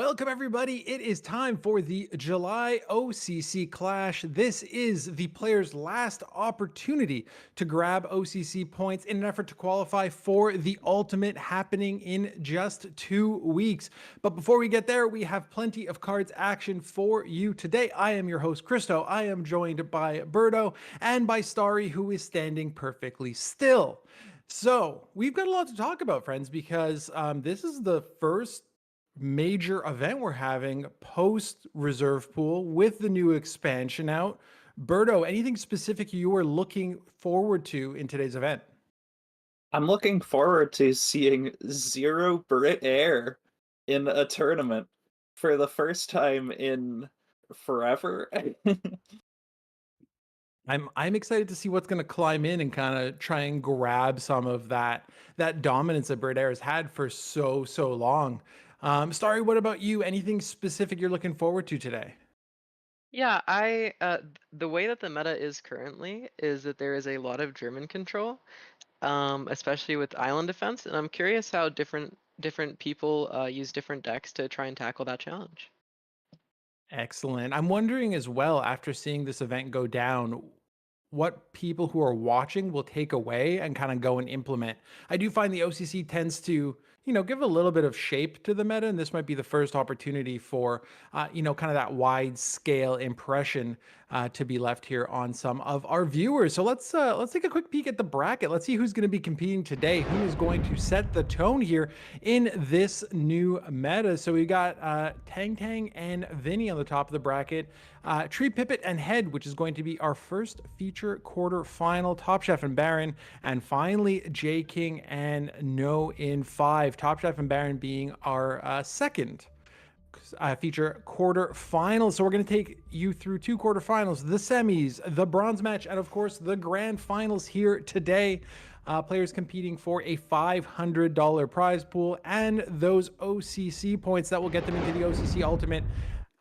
Welcome, everybody. It is time for the July OCC Clash. This is the player's last opportunity to grab OCC points in an effort to qualify for the ultimate happening in just 2 weeks. But before we get there, we have plenty of cards action for you today. I am your host, Christo. I am joined by Berto and by Starry, who is standing perfectly still. So we've got a lot to talk about, friends, because this is the first major event we're having post reserve pool with the new expansion out. Berto, anything specific you are looking forward to in today's event? I'm looking forward to seeing zero Brit Air in a tournament for the first time in forever. I'm excited to see what's going to climb in and kind of try and grab some of that dominance that Bird Air has had for so long. Starry, what about you? Anything specific you're looking forward to today? Yeah, the way that the meta is currently is that there is a lot of German control, especially with island defense, and I'm curious how different people use different decks to try and tackle that challenge. Excellent. I'm wondering as well, after seeing this event go down, what people who are watching will take away and kind of go and implement. I do find the OCC tends to, give a little bit of shape to the meta, and this might be the first opportunity for, kind of that wide scale impression to be left here on some of our viewers. So let's take a quick peek at the bracket. Let's see who's going to be competing today. Who is going to set the tone here in this new meta? So we got Tang Tang and Vinny on the top of the bracket. Tree Pipit and Head, which is going to be our first feature quarter final. Top Chef and Baron, and finally J King and No in 5. Top Chef and Baron being our second feature quarterfinals. So we're going to take you through two quarterfinals, the semis, the bronze match, and of course the grand finals here today. Players competing for a $500 prize pool and those OCC points that will get them into the OCC Ultimate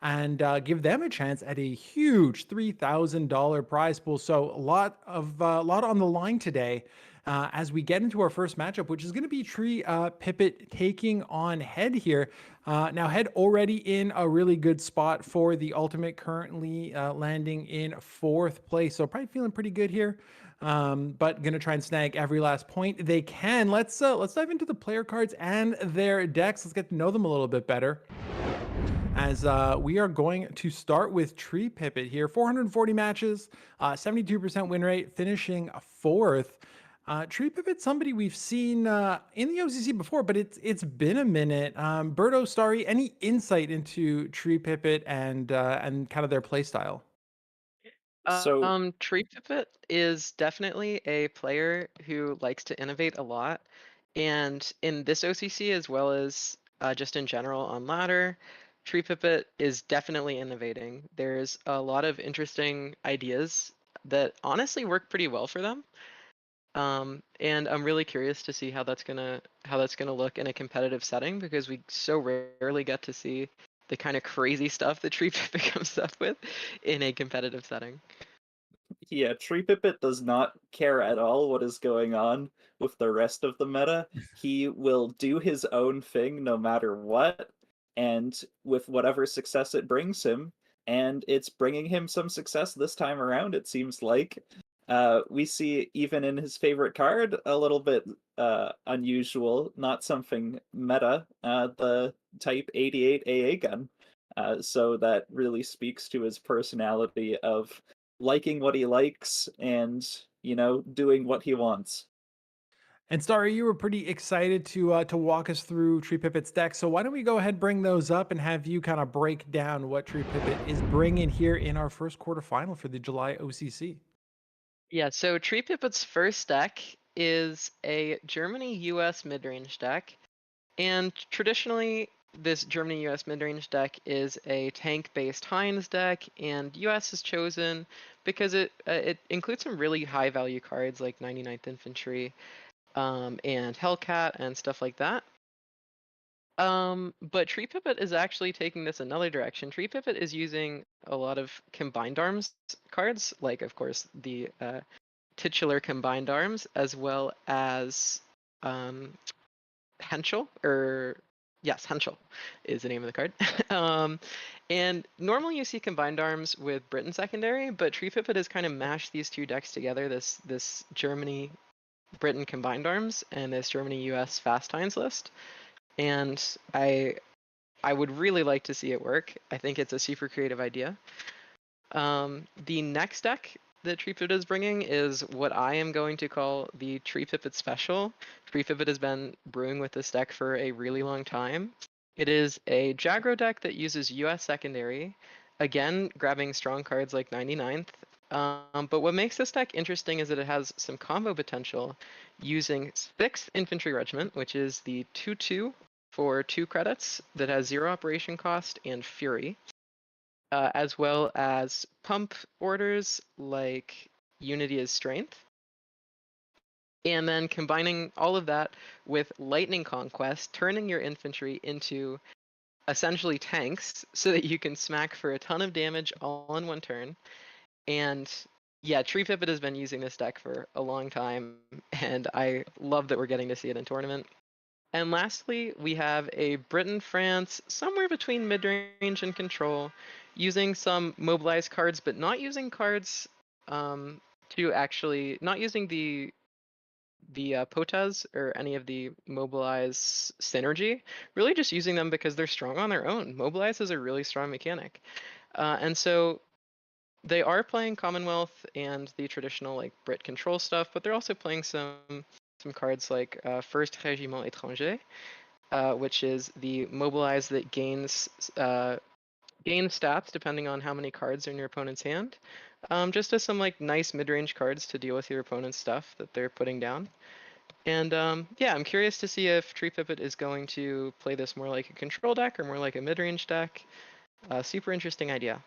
and give them a chance at a huge $3,000 prize pool. So a lot on the line today as we get into our first matchup, which is going to be Tree Pipit taking on Head here. Now, Head already in a really good spot for the ultimate, currently landing in fourth place. So probably feeling pretty good here. But gonna try and snag every last point they can. Let's dive into the player cards and their decks. Let's get to know them a little bit better, as we are going to start with Tree Pipit here. 440 matches, 72% win rate, finishing fourth. Tree Pipit, somebody we've seen in the OCC before, but it's been a minute. Berto, Starry, any insight into Tree Pipit and kind of their play style? So, Tree Pipit is definitely a player who likes to innovate a lot, and in this OCC as well as just in general on ladder, Tree Pipit is definitely innovating. There's a lot of interesting ideas that honestly work pretty well for them. And I'm really curious to see how that's gonna look in a competitive setting because we so rarely get to see the kind of crazy stuff that Tree Pipit comes up with in a competitive setting. yeah, Tree Pipit does not care at all what is going on with the rest of the meta. He will do his own thing no matter what, and with whatever success it brings him. And it's bringing him some success this time around, it seems like. We see even in his favorite card a little bit unusual, not something meta, the Type 88 AA gun. So that really speaks to his personality of liking what he likes and, doing what he wants. And Starry, you were pretty excited to walk us through Tree Pipit's deck. So why don't we go ahead, bring those up, and have you kind of break down what Tree Pipit is bringing here in our first quarterfinal for the July OCC? Yeah, so Tree Pipit's first deck is a Germany US midrange deck, and traditionally this Germany US midrange deck is a tank-based Heinz deck, and US is chosen because it includes some really high value cards like 99th Infantry, and Hellcat and stuff like that. But Tree Pipit is actually taking this another direction. Tree Pipit is using a lot of combined arms cards, like of course the titular combined arms, as well as um, Henschel or Yes, Henschel is the name of the card. And normally you see combined arms with Britain secondary, but Tree Pipit has kind of mashed these two decks together, this Germany Britain combined arms and this Germany US Fast Times list. And I would really like to see it work. I think it's a super creative idea. The next deck that Tree Pipit is bringing is what I am going to call the Tree Pipit Special. Tree Pipit has been brewing with this deck for a really long time. It is a Jagro deck that uses US secondary, again grabbing strong cards like 99th. But what makes this deck interesting is that it has some combo potential using 6th Infantry Regiment, which is the 2/2 for 2 credits that has 0 operation cost and Fury. As well as pump orders like Unity is Strength. And then combining all of that with Lightning Conquest, turning your infantry into essentially tanks so that you can smack for a ton of damage all in one turn. And yeah, Tree Pipit has been using this deck for a long time, and I love that we're getting to see it in tournament. And lastly, we have a Britain-France somewhere between mid-range and control, using some mobilized cards, but not using cards to actually not using the potas or any of the mobilize synergy. Really, just using them because they're strong on their own. Mobilize is a really strong mechanic, and so they are playing Commonwealth and the traditional like Brit control stuff, but they're also playing some cards like First Régiment Étranger, which is the mobilize that gains stats depending on how many cards are in your opponent's hand. Just as some like nice mid-range cards to deal with your opponent's stuff that they're putting down. And yeah, I'm curious to see if Tree Pipit is going to play this more like a control deck or more like a mid-range deck. Super interesting idea.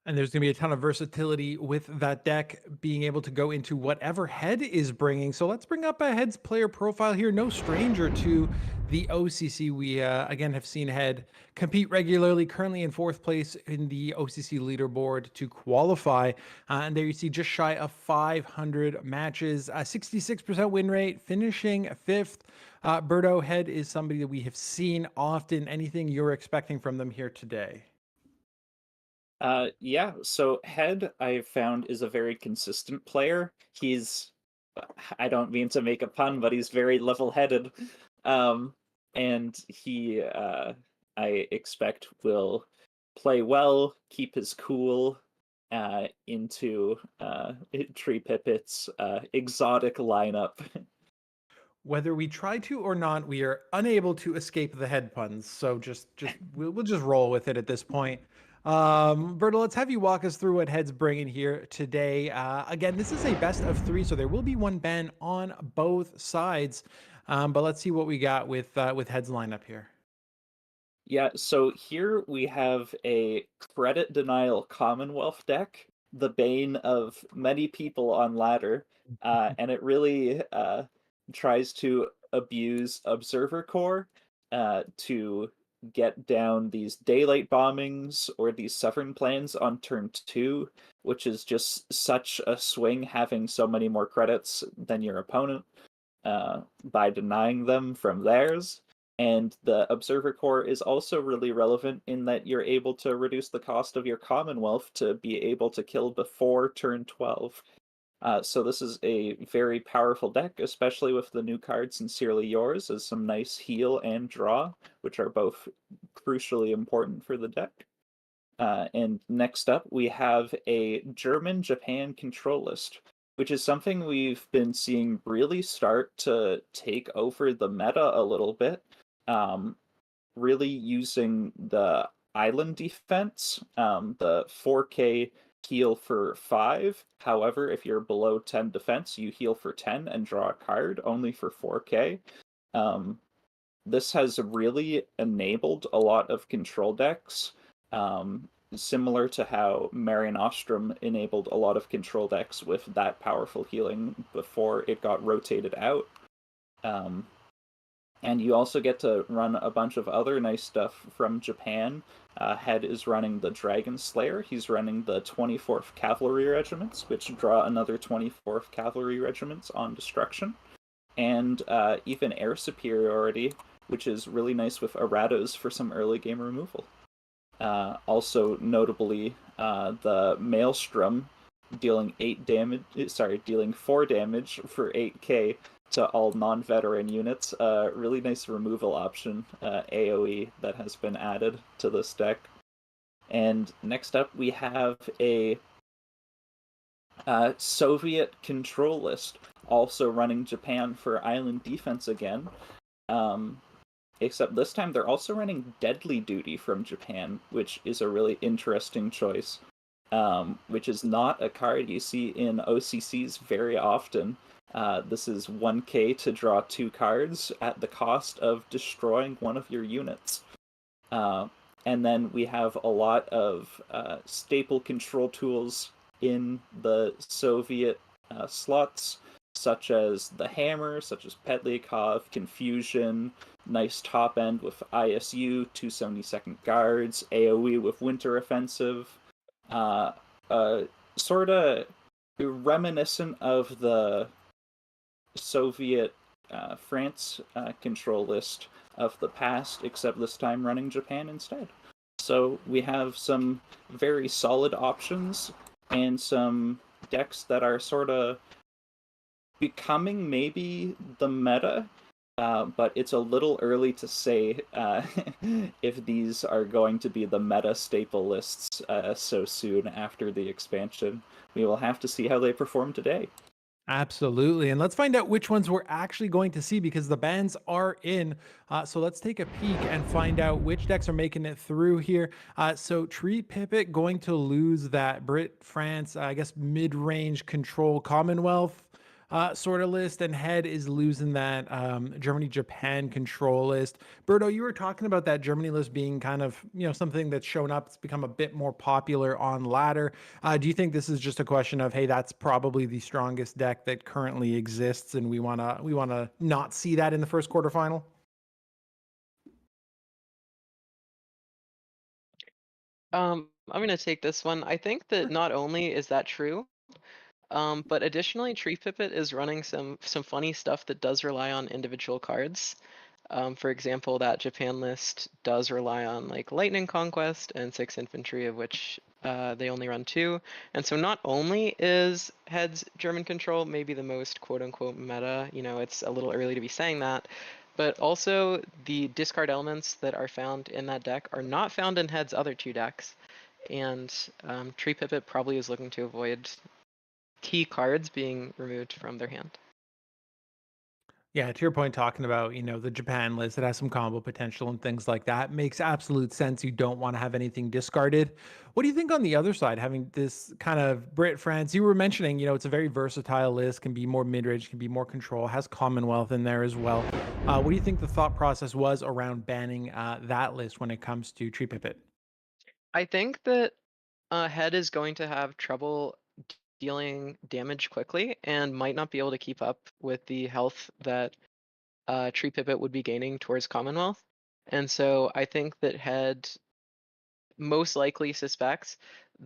And there's going to be a ton of versatility with that deck being able to go into whatever Head is bringing. So let's bring up a Head's player profile here. No stranger to the OCC. We, again, have seen Head compete regularly, currently in 4th place in the OCC leaderboard to qualify. And there you see just shy of 500 matches, 66% win rate, finishing 5th. Berto, Head is somebody that we have seen often. Anything you're expecting from them here today? Yeah, so Head, I've found, is a very consistent player. I don't mean to make a pun, but he's very level-headed. And he, I expect, will play well, keep his cool, into Tree Pipit's exotic lineup. Whether we try to or not, we are unable to escape the head puns. So we'll just roll with it at this point. Berto, let's have you walk us through what Head's bringing here today. Again, this is a best of 3, so there will be one ban on both sides. But let's see what we got with Head's lineup here. Yeah, so here we have a credit denial Commonwealth deck, the bane of many people on ladder, and it really tries to abuse Observer Core to get down these daylight bombings or these Sovereign plans on turn 2, which is just such a swing, having so many more credits than your opponent by denying them from theirs. And the Observer Core is also really relevant in that you're able to reduce the cost of your Commonwealth to be able to kill before turn 12. So this is a very powerful deck, especially with the new card Sincerely Yours as some nice heal and draw, which are both crucially important for the deck. And next up, we have a German-Japan control list, which is something we've been seeing really start to take over the meta a little bit. Really using the island defense, the 4K heal for 5. However, if you're below 10 defense, you heal for 10 and draw a card, only for 4K. This has really enabled a lot of control decks, similar to how Mare Nostrum enabled a lot of control decks with that powerful healing before it got rotated out. And you also get to run a bunch of other nice stuff from Japan. Head is running the Dragon Slayer. He's running the 24th Cavalry Regiments, which draw another 24th Cavalry Regiments on destruction. And even Air Superiority, which is really nice with erratas for some early game removal. Also notably, the Maelstrom dealing 4 damage for 8k to all non-veteran units. Really nice removal option, AoE, that has been added to this deck. And next up, we have a Soviet control list, also running Japan for island defense again. Except this time they're also running Deadly Duty from Japan, which is a really interesting choice, which is not a card you see in OCCs very often. This is 1k to draw 2 cards at the cost of destroying one of your units. And then we have a lot of staple control tools in the Soviet slots, such as the hammer, such as Petlyakov, Confusion, nice top end with ISU, 272nd Guards, AoE with Winter Offensive, sort of reminiscent of the Soviet France control list of the past, except this time running Japan instead. So we have some very solid options and some decks that are sort of becoming maybe the meta, but it's a little early to say if these are going to be the meta staple lists so soon after the expansion. We will have to see how they perform today. Absolutely. And let's find out which ones we're actually going to see because the bans are in. So let's take a peek and find out which decks are making it through here. So Tree Pipit going to lose that Brit France, I guess, mid-range control Commonwealth sort of list, and Head is losing that Germany Japan control list. Berto, you were talking about that Germany list being kind of something that's shown up. It's become a bit more popular on ladder. Do you think this is just a question of, hey, that's probably the strongest deck that currently exists, and we wanna not see that in the first quarterfinal? I'm gonna take this one. I think that not only is that true, but additionally, Tree Pipit is running some funny stuff that does rely on individual cards. For example, that Japan list does rely on like Lightning Conquest and 6 infantry, of which they only run 2. And so not only is Head's German control maybe the most quote-unquote meta, it's a little early to be saying that, but also the discard elements that are found in that deck are not found in Head's other 2 decks. And Tree Pipit probably is looking to avoid key cards being removed from their hand. Yeah, to your point, talking about, the Japan list that has some combo potential and things like that makes absolute sense. You don't want to have anything discarded. What do you think on the other side, having this kind of Brit France? You were mentioning, it's a very versatile list, can be more mid-range, can be more control, has Commonwealth in there as well. What do you think the thought process was around banning that list when it comes to Tree Pipit? I think that Head is going to have trouble dealing damage quickly and might not be able to keep up with the health that Tree Pipit would be gaining towards Commonwealth. And so I think that Head most likely suspects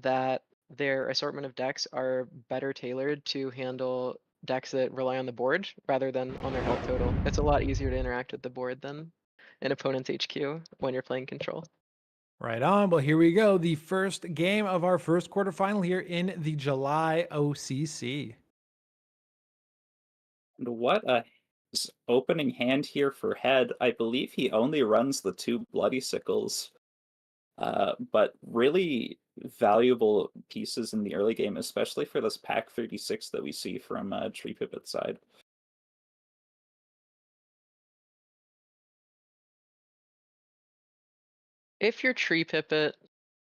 that their assortment of decks are better tailored to handle decks that rely on the board rather than on their health total. It's a lot easier to interact with the board than an opponent's HQ when you're playing control. Right on. Well, here we go. The first game of our first quarterfinal here in the July OCC. And what a opening hand here for Head. I believe he only runs the 2 Bloody Sickles, but really valuable pieces in the early game, especially for this pack 36 that we see from Tree Pipit's side. If you're Tree Pipit,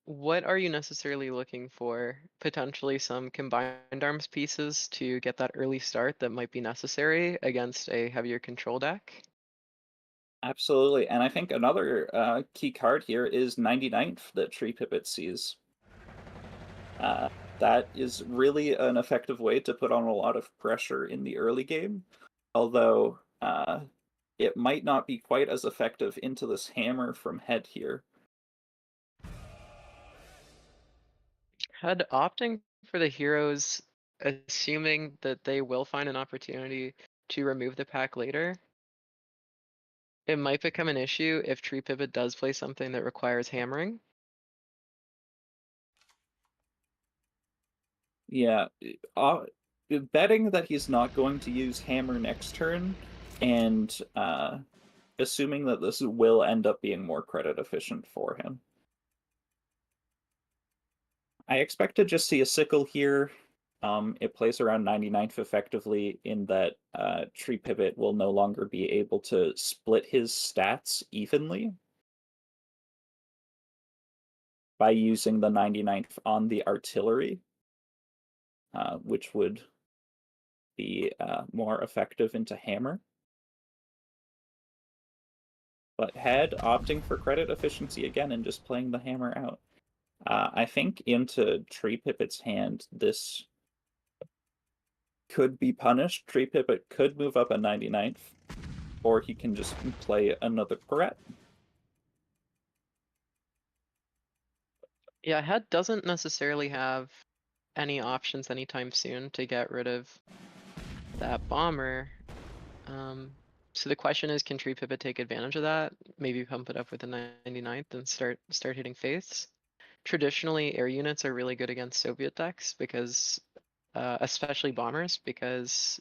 what are you necessarily looking for? Potentially some combined arms pieces to get that early start that might be necessary against a heavier control deck? Absolutely, and I think another key card here is 99th that Tree Pipit sees. That is really an effective way to put on a lot of pressure in the early game, although it might not be quite as effective into this hammer from Head here. Head opting for the heroes, assuming that they will find an opportunity to remove the pack later. It might become an issue if Tree Pipit does play something that requires hammering. Yeah, betting that he's not going to use hammer next turn, and assuming that this will end up being more credit efficient for him. I expect to just see a sickle here. It plays around 99th effectively in that Tree Pivot will no longer be able to split his stats evenly by using the 99th on the artillery, which would be more effective into hammer. But Head opting for credit efficiency again and just playing the hammer out. I think into Tree Pipit's hand, this could be punished. Tree Pipit could move up a 99th, or he can just play another Brett. Yeah, Head doesn't necessarily have any options anytime soon to get rid of that bomber. So the question is, can Tree Pipit take advantage of that? Maybe pump it up with the 99th and start hitting faiths. Traditionally, air units are really good against Soviet decks because, especially bombers, because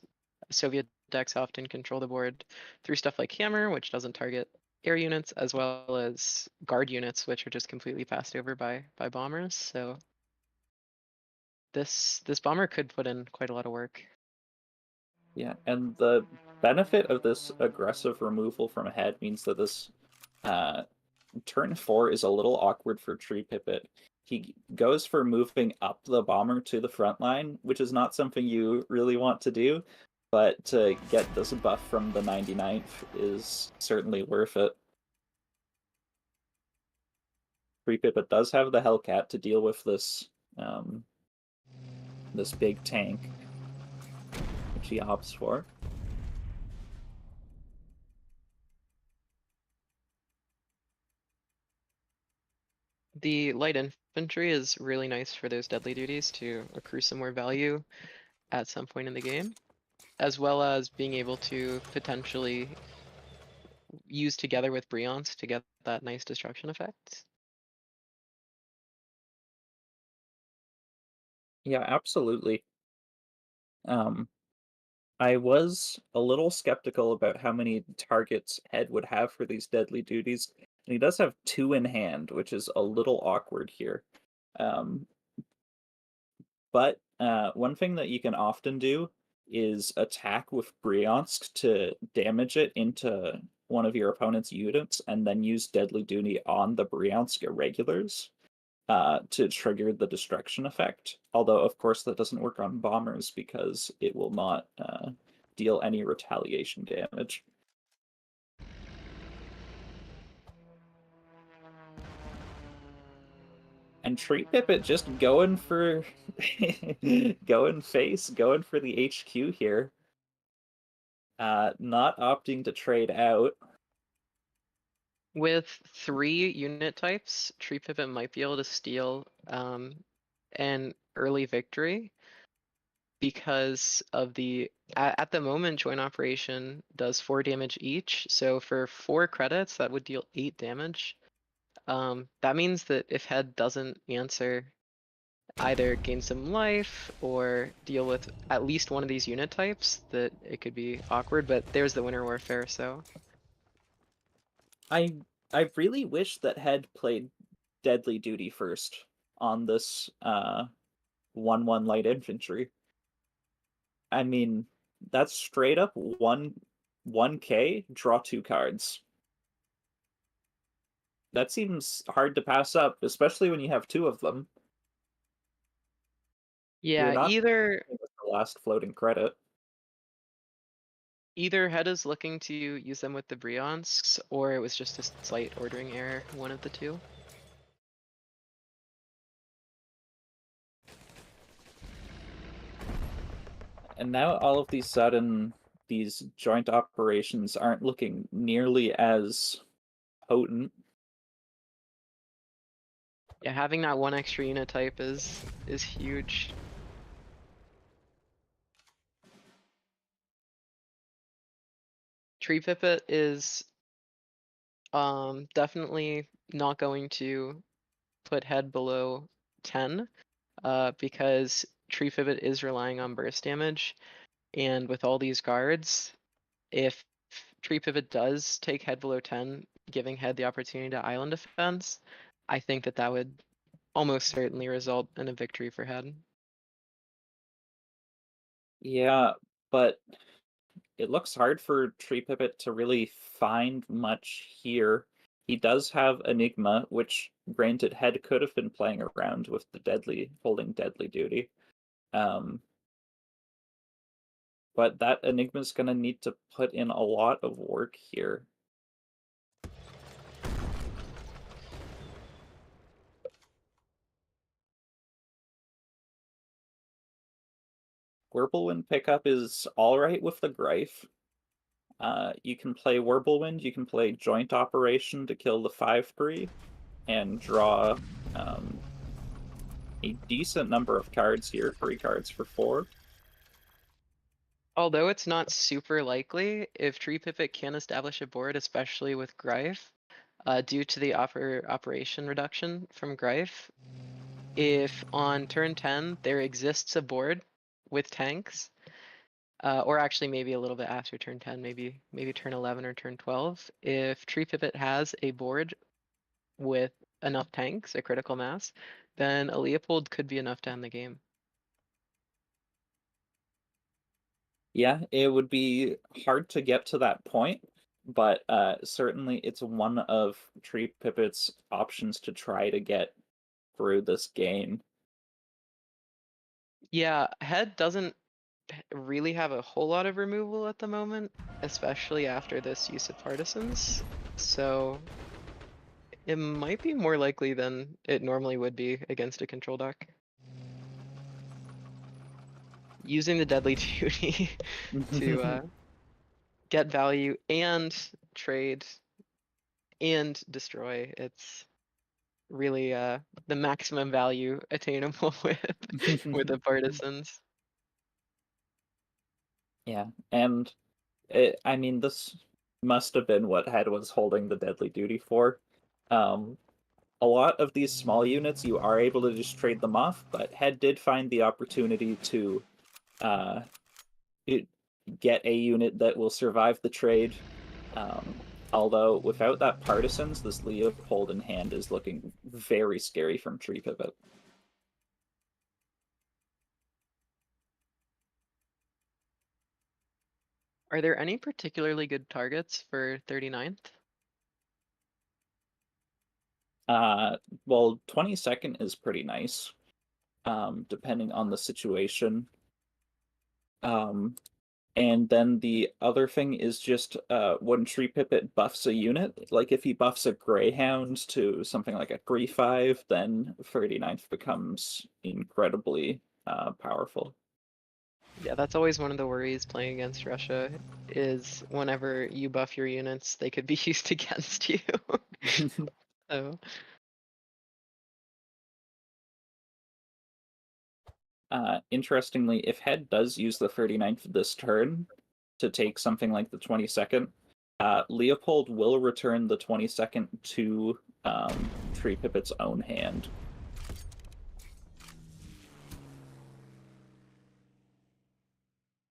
Soviet decks often control the board through stuff like hammer, which doesn't target air units, as well as guard units, which are just completely passed over by bombers. So this bomber could put in quite a lot of work. Yeah, and the benefit of this aggressive removal from Head means that this turn 4 is a little awkward for Tree Pipit. He goes for moving up the bomber to the front line, which is not something you really want to do, but to get this buff from the 99th is certainly worth it. Tree Pipit does have the Hellcat to deal with this this big tank, which he opts for. The light infantry is really nice for those deadly duties to accrue some more value at some point in the game, as well as being able to potentially use together with Brion's to get that nice destruction effect. Yeah, absolutely. I was a little skeptical about how many targets Head would have for these deadly duties, and he does have 2 in hand, which is a little awkward here. But one thing that you can often do is attack with Bryansk to damage it into one of your opponent's units, and then use Deadly Duty on the Bryansk irregulars to trigger the destruction effect. Although, of course, that doesn't work on bombers because it will not deal any retaliation damage. And Tree Pipit just going for going face, going for the HQ here. Not opting to trade out. With 3 unit types, Tree Pipit might be able to steal an early victory because of at the moment joint operation does 4 damage each. So for 4 credits, that would deal 8 damage. That means that if Head doesn't answer, either gain some life or deal with at least one of these unit types, that it could be awkward, but there's the Winter Warfare, so. I really wish that Head played Deadly Duty first on this 1/1 light infantry. I mean, that's straight up 1K, draw 2 cards. That seems hard to pass up, especially when you have 2 of them. You're Yeah, not either with the last floating credit. Head is looking to use them with the Brionsk, or it was just a slight ordering error, one of the two. And now all of these sudden, these joint operations aren't looking nearly as potent. Yeah, having that one extra unit type is huge. Tree Pipit is Definitely not going to put head below 10, because Tree Pivot is relying on burst damage, and with all these guards, if Tree Pivot does take head below 10, giving head the opportunity to island defense, I think that that would almost certainly result in a victory for head. Yeah, but it looks hard for Tree Pipit to really find much here. He does have Enigma, which granted Head could have been playing around with the holding deadly duty. But that Enigma's gonna need to put in a lot of work here. Whirlwind pickup is alright with the Greif. You can play Whirlwind, you can play Joint Operation to kill the 5/3 and draw a decent number of cards here, 3 cards for 4. Although it's not super likely, if Tree Pipit can establish a board, especially with Greif, due to the operation reduction from Greif, if on turn 10 there exists a board with tanks, or actually maybe a little bit after turn 10, maybe turn 11 or turn 12, if Tree Pipit has a board with enough tanks, a critical mass, then a Leopold could be enough to end the game. Yeah, it would be hard to get to that point, but certainly it's one of Tree Pipit's options to try to get through this game. Yeah, head doesn't really have a whole lot of removal at the moment, especially after this use of partisans. So it might be more likely than it normally would be against a control deck. Using the deadly duty to get value and trade and destroy, it's really the maximum value attainable with the partisans. Yeah, and I mean, this must have been what Head was holding the deadly duty for. A lot of these small units, you are able to just trade them off, but Head did find the opportunity to uh, get a unit that will survive the trade. Although without that partisans, this Leopold in hand is looking very scary from Tree Pivot. Are there any particularly good targets for 39th? Well, 22nd is pretty nice, depending on the situation. And then the other thing is just when Tree Pipit buffs a unit, like if he buffs a Greyhound to something like a 3/5, then 39th becomes incredibly powerful. Yeah, that's always one of the worries playing against Russia, is whenever you buff your units, they could be used against you. So Interestingly, if Head does use the 39th this turn to take something like the 22nd, Leopold will return the 22nd to Tree Pipit's own hand.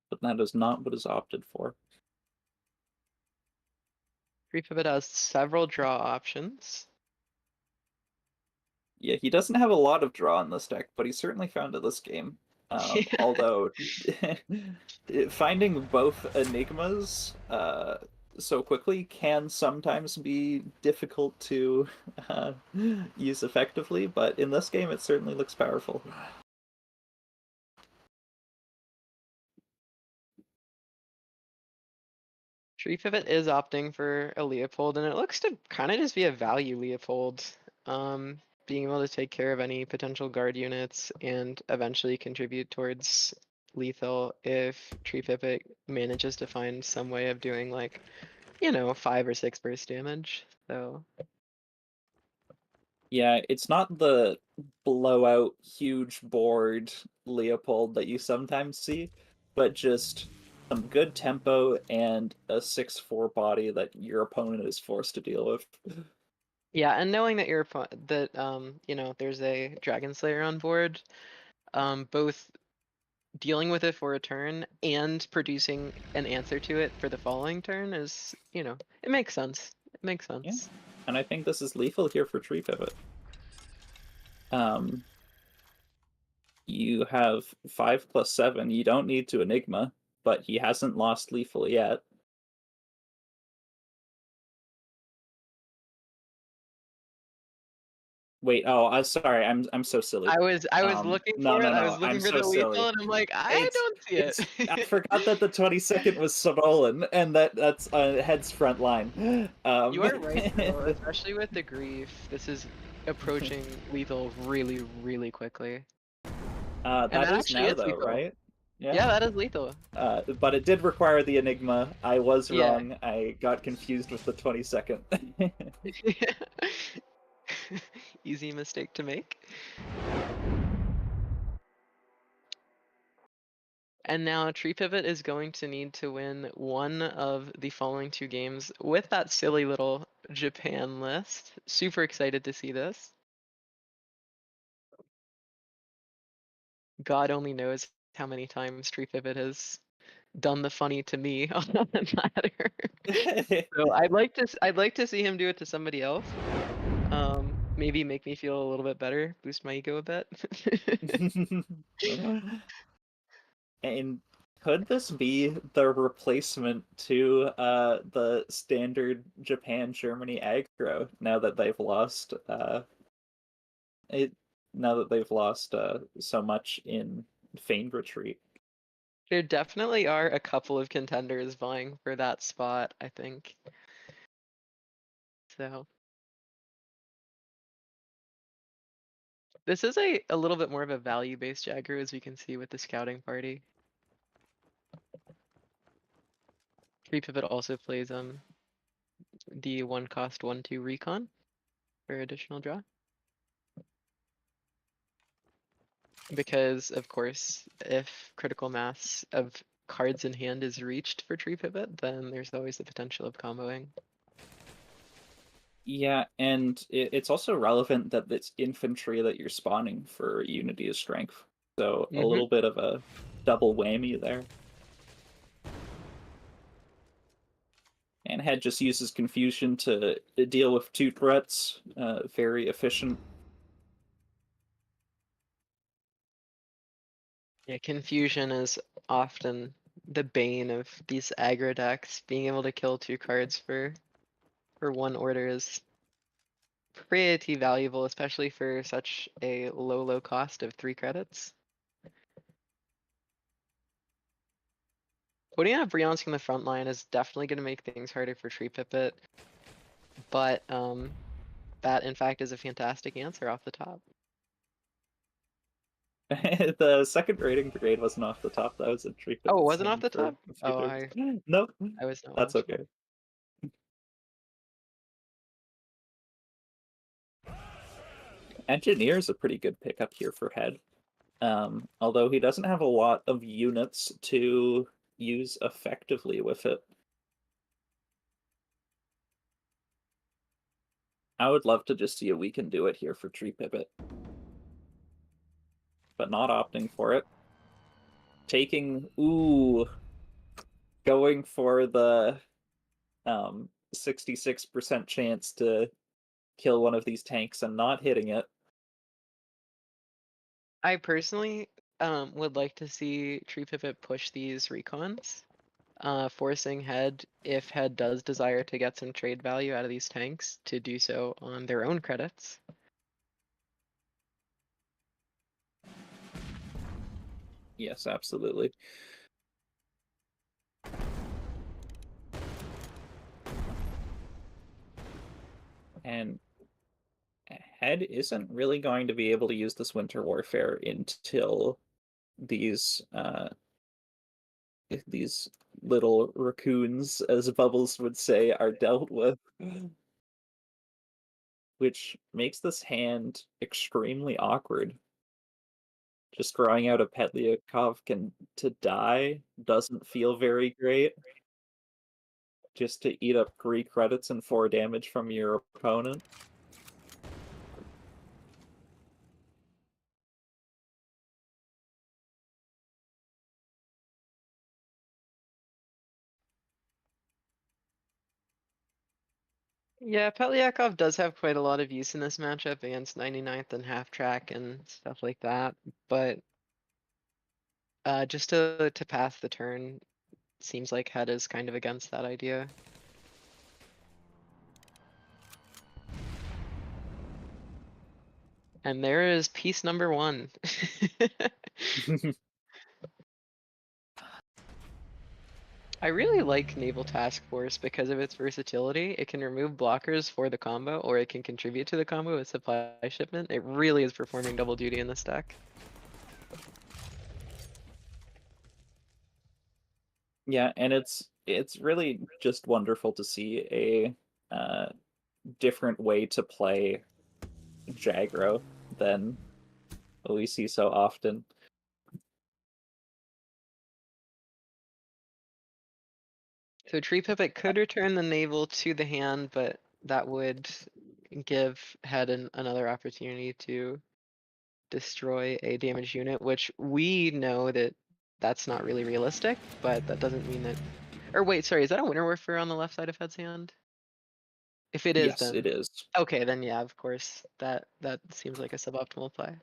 But that is not what is opted for. Tree Pivot has several draw options. Yeah, he doesn't have a lot of draw in this deck, but he certainly found it this game. Although finding both enigmas so quickly can sometimes be difficult to use effectively, but in this game it certainly looks powerful. Tree Pivot is opting for a Leopold, and it looks to kind of just be a value Leopold. Being able to take care of any potential guard units and eventually contribute towards lethal if Tree Pipit manages to find some way of doing, like, 5 or 6 burst damage. So Yeah, it's not the blowout huge board Leopold that you sometimes see, but just some good tempo and a 6/4 body that your opponent is forced to deal with. Yeah, and knowing that there's a Dragon Slayer on board, both dealing with it for a turn and producing an answer to it for the following turn is, it makes sense. It makes sense. And I think this is lethal here for Tree Pivot. You have 5+7. You don't need to Enigma, but he hasn't lost lethal yet. Wait, I'm sorry. I'm so silly. I was looking No, for it. no, I no. was I'm looking for so the lethal, silly. and I'm like, I don't see it. I forgot that the 22nd was stolen, and that's Head's front line. You are right, though, especially with the grief. This is approaching lethal really, really quickly. And that that is actually now, is though, lethal. right? Yeah, that is lethal. But it did require the Enigma. I was Yeah. wrong. I got confused with the 22nd. Easy mistake to make. And now Tree Pivot is going to need to win one of the following two games with that silly little Japan list. Super excited to see this. God only knows how many times Tree Pivot has done the funny to me on that matter. So I'd like to see him do it to somebody else. Maybe make me feel a little bit better, boost my ego a bit. And could this be the replacement to the standard Japan Germany aggro now that they've lost it now that they've lost so much in feigned retreat? There definitely are a couple of contenders vying for that spot, I think. So this is a little bit more of a value-based aggro, as we can see with the scouting party. Tree Pivot also plays the 1-cost 1/2 recon for additional draw. Because of course, if critical mass of cards in hand is reached for Tree Pivot, then there's always the potential of comboing. Yeah, and it's also relevant that it's infantry that you're spawning for Unity of Strength. So a little bit of a double whammy there. And Head just uses Confusion to deal with two threats. Very efficient. Yeah, Confusion is often the bane of these aggro decks. Being able to kill 2 cards for one order is pretty valuable, especially for such a low cost of 3 credits. Putting out Brionsk in the front line is definitely going to make things harder for Tree Pipit, but that in fact is a fantastic answer off the top. The second raiding brigade wasn't off the top. That was a Tree Pipit. Oh, it wasn't off the top? Oh, no, I was not that's watching. okay. Engineer is a pretty good pickup here for Head. Although he doesn't have a lot of units to use effectively with it. I would love to just see a we can do it here for Tree Pivot. But not opting for it. Going for the 66% chance to kill one of these tanks and not hitting it. I personally would like to see Tree Pivot push these recons, forcing Head, if Head does desire to get some trade value out of these tanks, to do so on their own credits. Yes, absolutely. And Head isn't really going to be able to use this Winter Warfare until these little raccoons, as Bubbles would say, are dealt with. Which makes this hand extremely awkward. Just throwing out a Petliakov to die doesn't feel very great. Just to eat up 3 credits and 4 damage from your opponent. Yeah, Pelyakov does have quite a lot of use in this matchup against 99th and half track and stuff like that, but just to pass the turn seems like Head is kind of against that idea. And there is piece number 1. I really like Naval Task Force because of its versatility. It can remove blockers for the combo, or it can contribute to the combo with supply shipment. It really is performing double duty in this deck. Yeah, and it's really just wonderful to see a different way to play Jagro than what we see so often. So Tree Pipit could return the naval to the hand, but that would give Head another opportunity to destroy a damaged unit, which we know that that's not really realistic, but that doesn't mean that. Or wait, sorry, is that a Winter Warfare on the left side of Head's hand? If it is, Yes, it then is. okay, then yeah, of course, that seems like a suboptimal play.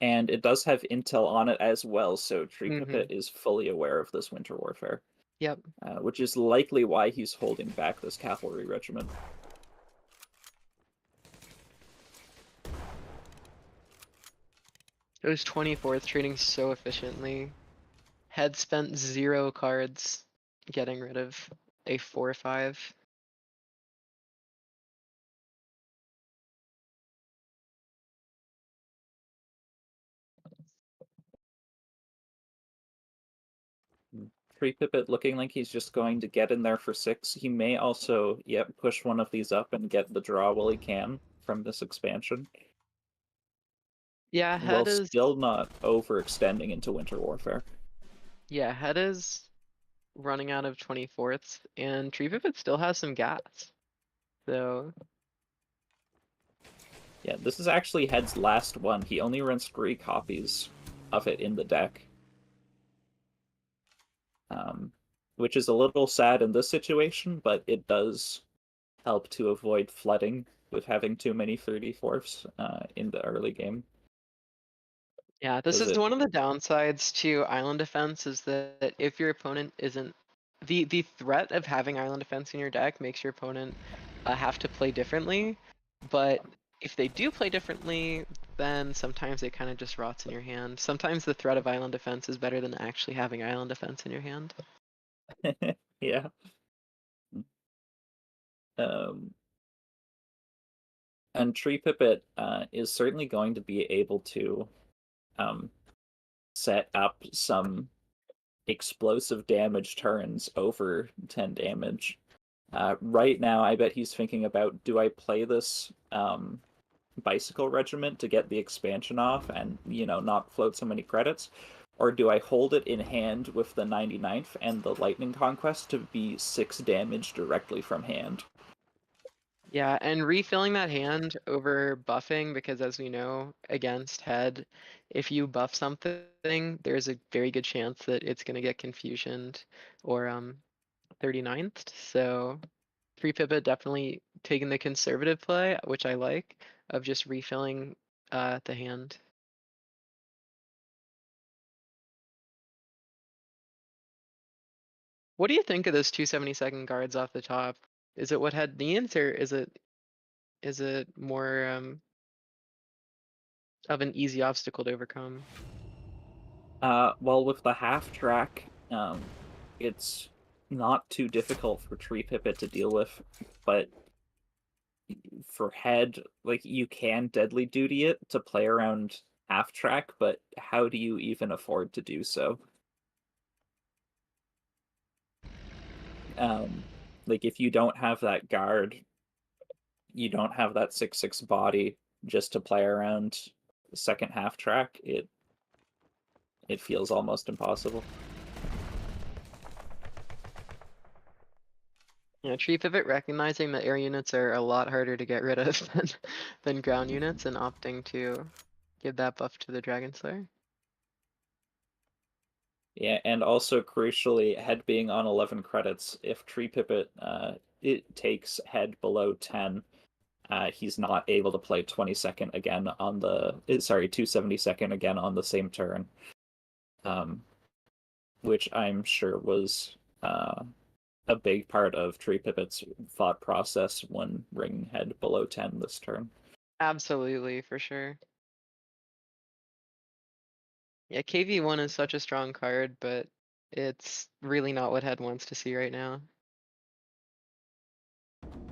And it does have intel on it as well, so Tree Mm-hmm. Pipit is fully aware of this Winter Warfare. Yep. Which is likely why he's holding back this cavalry regiment. Those 24th trading so efficiently. Head spent 0 cards getting rid of a 4/5. Tree Pipit looking like he's just going to get in there for 6. He may also, push one of these up and get the draw while he can from this expansion. Yeah, While Head is still not overextending into Winter Warfare. yeah, Head is running out of 24th, and Tree Pipit still has some gas. So Yeah, this is actually Head's last one. He only runs 3 copies of it in the deck. Which is a little sad in this situation, but it does help to avoid flooding with having too many 34ths in the early game. yeah, this Does is it? one of the downsides to island defense is that if your opponent isn't the threat of having island defense in your deck makes your opponent have to play differently, but if they do play differently, then sometimes it kind of just rots in your hand. Sometimes the threat of island defense is better than actually having island defense in your hand. Yeah. Um, and Tree Pipit is certainly going to be able to set up some explosive damage turns over 10 damage. Right now, I bet he's thinking about, do I play this bicycle regiment to get the expansion off and, not float so many credits? Or do I hold it in hand with the 99th and the Lightning Conquest to be 6 damage directly from hand? Yeah, and refilling that hand over buffing, because as we know, against Head, if you buff something, there's a very good chance that it's gonna get confusioned or 39th. So Free Pivot definitely taking the conservative play, which I like, of just refilling the hand. What do you think of those 272nd guards off the top? Is it what Head needs, or is it more of an easy obstacle to overcome? Well, with the half track, it's not too difficult for Tree Pipit to deal with, but for Head, like, you can deadly duty it to play around half track, but how do you even afford to do so? Like, if you don't have that guard, you don't have that 6/6 body just to play around the second half track, it feels almost impossible. Yeah, Tree Pivot recognizing that air units are a lot harder to get rid of than ground units and opting to give that buff to the Dragon Slayer. Yeah, and also crucially, head being on 11 credits, if Tree Pipit it takes head below 10, he's not able to play 22nd again on the 272nd again on the same turn. Which I'm sure was a big part of Tree Pipit's thought process when ringing head below 10 this turn. Absolutely, for sure. Yeah, KV1 is such a strong card, but it's really not what Head wants to see right now.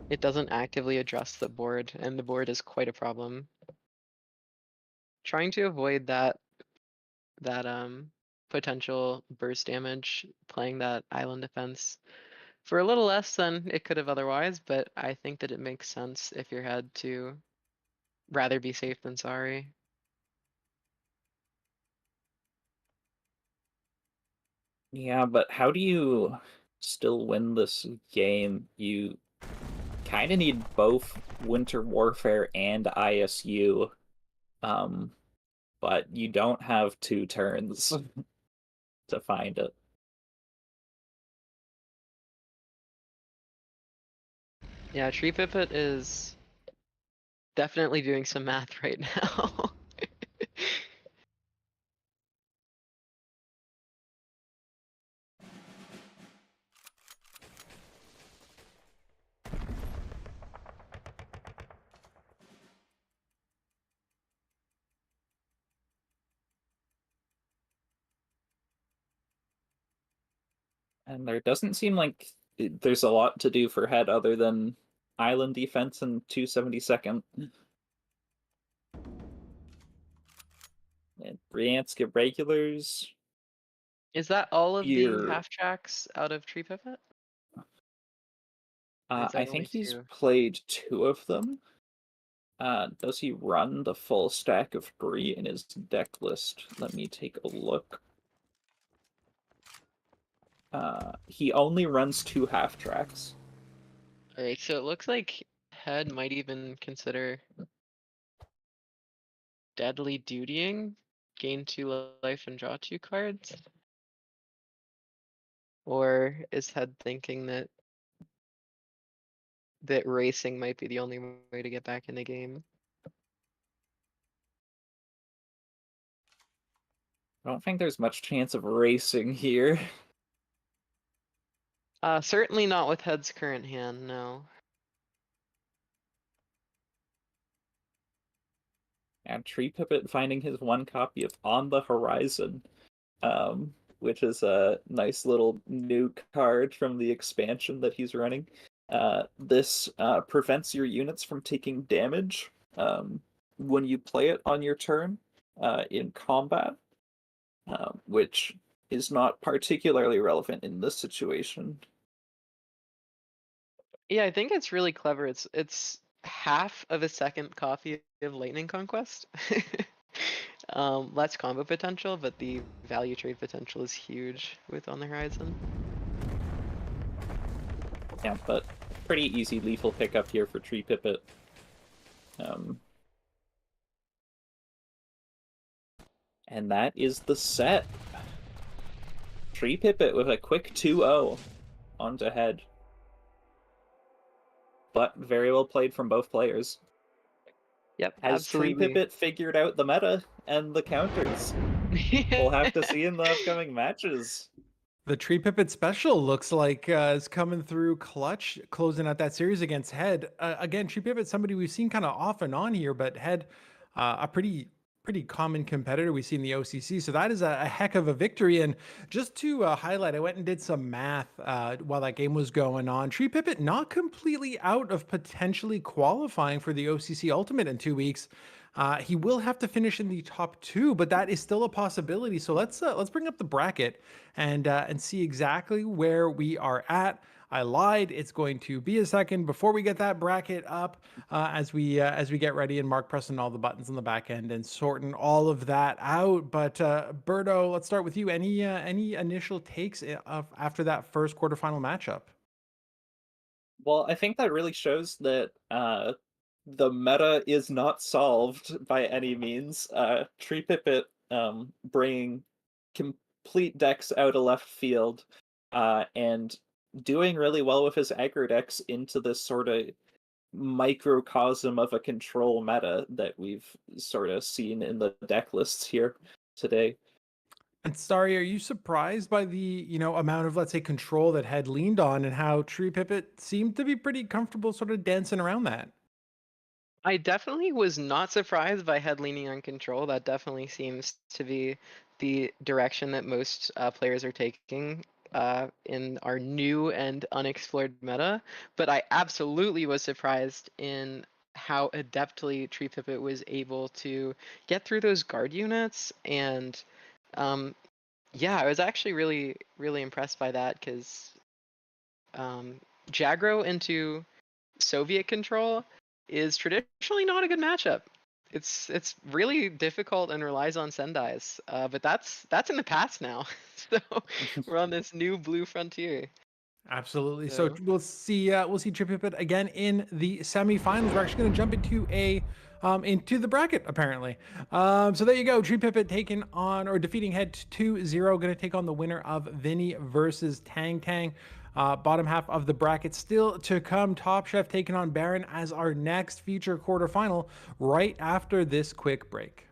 It doesn't actively address the board, and the board is quite a problem. Trying to avoid that potential burst damage, playing that island defense for a little less than it could have otherwise, but I think that it makes sense if your Head to rather be safe than sorry. Yeah, but how do you still win this game? You kind of need both Winter Warfare and ISU, but you don't have 2 turns to find it. Yeah, Tree Pipit is definitely doing some math right now. And there doesn't seem like there's a lot to do for head other than island defense and 272nd. And Bryansk irregulars. Is that all of the Here. half tracks out of Tree Pivot? Is I that think only he's 2? played 2 of them. Does he run the full stack of Bree in his deck list? Let me take a look. He only runs 2 half tracks. Alright, so it looks like Head might even consider Deadly Dutying, gain 2 life and draw 2 cards? Or is Head thinking that racing might be the only way to get back in the game? I don't think there's much chance of racing here. Certainly not with Head's current hand, no. And Tree Pipit finding his 1 copy of On the Horizon, which is a nice little new card from the expansion that he's running. This prevents your units from taking damage when you play it on your turn in combat, which is not particularly relevant in this situation. Yeah, I think it's really clever. It's half of a second copy of Lightning Conquest. Less combo potential, but the value trade potential is huge with On the Horizon. Yeah, but pretty easy lethal pickup here for Tree Pipit. And that is the set. Tree Pipit with a quick 2-0 onto head. But very well played from both players. Yep, Has Tree absolutely. Pipit figured out the meta and the counters? We'll have to see in the upcoming matches. The Tree Pipit special looks like is coming through clutch, closing out that series against Head. Again, Tree Pipit, somebody we've seen kind of off and on here, but Head, a pretty common competitor we see in the OCC. So that is a heck of a victory. And just to highlight, I went and did some math while that game was going on. Tree Pipit not completely out of potentially qualifying for the OCC Ultimate in 2 weeks. He will have to finish in the top 2, but that is still a possibility. So let's bring up the bracket and see exactly where we are at. I lied. It's going to be a second before we get that bracket up as we get ready, and Mark pressing all the buttons on the back end and sorting all of that out. But Berto, let's start with you. Any initial takes after that first quarterfinal matchup? Well, I think that really shows that the meta is not solved by any means. Tree Pipit bringing complete decks out of left field and doing really well with his aggro decks into this sort of microcosm of a control meta that we've sort of seen in the deck lists here today. And Starry, are you surprised by the, amount of, let's say, control that had leaned on, and how Tree Pipit seemed to be pretty comfortable sort of dancing around that? I definitely was not surprised by head leaning on control. That definitely seems to be the direction that most players are taking in our new and unexplored meta. But I absolutely was surprised in how adeptly Tree Pipit was able to get through those guard units. And yeah, I was actually really, really impressed by that because Jagro into Soviet control is traditionally not a good matchup. It's really difficult and relies on Sendai's, but that's in the past now. So we're on this new blue frontier. Absolutely. So So we'll see Tree Pipit again in the semifinals. We're actually going to jump into the bracket apparently. So there you go. Tree Pipit taking on or defeating head 2-0. Going to take on the winner of Vinny versus Tang Tang. Bottom half of the bracket still to come. Top Chef taking on Baron as our next feature quarterfinal right after this quick break.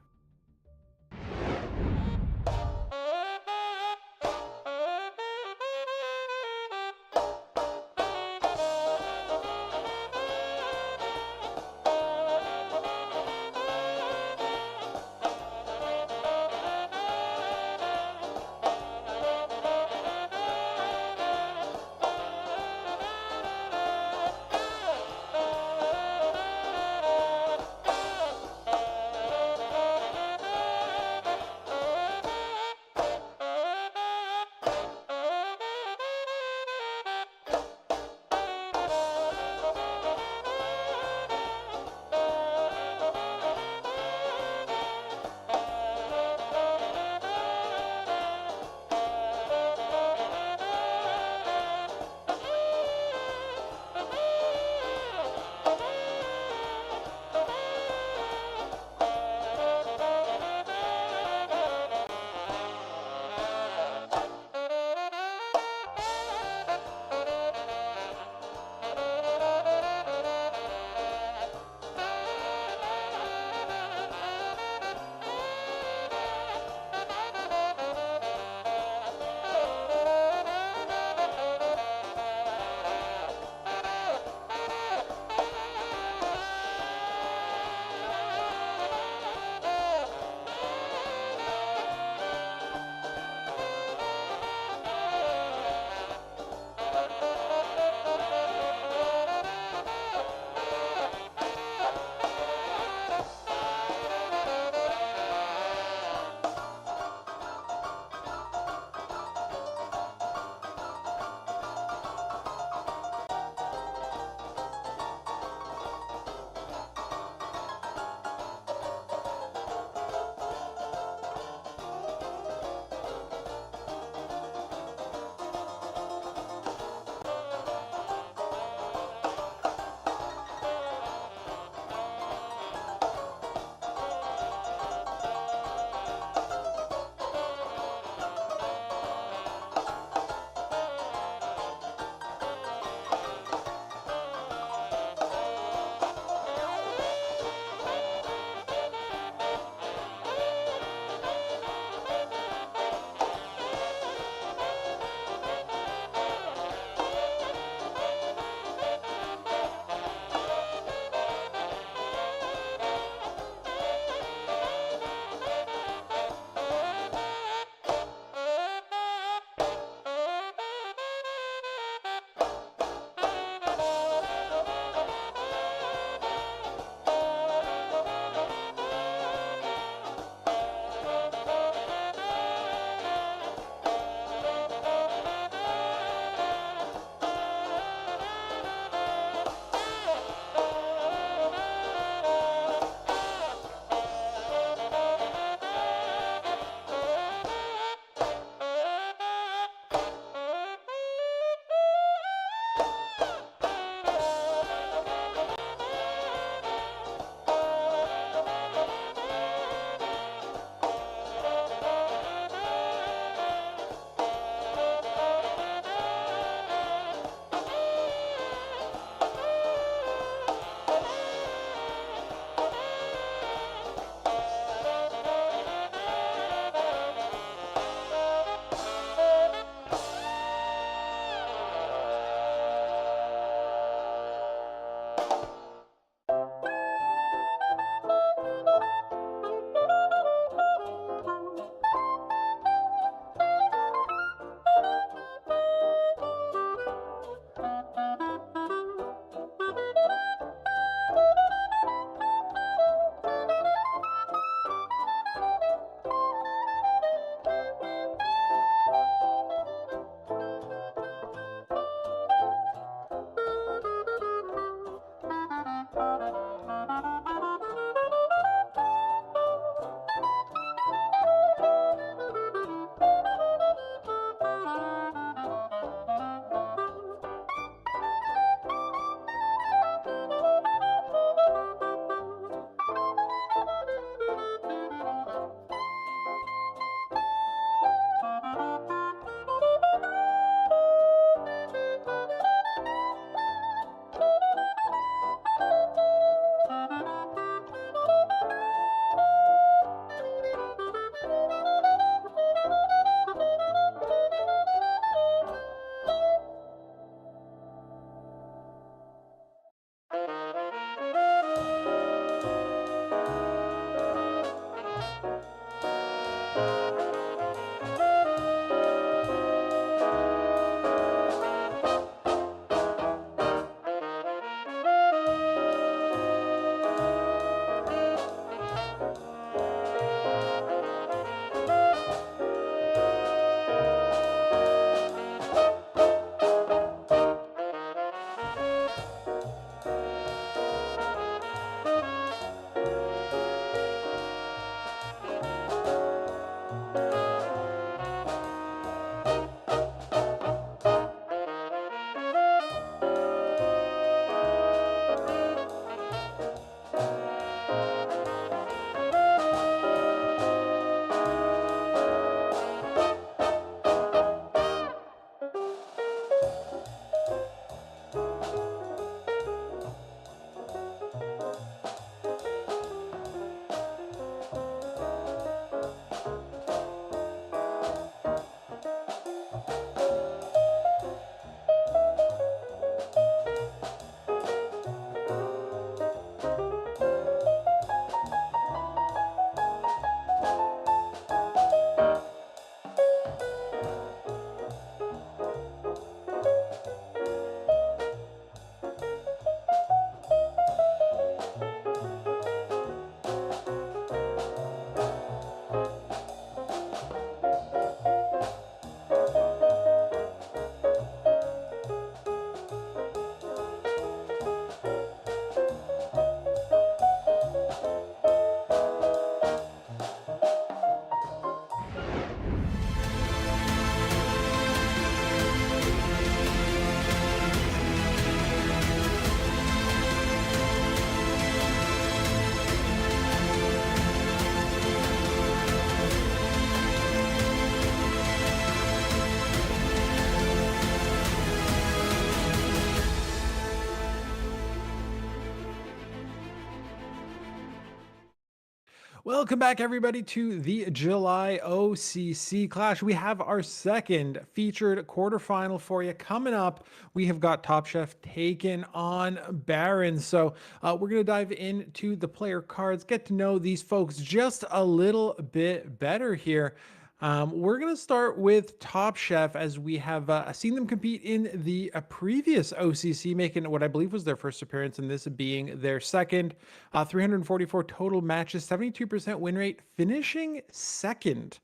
Welcome back, everybody, to the July OCC Clash. We have our second featured quarterfinal for you coming up. We have got Top Chef taking on Baron. So we're going to dive into the player cards, get to know these folks just a little bit better here. We're going to start with Top Chef, as we have seen them compete in the previous OCC, making what I believe was their first appearance, and this being their second. 344 total matches, 72% win rate, finishing second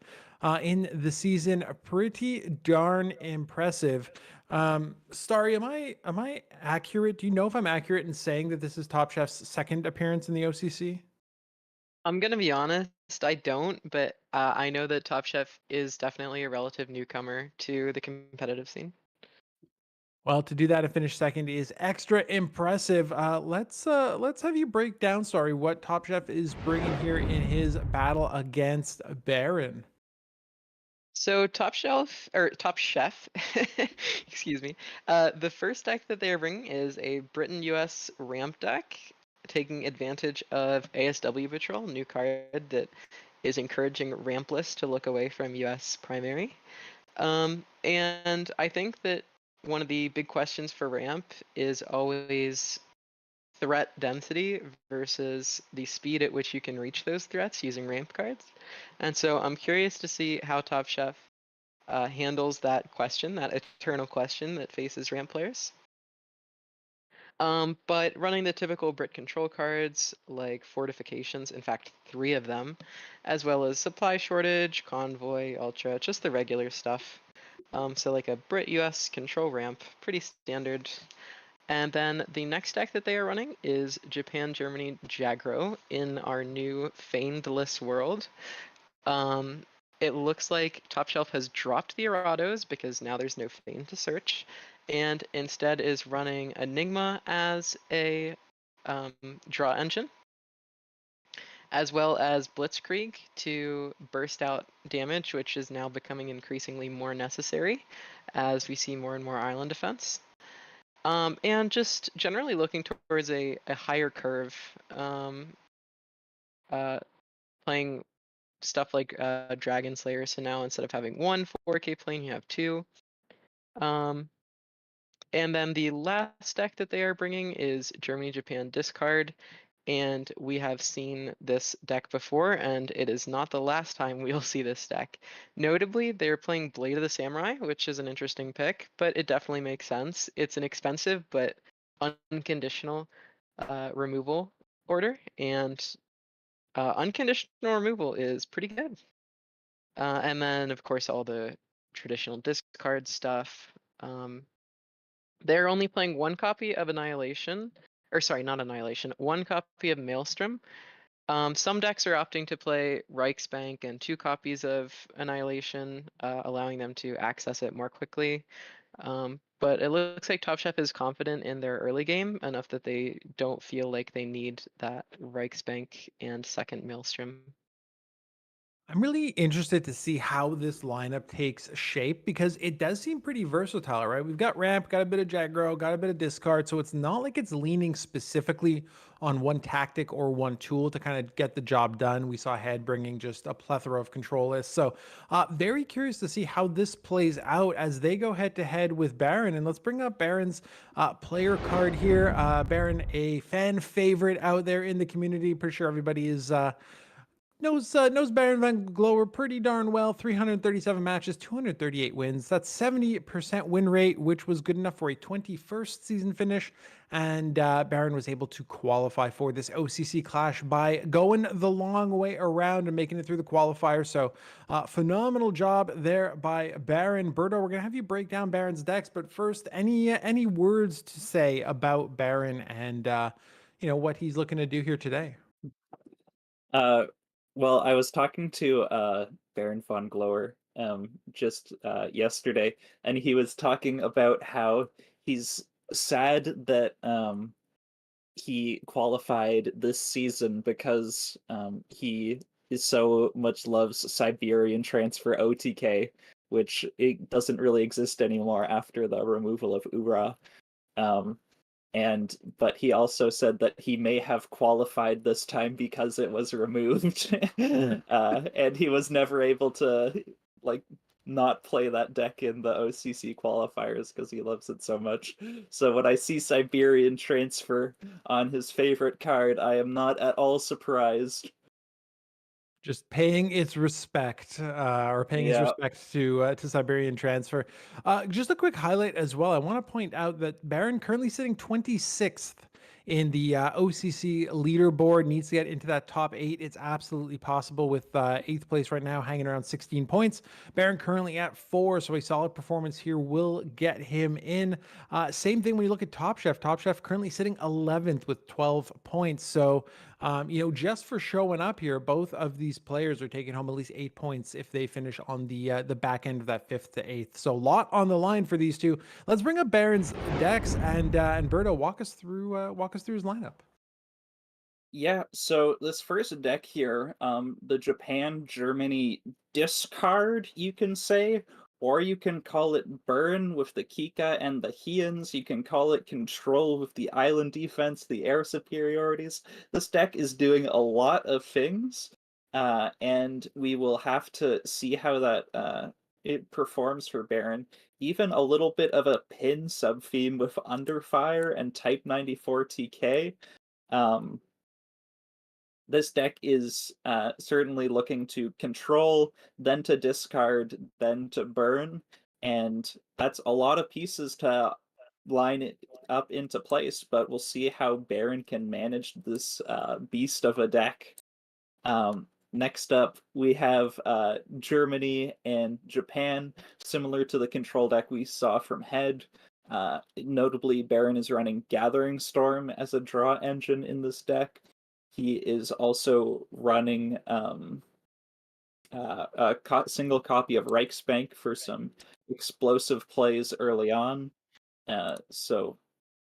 in the season. Pretty darn impressive. Starry, am I accurate? Do you know if I'm accurate in saying that this is Top Chef's second appearance in the OCC? I'm gonna be honest, I don't, but I know that Top Chef is definitely a relative newcomer to the competitive scene. Well, to do that and finish second is extra impressive. Let's have you break down, sorry, what Top Chef is bringing here in his battle against Baron. So Top Chef, excuse me. The first deck that they are bringing is a Britain US ramp deck, taking advantage of ASW Patrol, new card that is encouraging rampless to look away from US primary. And I think that one of the big questions for ramp is always threat density versus the speed at which you can reach those threats using ramp cards. And so I'm curious to see how Top Chef handles that question, that eternal question that faces ramp players. But running the typical Brit control cards like fortifications, in fact, 3 of them, as well as supply shortage, convoy, ultra, just the regular stuff. So like a Brit US control ramp, pretty standard. And then the next deck that they are running is Japan Germany Jagro in our new Feignedless world. It looks like Top Shelf has dropped the Erados because now there's no Feign to search, and instead is running Enigma as a draw engine, as well as Blitzkrieg to burst out damage, which is now becoming increasingly more necessary as we see more and more island defense. And just generally looking towards a higher curve, playing stuff like Dragon Slayer. So now instead of having 1 4K plane, you have 2. And then the last deck that they are bringing is Germany Japan discard. And we have seen this deck before, and it is not the last time we'll see this deck. Notably, they're playing Blade of the Samurai, which is an interesting pick, but it definitely makes sense. It's an expensive but unconditional removal order, and unconditional removal is pretty good. And then, of course, all the traditional discard stuff. They're only playing 1 copy of Annihilation, or sorry, not Annihilation, 1 copy of Maelstrom. Some decks are opting to play Reichsbank and 2 copies of Annihilation, allowing them to access it more quickly. But it looks like Top Chef is confident in their early game enough that they don't feel like they need that Reichsbank and second Maelstrom. I'm really interested to see how this lineup takes shape, because it does seem pretty versatile, right? We've got ramp, got a bit of Jagro, got a bit of discard, so it's not like it's leaning specifically on one tactic or one tool to kind of get the job done. We saw Head bringing just a plethora of control lists, so very curious to see how this plays out as they go head to head with Baron. And let's bring up Baron's player card here. Baron, a fan favorite out there in the community. Pretty sure everybody is knows Baron Van Glower pretty darn well. 337 matches, 238 wins. That's 70% win rate, which was good enough for a 21st season finish. And Baron was able to qualify for this OCC Clash by going the long way around and making it through the qualifier. So phenomenal job there by Baron. Berto, we're gonna have you break down Baron's decks, but first, any words to say about Baron and what he's looking to do here today? Uh, well, I was talking to Baron von Glower just yesterday, and he was talking about how he's sad that he qualified this season because he is so much loves Siberian Transfer OTK, which it doesn't really exist anymore after the removal of Ura. Um, But he also said that he may have qualified this time because it was removed. And he was never able to like not play that deck in the OCC qualifiers because he loves it so much. So when I see Siberian Transfer on his favorite card, I am not at all surprised. Just paying its respect, or paying its Yeah. respect to Siberian Transfer. Just a quick highlight as well. I want to point out that Baron currently sitting 26th in the OCC leaderboard. Needs to get into that top 8. It's absolutely possible with 8th place right now, hanging around 16 points. Baron currently at 4, so a solid performance here will get him in. Same thing when you look at Top Chef. Top Chef currently sitting 11th with 12 points. So just for showing up here, both of these players are taking home at least 8 points if they finish on the back end of that 5th to 8th. So a lot on the line for these two. Let's bring up Baron's decks and Berto, walk us through his lineup. Yeah, so this first deck here, the Japan Germany discard, you can say, or you can call it burn with the Kika and the Heians. You can call it control with the island defense, the air superiorities. This deck is doing a lot of things, and we will have to see how that it performs for Baron. Even a little bit of a pin sub theme with Underfire and Type 94 TK. This deck is certainly looking to control, then to discard, then to burn, and that's a lot of pieces to line it up into place, but we'll see how Baron can manage this beast of a deck. Next up, we have Germany and Japan, similar to the control deck we saw from Head. Notably, Baron is running Gathering Storm as a draw engine in this deck. He is also running a single copy of Reichsbank for some explosive plays early on. So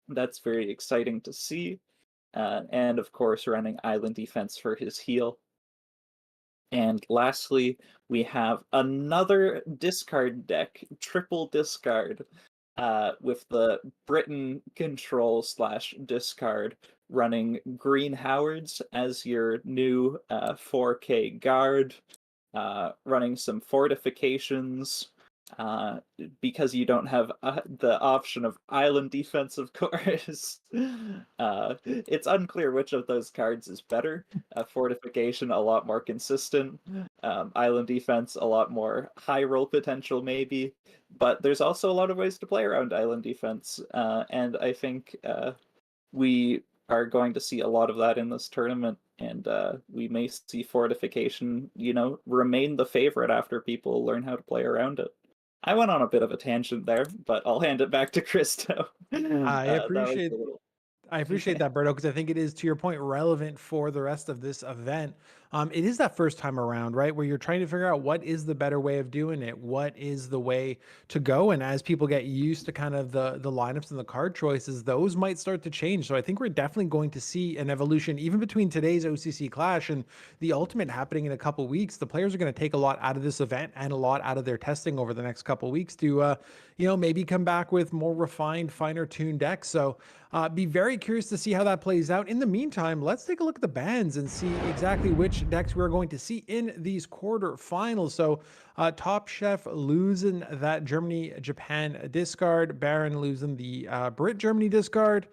that's very exciting to see. And of course, running Island Defense for his heal. And lastly, we have another discard deck, triple discard, with the Britain control / discard, running Green Howards as your new 4K guard, running some fortifications, because you don't have the option of island defense, of course. It's unclear which of those cards is better. Fortification, a lot more consistent. Island defense, a lot more high roll potential, maybe. But there's also a lot of ways to play around island defense, and I think we are going to see a lot of that in this tournament, and we may see fortification, remain the favorite after people learn how to play around it. I went on a bit of a tangent there, but I'll hand it back to Christo. I That was appreciate a little. I appreciate that, Berto, because I think it is, to your point, relevant for the rest of this event. It is that first time around, right, where you're trying to figure out what is the better way of doing it, what is the way to go, and as people get used to kind of the lineups and the card choices, those might start to change. So I think we're definitely going to see an evolution, even between today's OCC Clash and the Ultimate happening in a couple weeks. The players are going to take a lot out of this event and a lot out of their testing over the next couple weeks to, maybe come back with more refined, finer tuned decks. So be very curious to see how that plays out. In the meantime, let's take a look at the bans and see exactly which decks we're going to see in these quarterfinals. So Top Chef losing that Germany-Japan discard, Baron losing the Brit-Germany discard.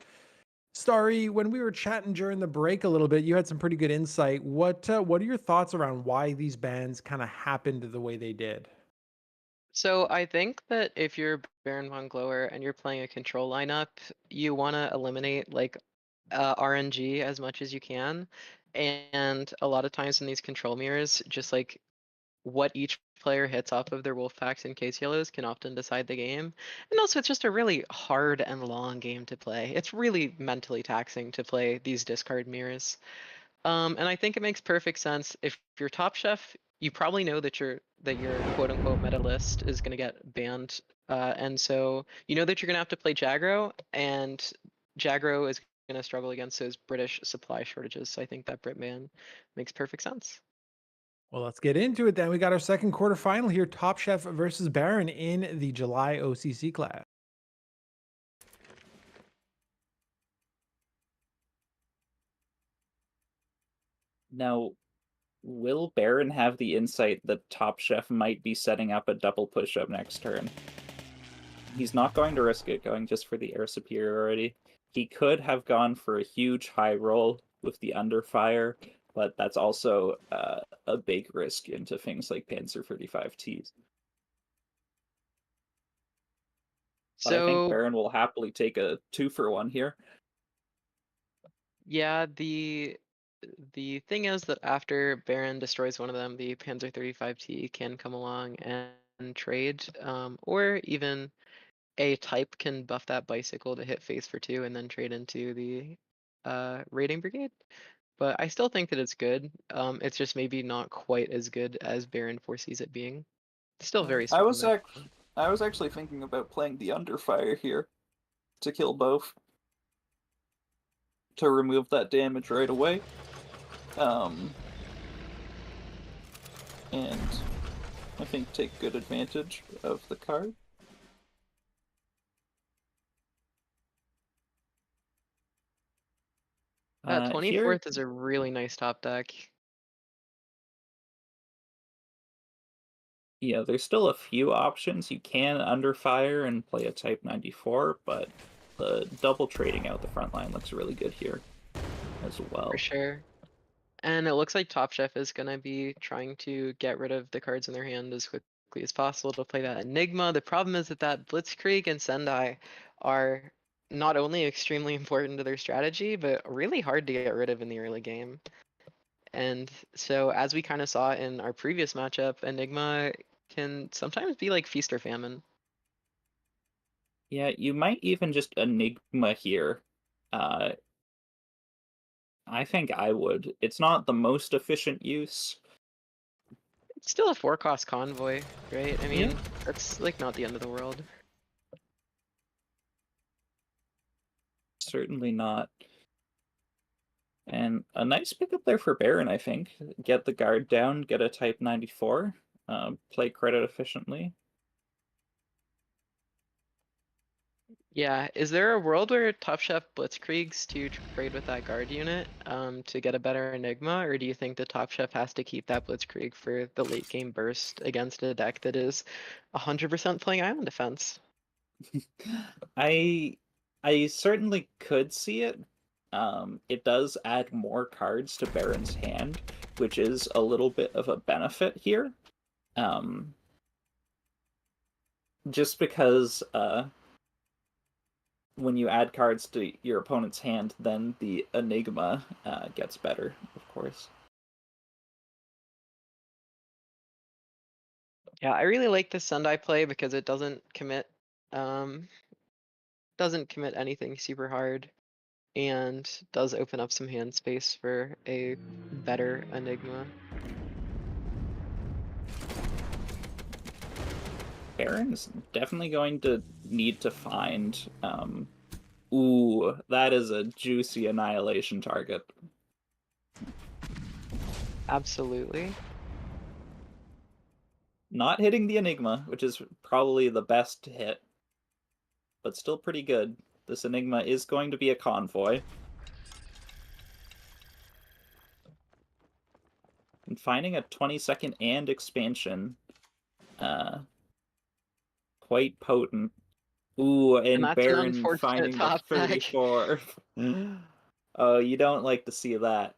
Starry, when we were chatting during the break a little bit, you had some pretty good insight. What are your thoughts around why these bans kind of happened the way they did? So I think that if you're Baron von Glower and you're playing a control lineup, you want to eliminate like RNG as much as you can. And a lot of times in these control mirrors, just like what each player hits off of their wolf packs and case yellows can often decide the game. And also it's just a really hard and long game to play. It's really mentally taxing to play these discard mirrors. And I think it makes perfect sense. If you're Top Chef, you probably know that your quote unquote meta list is going to get banned, and so you know that you're going to have to play Jagro, and Jagro is going to struggle against those British supply shortages. So I think that Brit ban makes perfect sense. Well, let's get into it then. We got our second quarterfinal here, Top Chef versus Baron in the July OCC class. Now, will Baron have the insight that Top Chef might be setting up a double push-up next turn? He's not going to risk it, going just for the air superiority. He could have gone for a huge high roll with the underfire, but that's also a big risk into things like Panzer 35Ts. But I think So Baron will happily take a 2-for-1 here. yeah, the thing is that after Baron destroys one of them, the Panzer 35T can come along and trade, or even a type can buff that bicycle to hit phase for 2 and then trade into the raiding brigade. But I still think that it's good. It's just maybe not quite as good as Baron foresees it being. Still very I strong was though. I was actually thinking about playing the underfire here to kill both, to remove that damage right away. And I think take good advantage of the card. That Here, 24th is a really nice top deck. yeah, there's still a few options. You can underfire and play a Type 94, but the double trading out the front line looks really good here as well. For sure. And it looks like Top Chef is gonna be trying to get rid of the cards in their hand as quickly as possible to play that Enigma. The problem is that Blitzkrieg and Sendai are not only extremely important to their strategy, but really hard to get rid of in the early game. And so as we kind of saw in our previous matchup, Enigma can sometimes be like feast or famine. Yeah, you might even just Enigma here. Uh, I think I would. It's not the most efficient use. It's still a 4-cost convoy, right? I Yeah, mean, that's like not the end of the world. certainly not. And a nice pickup there for Baron, I think. Get the guard down, get a Type 94, play credit efficiently. Yeah, is there a world where Top Chef blitzkriegs to trade with that guard unit to get a better Enigma, or do you think the Top Chef has to keep that blitzkrieg for the late game burst against a deck that is 100% playing island defense? I certainly could see it. It does add more cards to Baron's hand, which is a little bit of a benefit here. Just because when you add cards to your opponent's hand, then the Enigma gets better, of course. Yeah, I really like this Sendai play because it um doesn't commit anything super hard and does open up some hand space for a better Enigma. Baron's definitely going to need to find. Ooh, that is a juicy annihilation target. Absolutely. Not hitting the Enigma, which is probably the best hit, but still pretty good. This Enigma is going to be a convoy. And finding a 22nd and expansion, quite potent. Ooh, And and that's an Baron unfortunate finding the top deck. 34. Oh, you don't like to see that.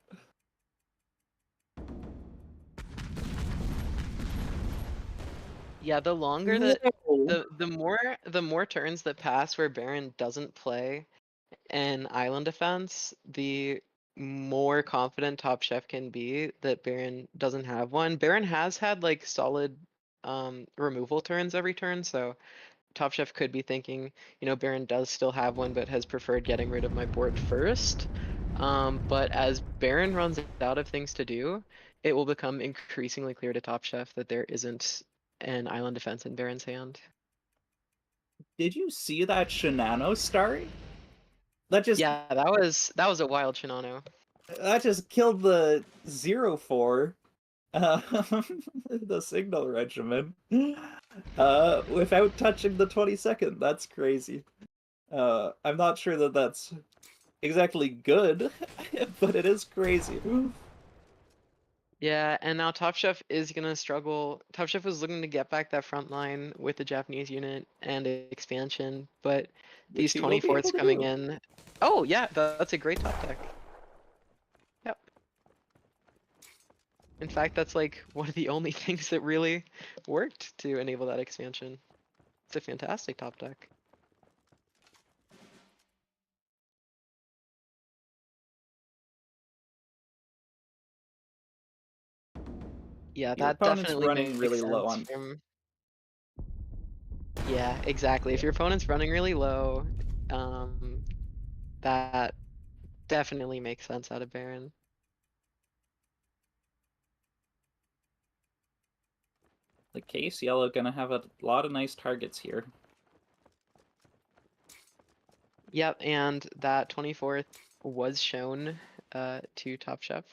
Yeah, the longer that the more turns that pass where Baron doesn't play an island defense, the more confident Top Chef can be that Baron doesn't have one. Baron has had like solid removal turns every turn, so Top Chef could be thinking, Baron does still have one, but has preferred getting rid of my board first. But as Baron runs out of things to do, it will become increasingly clear to Top Chef that there isn't an island defense in Baron's hand. Did you see that Shinano, Starry? That just Yeah, that was a wild Shinano. killed the 0-4. The signal regimen. Without touching the 22nd. That's crazy. I'm not sure that that's exactly good, but it is crazy. Yeah, and now Top Chef is gonna struggle. Top Chef was looking to get back that front line with the Japanese unit and expansion, but Which these he will be able 24ths to coming do. in. Oh yeah, that's a great top deck. Yep. In fact, that's like one of the only things that really worked to enable that expansion. It's a fantastic top deck. Yeah, Your that opponent's definitely running makes really low sense on. from. Yeah, exactly. If your opponent's running really low, that definitely makes sense out of Baron. The case yellow gonna have a lot of nice targets here. Yep, and that 24th was shown to Top Chef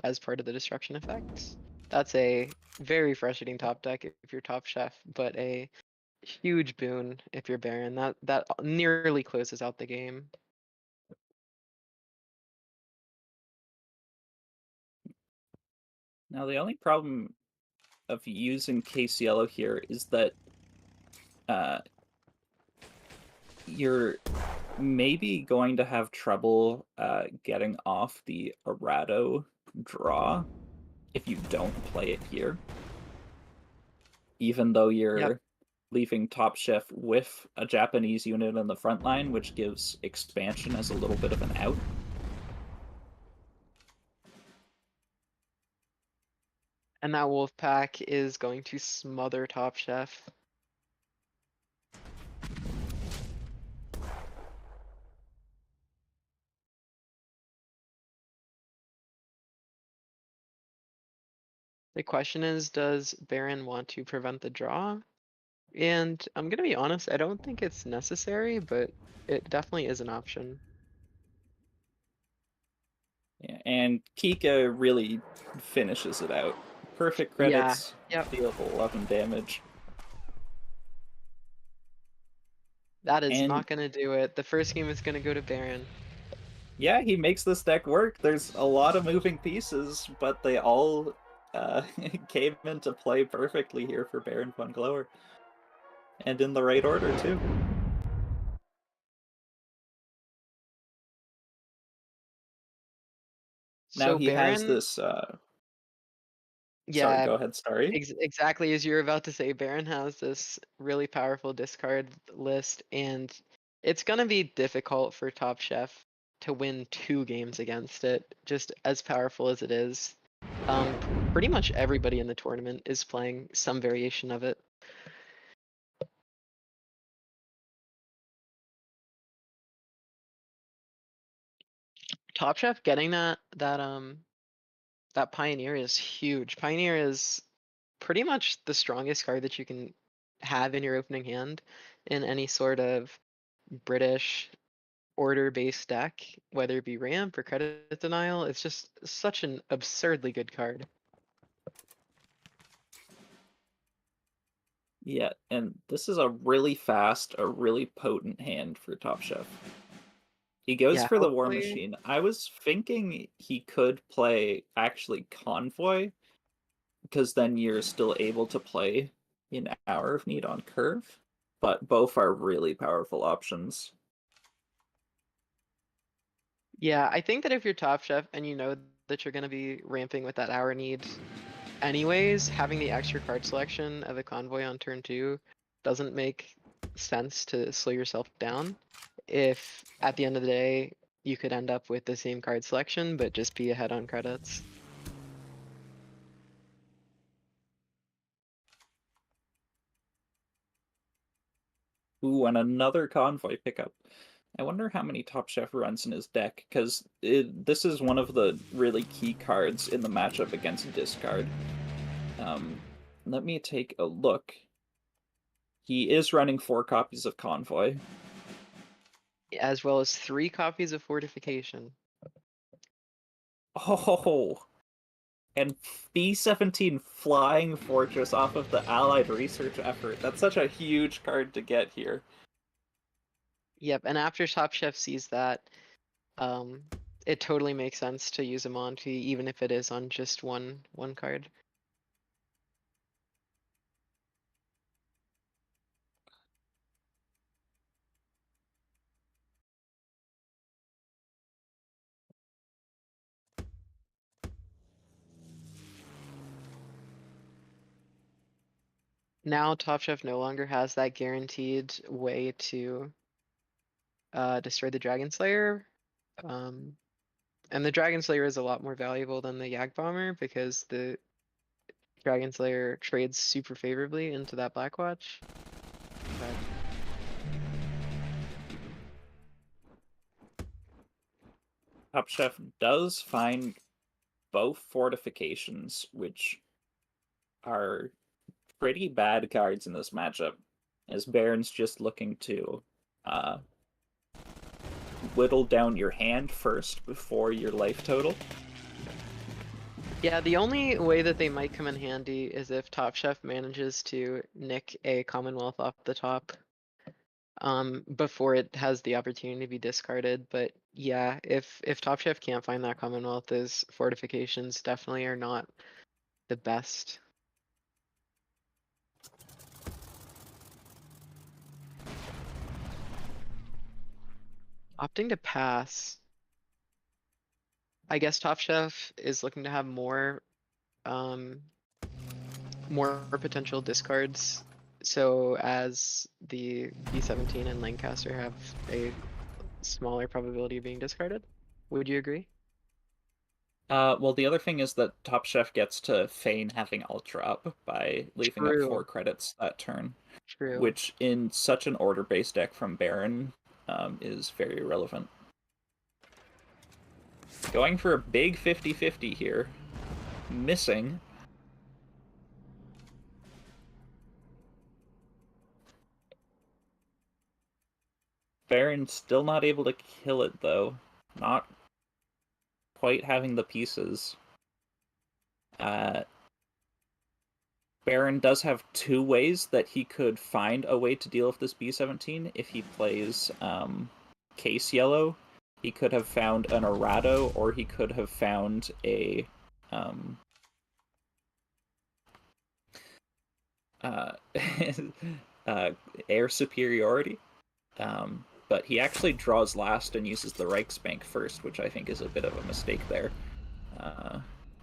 as part of the destruction effects. That's a very frustrating top deck if you're Top Chef, but a huge boon if you're Baron. That nearly closes out the game. Now the only problem of using case yellow here is that you're maybe going to have trouble getting off the errato draw if you don't play it here. Even though you're leaving Top Chef with a Japanese unit on the front line, which gives expansion as a little bit of an out. And that wolf pack is going to smother Top Chef. The question is, does Baron want to prevent the draw? And I'm gonna be honest, I don't think it's necessary, but it definitely is an option. Yeah, and Kika really finishes it out. Perfect Yeah, credits, yep. deal 11 damage. That is And not gonna do it. The first game is gonna go to Baron. yeah, he makes this deck work. There's a lot of moving pieces, but they all came into play perfectly here for Baron von Glower. And in the right order, too. Now So he has Baron, this... Sorry, yeah, go ahead, Starry. exactly as you're about to say, Baron has this really powerful discard list, and it's gonna be difficult for Top Chef to win 2 games against it, just as powerful as it is. Pretty much everybody in the tournament is playing some variation of it. Top Chef getting that Pioneer is huge. Pioneer is pretty much the strongest card that you can have in your opening hand in any sort of British order-based deck, whether it be ramp or credit denial. It's just such an absurdly good card. Yeah, and this is a really fast, a really potent hand for Top Chef. He goes Yeah, for the War hopefully. Machine. I was thinking he could play actually Convoy, because then you're still able to play in Hour of Need on Curve, but both are really powerful options. Yeah, I think that if you're Top Chef and you know that you're going to be ramping with that hour need anyways, having the extra card selection of a Convoy on turn 2 doesn't make sense to slow yourself down. If at the end of the day you could end up with the same card selection but just be ahead on credits. Ooh, and another Convoy pickup. I wonder how many Top Chef runs in his deck, because this is one of the really key cards in the matchup against Discard. Let me take a look. He is running 4 copies of Convoy. As well as 3 copies of Fortification. Oh, and B-17 Flying Fortress off of the Allied research effort. That's such a huge card to get here. Yep, and after Top Chef sees that, it totally makes sense to use a Monty, even if it is on just one card. Now Top Chef no longer has that guaranteed way to destroy the Dragon Slayer. And the Dragon Slayer is a lot more valuable than the Yak Bomber because the Dragon Slayer trades super favorably into that Blackwatch. But Top Chef does find both fortifications, which are pretty bad cards in this matchup, as Baron's just looking to whittle down your hand first before your life total. yeah, the only way that they might come in handy is if Top Chef manages to nick a Commonwealth off the top before it has the opportunity to be discarded. But yeah, if Top Chef can't find that Commonwealth, those fortifications definitely are not the best. Opting to pass. I guess Top Chef is looking to have more potential discards. So as the B17 and Lancaster have a smaller probability of being discarded. Would you agree? Well, the other thing is that Top Chef gets to feign having Ultra up by leaving up 4 True. credits that turn, True. which in such an order-based deck from Baron is very relevant. Going for a big 50-50 here. Missing. Baron still not able to kill it, though. Not quite having the pieces. Baron does have 2 ways that he could find a way to deal with this B17 if he plays Case Yellow. He could have found an Errado, or he could have found a air superiority. But he actually draws last and uses the Reichsbank first, which I think is a bit of a mistake there,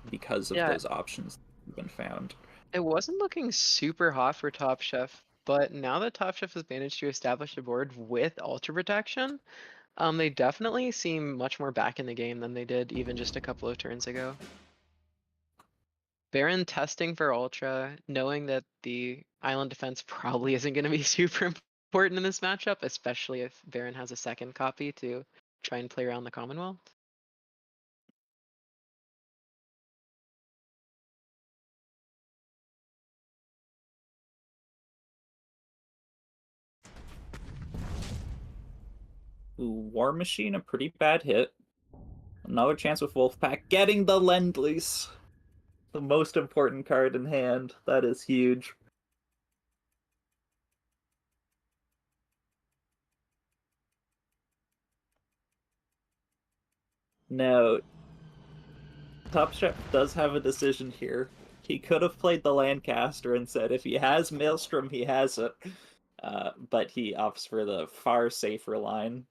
because of those options that have been found. It wasn't looking super hot for Top Chef, but now that Top Chef has managed to establish a board with Ultra Protection, they definitely seem much more back in the game than they did even just a couple of turns ago. Baron testing for Ultra, knowing that the island defense probably isn't going to be super important in this matchup, especially if Baron has a second copy to try and play around the Commonwealth. Ooh, War Machine, a pretty bad hit. Another chance with Wolfpack. Getting the Lend-Lease! The most important card in hand. That is huge. Now, Top Chef does have a decision here. He could have played the Lancaster and said if he has Maelstrom, he has it. But he opts for the far safer line.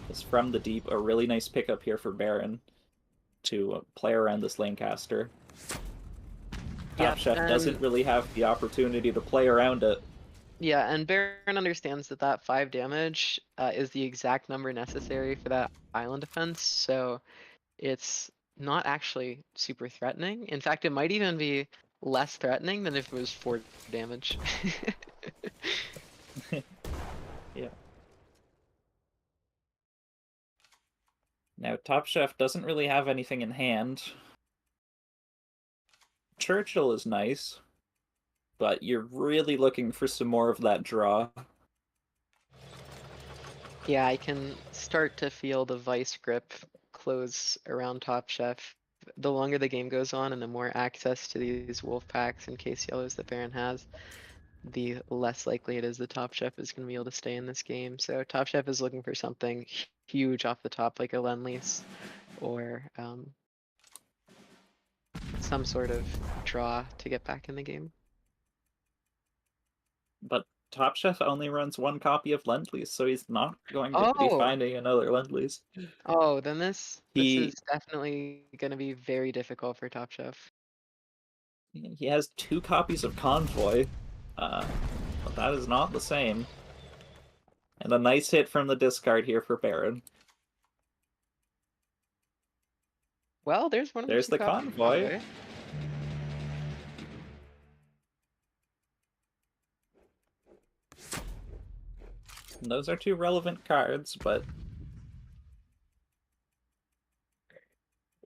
It's from the deep, a really nice pickup here for Baron to play around this Lancaster. Top Chef doesn't really have the opportunity to play around it. Yeah, and Baron understands that that 5 damage is the exact number necessary for that island defense, so it's not actually super threatening. In fact, it might even be less threatening than if it was 4 damage. Yeah. Now, Top Chef doesn't really have anything in hand. Churchill is nice, but you're really looking for some more of that draw. Yeah, I can start to feel the vice grip close around Top Chef. The longer the game goes on and the more access to these wolf packs and case yellows that Baron has, the less likely it is the Top Chef is going to be able to stay in this game. So Top Chef is looking for something huge off the top, like a Lend-Lease or some sort of draw to get back in the game. But Top Chef only runs one copy of Lend-Lease, so he's not going to be Oh, finding another Lend-Lease. oh, then this He is definitely going to be very difficult for Top Chef. he has 2 copies of Convoy, but that is not the same. And a nice hit from the discard here for Baron. Well, there's one of There's the 2 the copies of Convoy. Convoy. And those are 2 relevant cards, but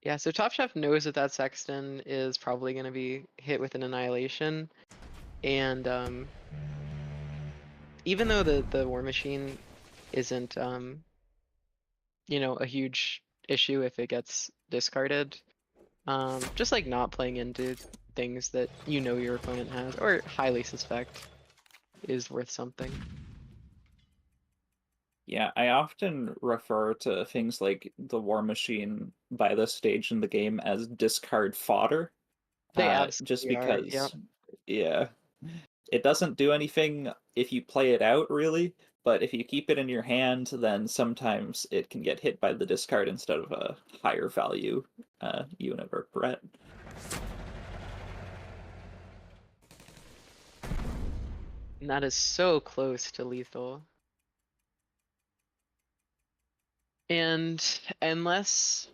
Yeah, so Top Chef knows that Sexton is probably going to be hit with an Annihilation, and even though the War Machine isn't you know, a huge issue if it gets discarded, just like not playing into things that you know your opponent has or highly suspect is worth something. yeah, I often refer to things like the War Machine by this stage in the game as discard fodder. They Just absolutely are. Yep. because, yeah, it doesn't do anything if you play it out, really, but if you keep it in your hand, then sometimes it can get hit by the discard instead of a higher value unit or threat. And that is so close to lethal. And unless,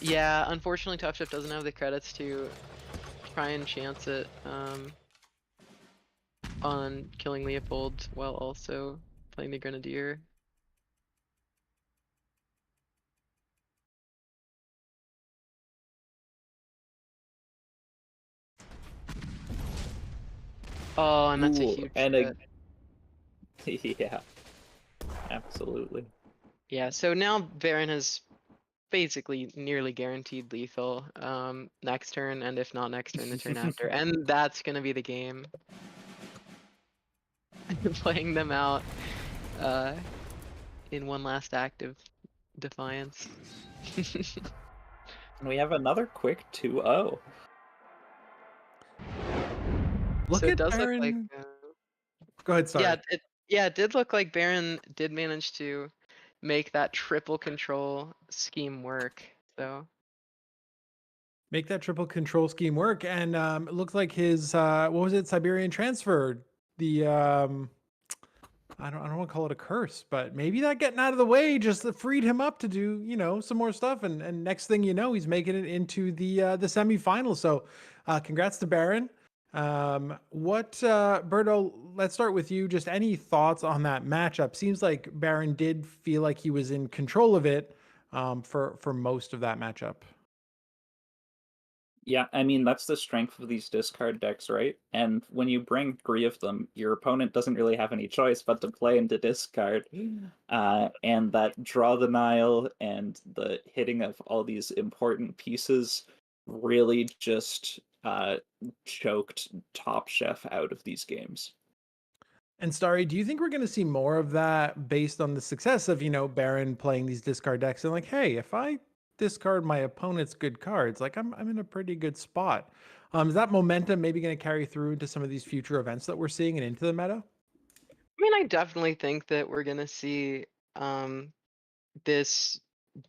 yeah, unfortunately Top Chef doesn't have the credits to try and chance it on killing Leopold while also playing the Grenadier. Oh, and that's a Ooh, huge and hit. yeah, absolutely. Yeah, so now Baron has basically nearly guaranteed lethal next turn, and if not next turn, the turn after. And that's gonna be the game. Playing them out in one last act of defiance. And we have another quick 2-0. Look So it at does look like Baron. Go ahead, sorry. it did look like Baron did manage to make that triple control scheme work. So Make that triple control scheme work. And it looks like his what was it, Siberian transfer? The I don't want to call it a curse, but maybe that getting out of the way just freed him up to do, you know, some more stuff. And next thing you know, he's making it into the semifinals. So congrats to Baron. Berto, let's start with you. Just any thoughts on that matchup? Seems like Baron did feel like he was in control of it for most of that matchup. Yeah, I mean, that's the strength of these discard decks, right? And when you bring 3 of them, your opponent doesn't really have any choice but to play into discard. And that draw denial and the hitting of all these important pieces really just choked Top Chef out of these games. And Starry, do you think we're going to see more of that based on the success of, you know, Baron playing these discard decks and like, hey, if I discard my opponent's good cards, like I'm in a pretty good spot. Is that momentum maybe going to carry through into some of these future events that we're seeing and into the meta? I mean, I definitely think that we're gonna see this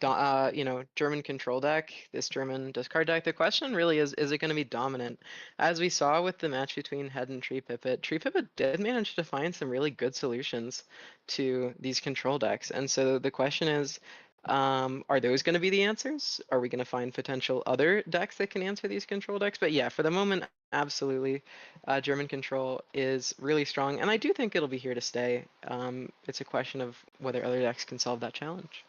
you know, German control deck, this German discard deck. The question really is it going to be dominant? As we saw with the match between Head and Tree Pipit did manage to find some really good solutions to these control decks. And so the question is, are those going to be the answers? Are we going to find potential other decks that can answer these control decks? But yeah, for the moment, absolutely. German control is really strong, and I do think it'll be here to stay. It's a question of whether other decks can solve that challenge.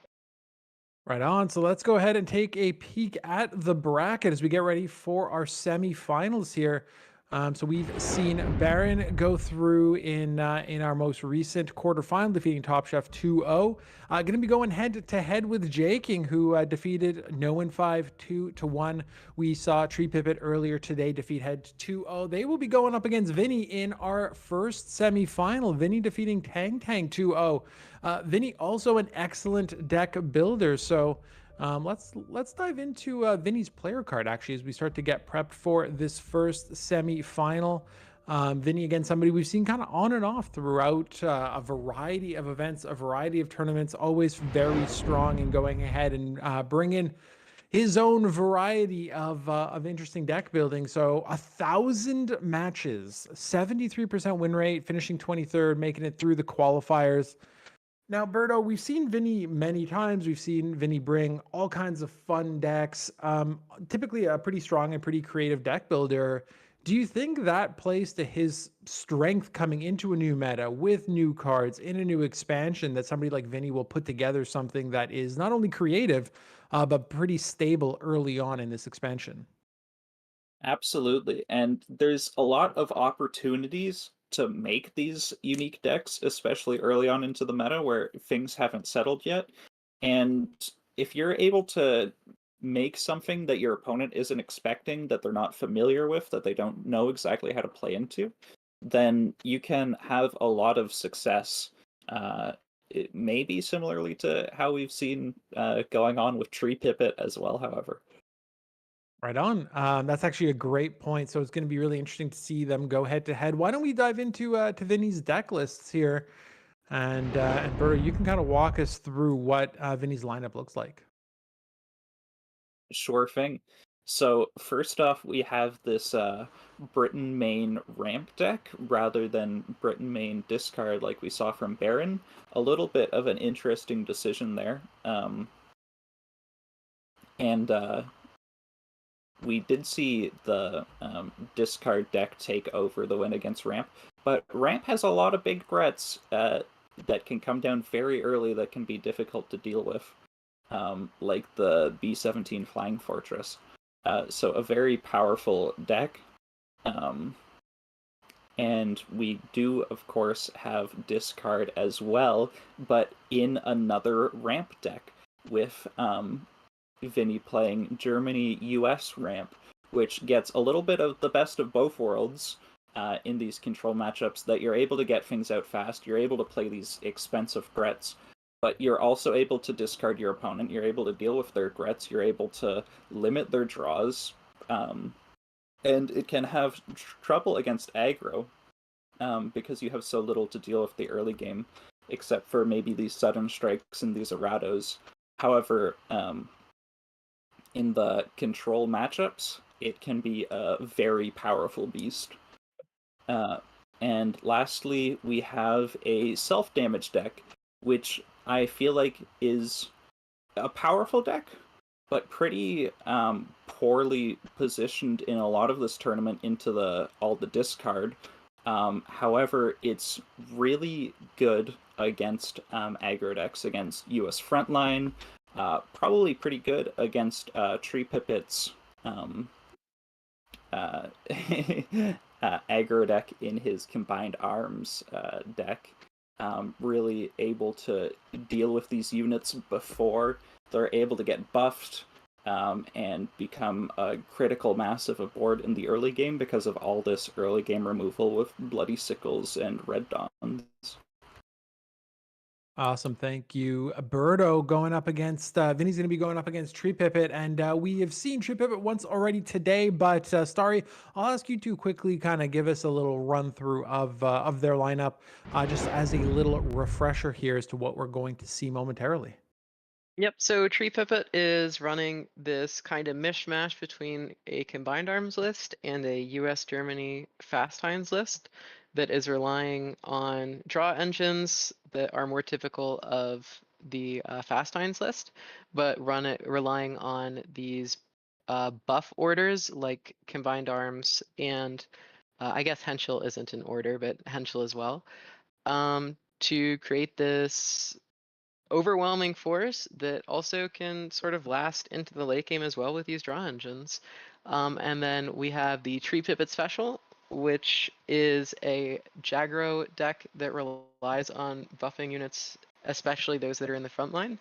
Right on. So let's go ahead and take a peek at the bracket as we get ready for our semifinals here. So we've seen Baron go through in our most recent quarterfinal, defeating Top Chef 2-0. Going to be going head to head with Jaking, who defeated No and 5 2-1. We saw Tree Pipit earlier today defeat Head 2-0. They will be going up against Vinny in our first semifinal. Vinny defeating Tang Tang 2-0. Vinny also an excellent deck builder, so. Let's dive into Vinny's player card actually as we start to get prepped for this first semi-final. Vinny, again, somebody we've seen kind of on and off throughout a variety of events, a variety of tournaments, always very strong in going ahead and bringing his own variety of interesting deck building. So 1,000 matches, 73% win rate, finishing 23rd, making it through the qualifiers. Now, Berto, we've seen Vinny many times. We've seen Vinny bring all kinds of fun decks, typically a pretty strong and pretty creative deck builder. Do you think that plays to his strength coming into a new meta with new cards in a new expansion, that somebody like Vinny will put together something that is not only creative, but pretty stable early on in this expansion? Absolutely. And there's a lot of opportunities to make these unique decks, especially early on into the meta where things haven't settled yet. And if you're able to make something that your opponent isn't expecting, that they're not familiar with, that they don't know exactly how to play into, then you can have a lot of success. It may be similarly to how we've seen going on with Tree Pipit as well, however. Right on. That's actually a great point. So it's going to be really interesting to see them go head to head. Why don't we dive into to Vinny's deck lists here, and Berto, you can kind of walk us through what Vinny's lineup looks like. Sure thing. So first off, we have this Britain main ramp deck rather than Britain main discard like we saw from Baron. A little bit of an interesting decision there. And we did see the discard deck take over the win against ramp, but ramp has a lot of big threats that can come down very early that can be difficult to deal with. Like the B-17 Flying Fortress. So a very powerful deck. And we do, of course, have discard as well, but in another ramp deck with Vinny playing Germany-US ramp, which gets a little bit of the best of both worlds in these control matchups, that you're able to get things out fast, you're able to play these expensive threats, but you're also able to discard your opponent, you're able to deal with their threats, you're able to limit their draws, and it can have trouble against aggro, because you have so little to deal with the early game, except for maybe these sudden strikes and these erratos. However, in the control matchups, it can be a very powerful beast. And lastly, we have a self-damage deck, which I feel like is a powerful deck, but pretty poorly positioned in a lot of this tournament into all the discard. However, it's really good against aggro decks, against US Frontline, probably pretty good against Tree Pipit's aggro deck in his Combined Arms deck. Really able to deal with these units before they're able to get buffed and become a critical mass of a board in the early game because of all this early game removal with Bloody Sickles and Red Dawns. Awesome. Thank you. Berto going up against Vinny's going to be going up against Tree Pipit. And we have seen Tree Pipit once already today. But Starry, I'll ask you to quickly kind of give us a little run through of their lineup, just as a little refresher here as to what we're going to see momentarily. Yep, so Tree Pipit is running this kind of mishmash between a combined arms list and a US Germany fast times list that is relying on draw engines that are more typical of the fast times list, but relying on these buff orders like combined arms and I guess Henschel isn't an order, but Henschel as well, to create this overwhelming force that also can sort of last into the late game as well with these draw engines. And then we have the Tree Pipit special, which is a Jagro deck that relies on buffing units, especially those that are in the front line,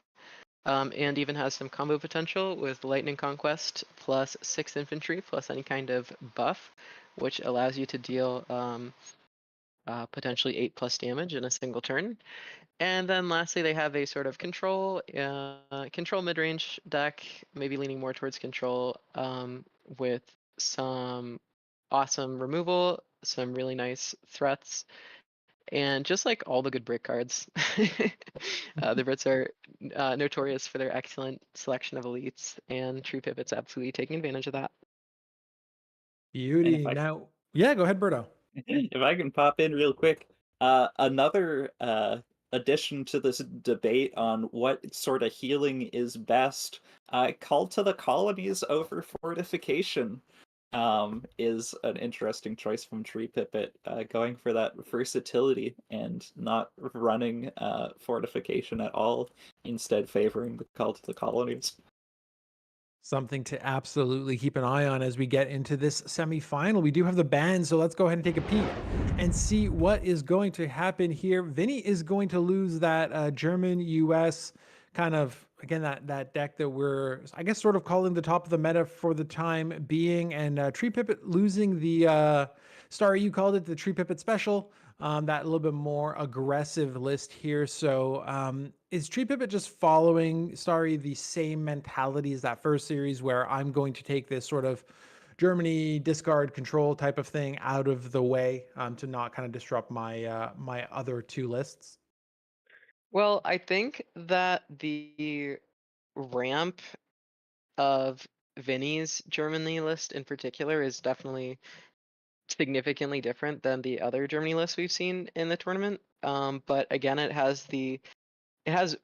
and even has some combo potential with Lightning Conquest plus 6 infantry plus any kind of buff, which allows you to deal potentially 8+ damage in a single turn. And then lastly, they have a sort of control mid-range deck, maybe leaning more towards control, with some awesome removal, some really nice threats, and just like all the good Brit cards. The Brits are notorious for their excellent selection of elites, and Tree Pipit's absolutely taking advantage of that. And if Beauty. Now, yeah, go ahead, Berto. if I can pop in real quick, another addition to this debate on what sort of healing is best, Call to the Colonies over Fortification is an interesting choice from Tree Pipit, going for that versatility and not running Fortification at all, instead favoring the Call to the Colonies. Something to absolutely keep an eye on as we get into this semifinal. We do have the band, so let's go ahead and take a peek and see what is going to happen here. Vinny is going to lose that German US kind of, again, that deck that we're, I guess, sort of calling the top of the meta for the time being, and Tree Pipit losing the Starry, you called it the Tree Pipit special, that little bit more aggressive list here. So is Tree Pipit just following, Starry, the same mentality as that first series where I'm going to take this sort of Germany discard control type of thing out of the way, to not kind of disrupt my my other two lists? Well, I think that the ramp of Vinny's Germany list in particular is definitely significantly different than the other Germany lists we've seen in the tournament. But again, it has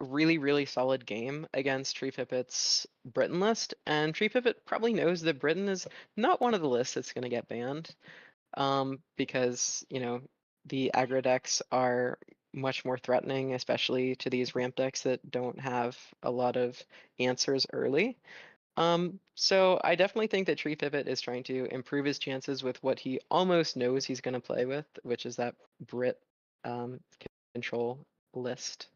really solid game against Tree Pipit's Britain list, and Tree Pipit probably knows that Britain is not one of the lists that's going to get banned, because the aggro decks are much more threatening, especially to these ramp decks that don't have a lot of answers early. So I definitely think that Tree Pipit is trying to improve his chances with what he almost knows he's going to play with, which is that Brit control list.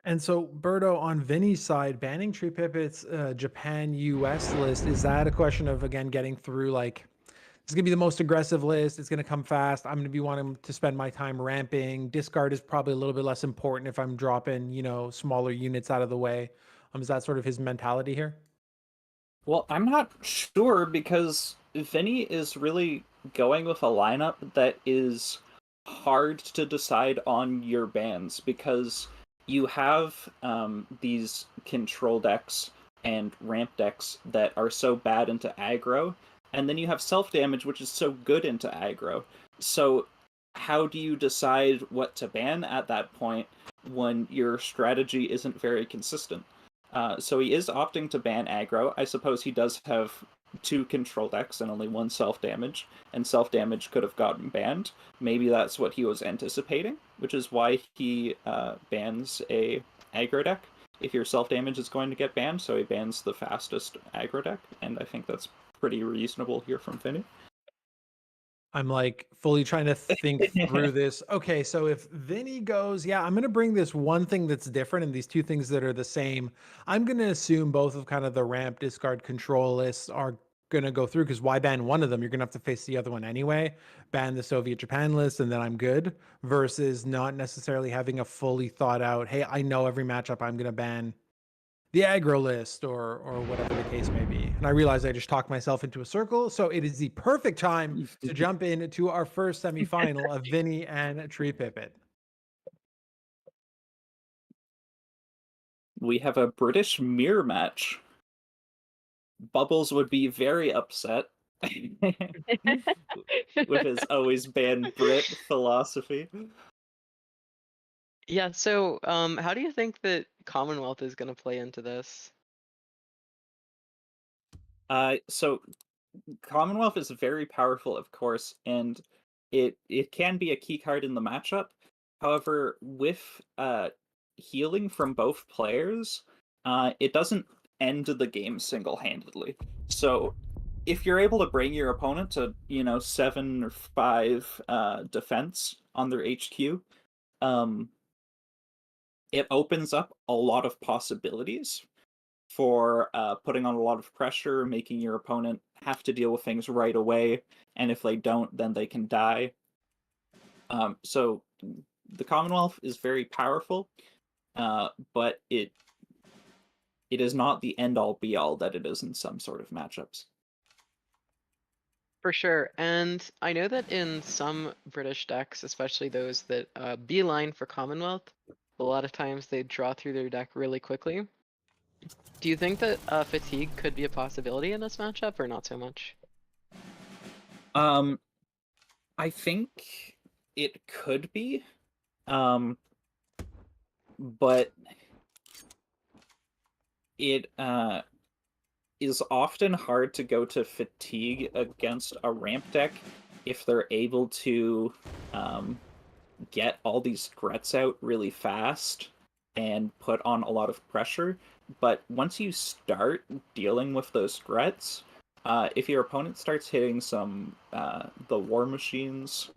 And so, Berto, on Vinny's side, banning Tree Pipit's Japan US list, is that a question of, again, getting through like, it's going to be the most aggressive list, it's going to come fast, I'm going to be wanting to spend my time ramping, discard is probably a little bit less important if I'm dropping, smaller units out of the way? Is that sort of his mentality here? Well, I'm not sure because Vinny is really going with a lineup that is hard to decide on your bans because you have these control decks and ramp decks that are so bad into aggro, and then you have self damage, which is so good into aggro. So, how do you decide what to ban at that point when your strategy isn't very consistent? So he is opting to ban aggro. I suppose he does have two control decks and only one self-damage, and self-damage could have gotten banned. Maybe that's what he was anticipating, which is why he bans a aggro deck if your self-damage is going to get banned, so he bans the fastest aggro deck, and I think that's pretty reasonable here from Vinny. I'm like fully trying to think through this. Okay, so if Vinny goes, yeah, I'm going to bring this one thing that's different and these two things that are the same, I'm going to assume both of kind of the ramp discard control lists are going to go through, because why ban one of them? You're going to have to face the other one anyway. Ban the Soviet Japan list and then I'm good, versus not necessarily having a fully thought out, hey, I know every matchup I'm going to ban the aggro list or whatever the case may be. And I realize I just talked myself into a circle. So it is the perfect time to jump into our first semifinal of Vinny and Tree Pipit. We have a British mirror match. Bubbles would be very upset with his always ban Brit philosophy. Yeah, so how do you think that Commonwealth is going to play into this? So Commonwealth is very powerful, of course, and it can be a key card in the matchup. However, with healing from both players, it doesn't end the game single-handedly. So if you're able to bring your opponent to 7 or 5 defense on their HQ, it opens up a lot of possibilities for putting on a lot of pressure, making your opponent have to deal with things right away, and if they don't, then they can die. So the Commonwealth is very powerful, but it is not the end-all be-all that it is in some sort of matchups. For sure. And I know that in some British decks, especially those that beeline for Commonwealth, a lot of times they draw through their deck really quickly. Do you think that fatigue could be a possibility in this matchup, or not so much? I think it could be, but it is often hard to go to fatigue against a ramp deck if they're able to get all these threats out really fast and put on a lot of pressure. But once you start dealing with those threats, if your opponent starts hitting some the war machines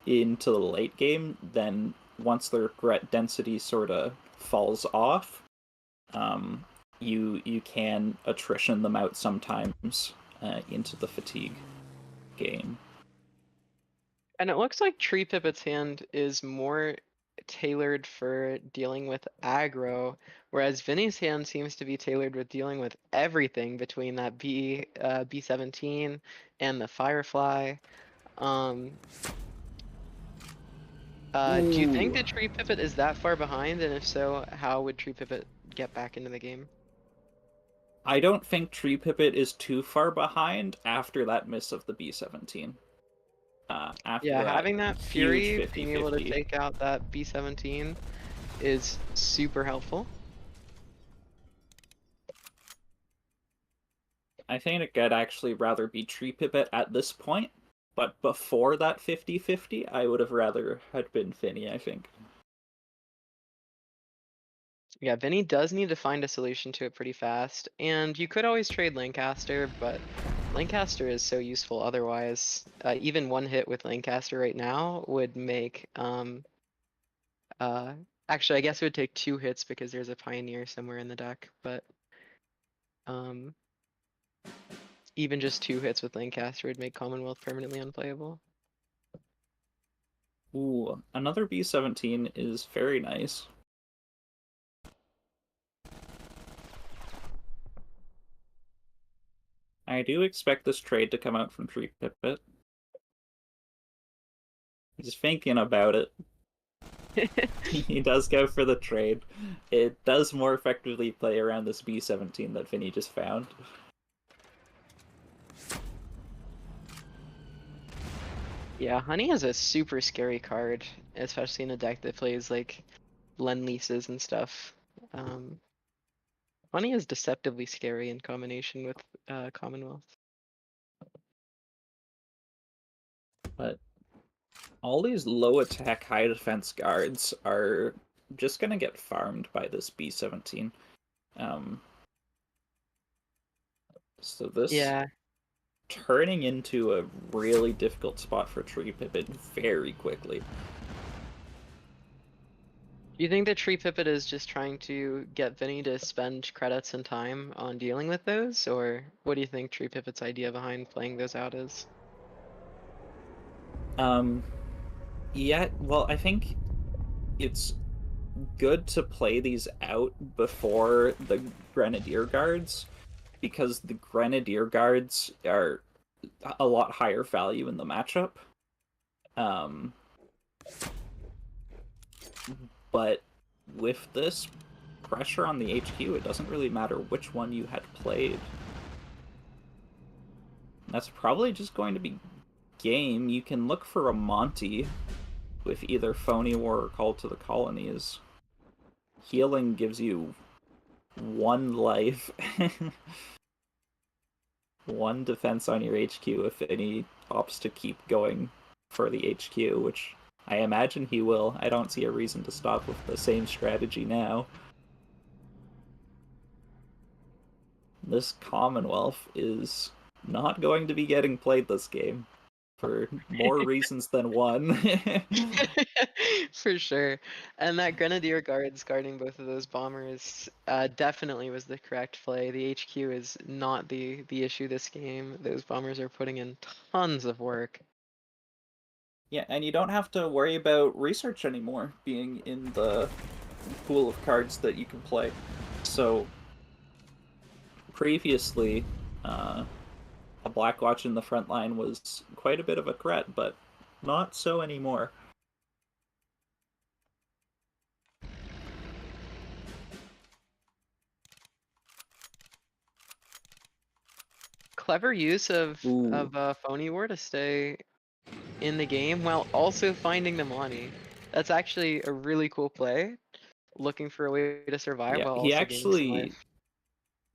into the late game, then once their threat density sort of falls off, you can attrition them out sometimes into the fatigue game. And it looks like Tree Pipit's hand is more tailored for dealing with aggro, whereas Vinny's hand seems to be tailored with dealing with everything between that B17 and the Firefly. Do you think Ooh. that Tree Pipit is that far behind? And if so, how would Tree Pipit get back into the game? I don't think Tree Pipit is too far behind after that miss of the B17. After Yeah, that having that huge Fury, being able to 50-50. take out that B17 is super helpful. I think it could actually rather be Tree Pipit at this point, but before that 50-50, I would have rather had been Finny, I think. Yeah, Vinny does need to find a solution to it pretty fast, and you could always trade Lancaster, but Lancaster is so useful otherwise. Even one hit with Lancaster right now would make, actually I guess it would take 2 hits because there's a Pioneer somewhere in the deck, but um, even just 2 hits with Lancaster would make Commonwealth permanently unplayable. Ooh, another B17 is very nice. I do expect this trade to come out from Tree Pipit. He's thinking about it. He does go for the trade. It does more effectively play around this B17 that Vinny just found. Yeah, Honey is a super scary card, especially in a deck that plays like Lend-Leases and stuff. Honey is deceptively scary in combination with Commonwealth. But all these low attack, high defense guards are just gonna get farmed by this B17. So this Yeah. turning into a really difficult spot for Tree Pipit very quickly. Do you think that Tree Pipit is just trying to get Vinny to spend credits and time on dealing with those, or what do you think Tree Pipit's idea behind playing those out is? Yeah, well, I think it's good to play these out before the Grenadier Guards, because the Grenadier Guards are a lot higher value in the matchup. But with this pressure on the HQ, it doesn't really matter which one you had played. That's probably just going to be game. You can look for a Monty with either Phony War or Call to the Colonies. Healing gives you 1 life. 1 defense on your HQ if any opts to keep going for the HQ, which I imagine he will. I don't see a reason to stop with the same strategy now. This Commonwealth is not going to be getting played this game for more reasons than one. For sure. And that Grenadier Guards guarding both of those bombers definitely was the correct play. The HQ is not the issue this game. Those bombers are putting in tons of work. Yeah, and you don't have to worry about research anymore being in the pool of cards that you can play. So previously, a Blackwatch in the front line was quite a bit of a threat, but not so anymore. Clever use of Ooh. Phony War to stay in the game while also finding the money. That's actually a really cool play. Looking for a way to survive Yeah, while also gaining some life.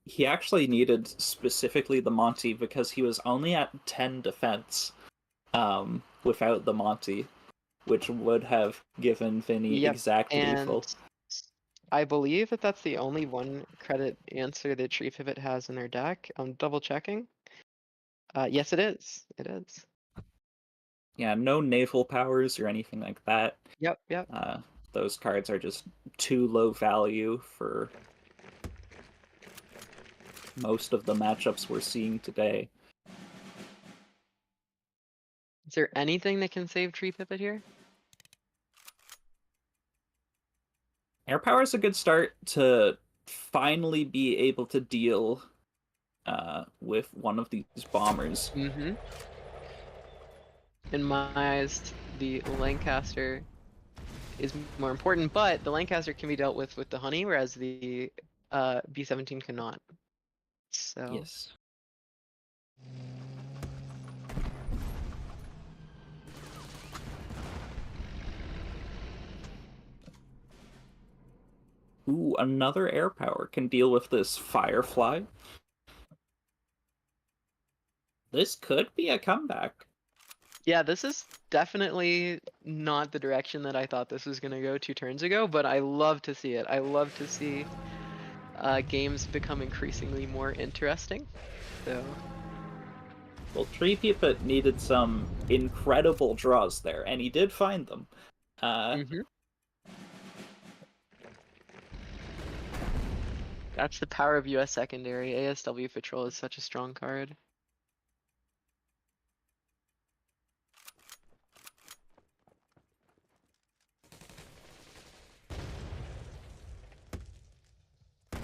he actually needed specifically the Monty because he was only at 10 defense without the Monty, which would have given Vinny Yep, exact and lethal. I believe that that's the only one credit answer that Tree Pivot has in their deck. I'm double checking. Yes, it is. It is. Yeah, no naval powers or anything like that. Yep, yep. Those cards are just too low value for most of the matchups we're seeing today. Is there anything that can save Tree Pivot here? Air power is a good start to finally be able to deal with one of these bombers. Mm-hmm. In my eyes, the Lancaster is more important, but the Lancaster can be dealt with the honey, whereas the B-17 cannot. So Yes. Ooh, another air power can deal with this Firefly. This could be a comeback. yeah, this is definitely not the direction that I thought this was gonna go 2 turns ago, but I love to see it. I love to see games become increasingly more interesting. So Well, Tree Peepit needed some incredible draws there, and he did find them. mhm. That's the power of US secondary. ASW Patrol is such a strong card.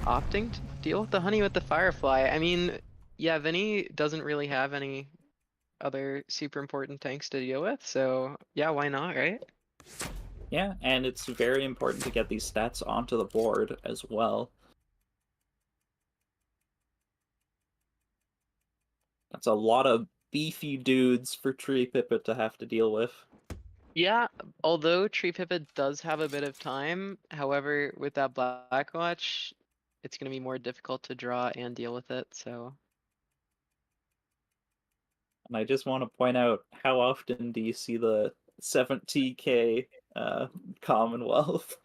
Opting to deal with the honey with the Firefly. I mean, yeah, Vinny doesn't really have any other super important tanks to deal with, so yeah, why not, right? Yeah, and it's very important to get these stats onto the board as well. That's a lot of beefy dudes for Tree Pipit to have to deal with. Yeah, although Tree Pipit does have a bit of time, however, with that Blackwatch, it's gonna be more difficult to draw and deal with it, so. And I just want to point out, how often do you see the 70k Commonwealth?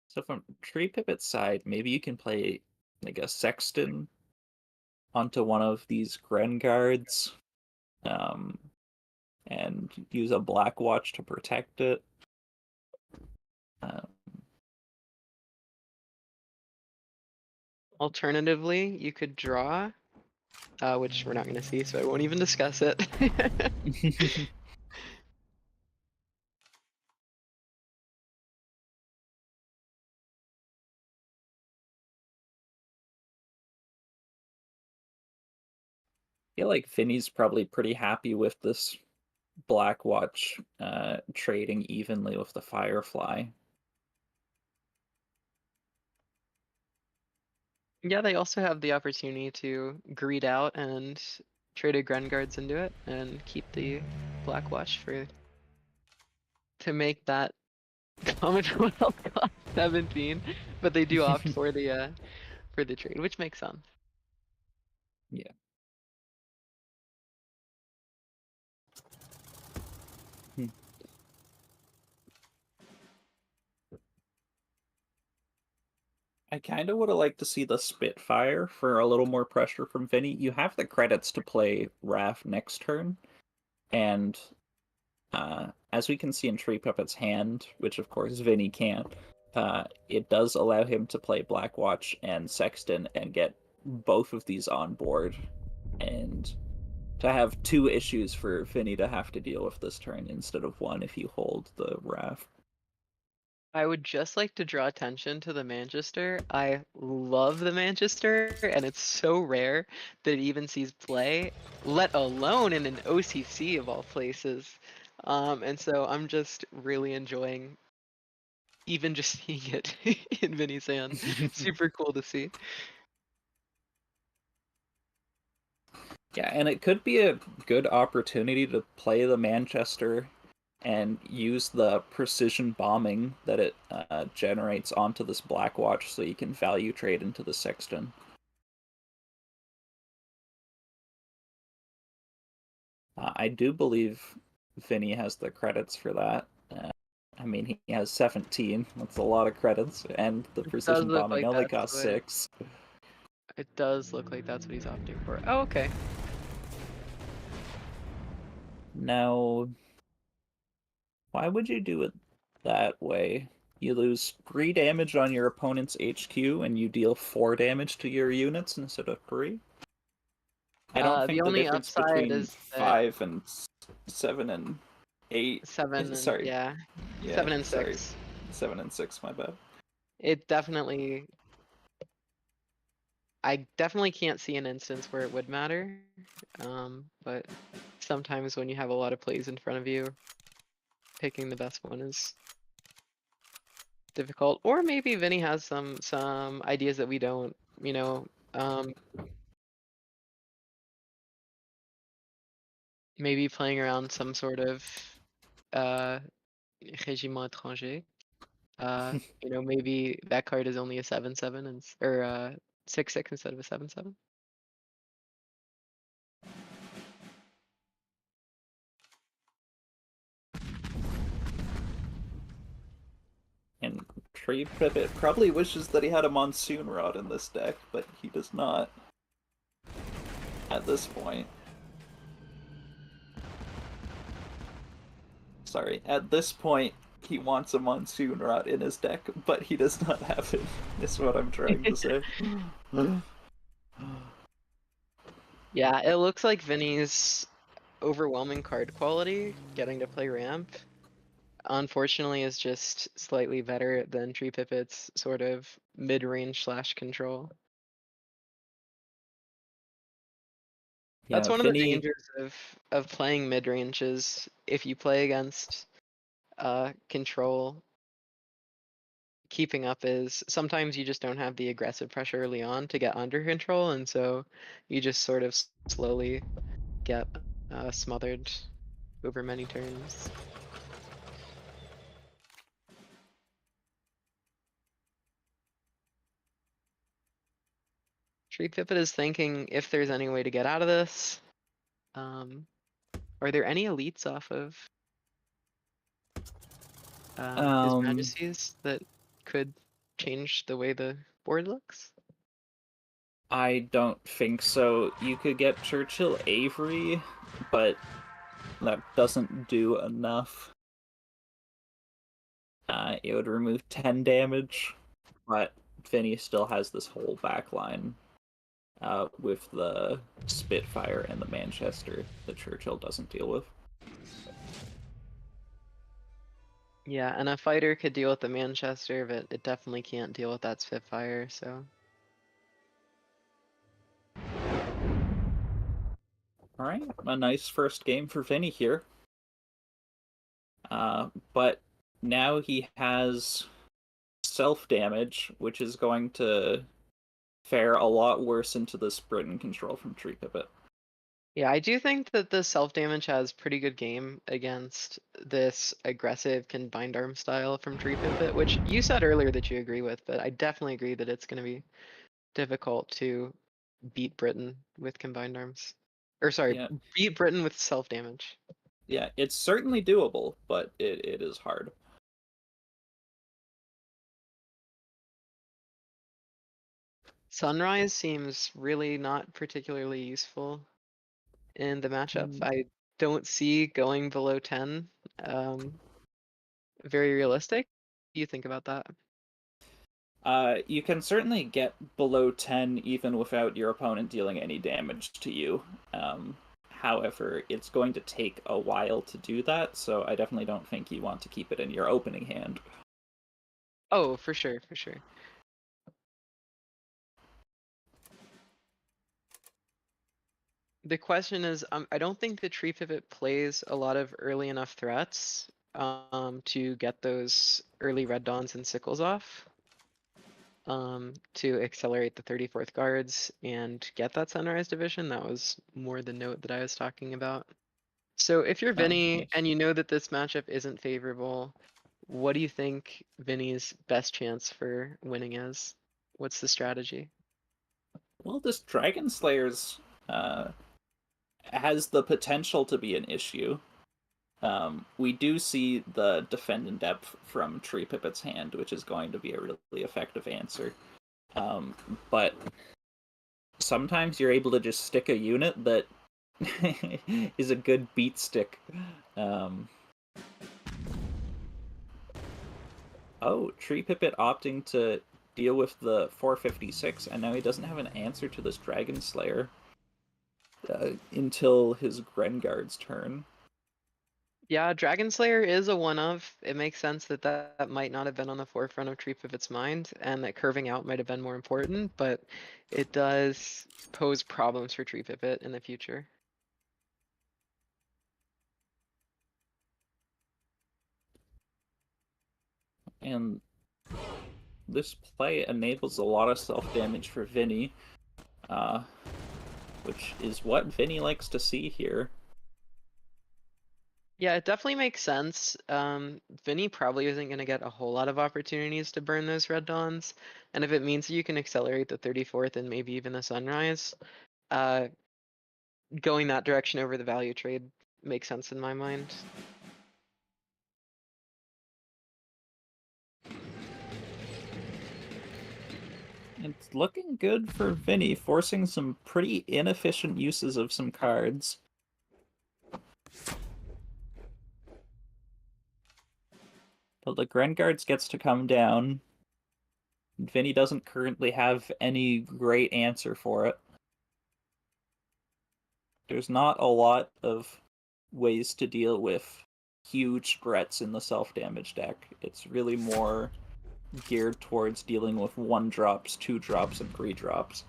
So from Tree Pipit's side, maybe you can play like a Sexton onto one of these Gren guards, um, and use a Blackwatch to protect it. Um, Alternatively, you could draw, which we're not gonna see, so I won't even discuss it. feel like Finney's probably pretty happy with this Blackwatch trading evenly with the Firefly. Yeah, they also have the opportunity to greed out and trade a Gren Guards into it and keep the Blackwatch to make that Commonwealth cost 17, but they do opt for the trade, which makes sense. Yeah. Hmm. I kind of would have liked to see the Spitfire for a little more pressure from Vinny. You have the credits to play Raph next turn, and as we can see in Tree Puppet's hand, which of course Vinny can't, it does allow him to play Blackwatch and Sexton and get both of these on board, and to have two issues for Vinny to have to deal with this turn instead of one if you hold the Raph. I would just like to draw attention to the Manchester. I love the Manchester, and it's so rare that it even sees play, let alone in an OCC of all places. And so I'm just really enjoying even just seeing it in Vinny's hand. Super cool to see. Yeah, and it could be a good opportunity to play the Manchester and use the precision bombing that it generates onto this Blackwatch so you can value trade into the Sexton. I do believe Vinny has the credits for that. I mean, he has 17. That's a lot of credits, and the It does precision look bombing like only that's costs what 6. it does look like that's what he's opting for. Oh, okay. Now, why would you do it that way? You lose 3 damage on your opponent's HQ, and you deal 4 damage to your units instead of 3? I don't The think the only difference upside between is that 5 and 7 and 8... 7 and Sorry. yeah, Yeah, 7 and sorry. 6. 7 and 6, my bad. It definitely. I definitely can't see an instance where it would matter. But sometimes when you have a lot of plays in front of you, picking the best one is difficult. Or maybe Vinny has some ideas that we don't, you know. Maybe playing around some sort of régiment étranger. You know, maybe that card is only a 7/7 and or 6/6 instead of a 7/7. And Tree Privet probably wishes that he had a Monsoon Rod in this deck, but he does not at this point. Sorry, at this point, he wants a Monsoon Rod in his deck, but he does not have it, is what I'm trying to say. Yeah, it looks like Vinny's overwhelming card quality, getting to play ramp, unfortunately is just slightly better than Tree Pipit's sort of mid-range slash control. That's Yeah, one of the Vinny... dangers of playing mid-range is if you play against control, keeping up is sometimes you just don't have the aggressive pressure early on to get under control, and so you just sort of slowly get smothered over many turns. Tree Pipit is thinking if there's any way to get out of this. Are there any elites off of His Majesty's that could change the way the board looks? I don't think so. You could get Churchill Avery, but that doesn't do enough. It would remove 10 damage, but Vinny still has this whole back line with the Spitfire and the Manchester that Churchill doesn't deal with. Yeah, and a fighter could deal with the Manchester, but it definitely can't deal with that Spitfire, so. Alright, a nice first game for Vinny here. But now he has self-damage, which is going to fare a lot worse into this Britain control from Tree Pipit. Yeah, I do think that the self-damage has pretty good game against this aggressive combined arm style from Tree Pipit, which you said earlier that you agree with, but I definitely agree that it's going to be difficult to beat Britain with combined arms. Or sorry, Yeah. beat Britain with self-damage. Yeah, it's certainly doable, but it is hard. Sunrise seems really not particularly useful in the matchup. I don't see going below 10 very realistic. What do you think about that? You can certainly get below 10 even without your opponent dealing any damage to you. However, it's going to take a while to do that, so I definitely don't think you want to keep it in your opening hand. Oh, for sure, for sure. The question is, I don't think the tree pivot plays a lot of early enough threats to get those early red dawns and sickles off. To accelerate the 34th guards and get that sunrise division. That was more the note that I was talking about. So if you're Vinny Yes. and you know that this matchup isn't favorable, what do you think Vinny's best chance for winning is? What's the strategy? Well, this Dragon Slayer's has the potential to be an issue. We do see the defend in depth from Tree Pipit's hand, which is going to be a really effective answer. But sometimes you're able to just stick a unit that is a good beat stick. Oh, Tree Pipit opting to deal with the 456, and now he doesn't have an answer to this Dragon Slayer until his Grenguard's turn. Yeah, Dragon Slayer is a one of. It makes sense that that might not have been on the forefront of Tree Pivot's mind, and that curving out might have been more important, but it does pose problems for Tree Pivot in the future. And this play enables a lot of self-damage for Vinny, which is what Vinny likes to see here. Yeah, it definitely makes sense. Vinny probably isn't going to get a whole lot of opportunities to burn those red dawns, and if it means that you can accelerate the 34th and maybe even the sunrise, going that direction over the value trade makes sense in my mind. It's looking good for Vinny, forcing some pretty inefficient uses of some cards. But the Grenguards gets to come down. Vinny doesn't currently have any great answer for it. There's not a lot of ways to deal with huge threats in the self-damage deck. It's really more geared towards dealing with 1-drops, 2-drops, and 3-drops.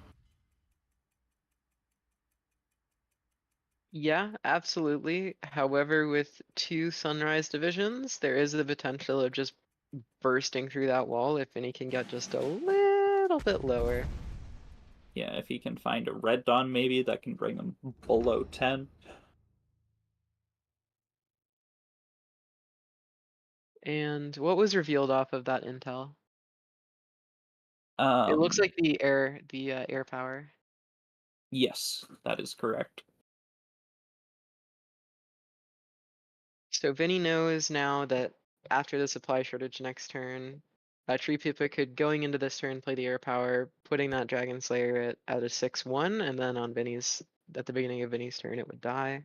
Yeah, absolutely. However, with two sunrise divisions, there is the potential of just bursting through that wall if Vinny can get just a little bit lower. Yeah, if he can find a red dawn maybe that can bring him below 10. And what was revealed off of that intel? It looks like the air power. Yes, that is correct. So Vinny knows now that after the supply shortage next turn, Tree Pippa could, going into this turn, play the air power, putting that Dragon Slayer at a 6/1, and then on Vinny's, at the beginning of Vinny's turn, it would die.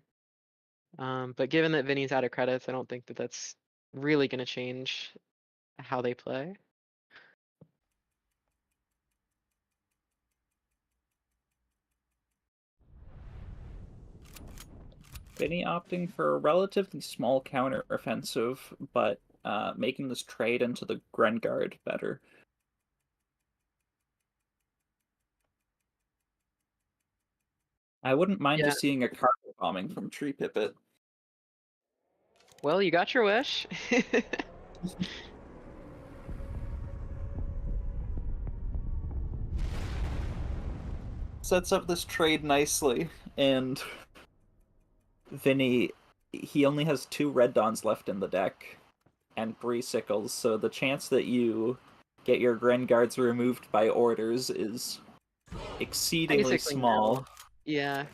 But given that Vinny's out of credits, I don't think that that's really going to change how they play. Vinny opting for a relatively small counter offensive, but making this trade into the Grenguard better. I wouldn't mind Yeah. just seeing a carpet bombing from Tree Pipit. Well, you got your wish. Sets up this trade nicely, and Vinny, he only has 2 red dawns left in the deck and 3 sickles, so the chance that you get your Grenguards removed by orders is exceedingly Basically small. nil. Yeah.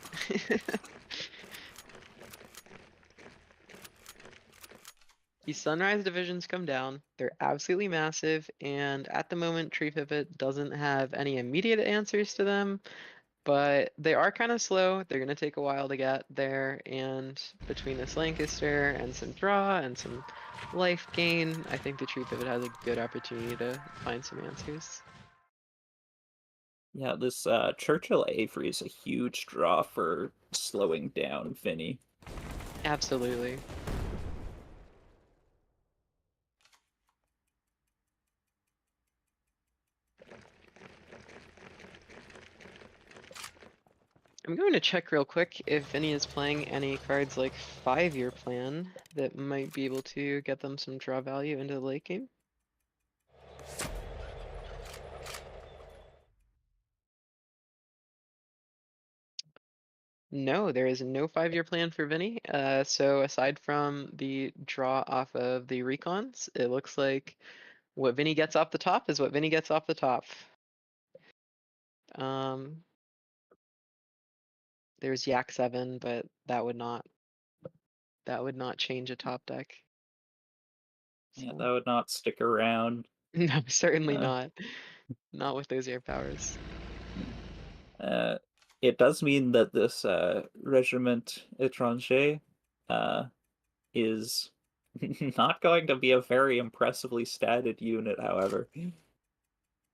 These Sunrise divisions come down. They're absolutely massive, and at the moment, Tree Pipit doesn't have any immediate answers to them, but they are kind of slow. They're going to take a while to get there, and between this Lancaster and some draw and some life gain, I think the Tree Pipit has a good opportunity to find some answers. Yeah, this Churchill Avery is a huge draw for slowing down Vinny. Absolutely. I'm going to check real quick if any is playing any cards like 5-year plan that might be able to get them some draw value into the late game. No, there is no 5-year plan for Vinny. So aside from the draw off of the recons, it looks like what Vinny gets off the top is what Vinny gets off the top. There's Yak 7, but that would not change a top deck. Yeah, So that would not stick around. no, certainly not. Not with those air powers. It does mean that this Regiment Étranger is not going to be a very impressively statted unit, however.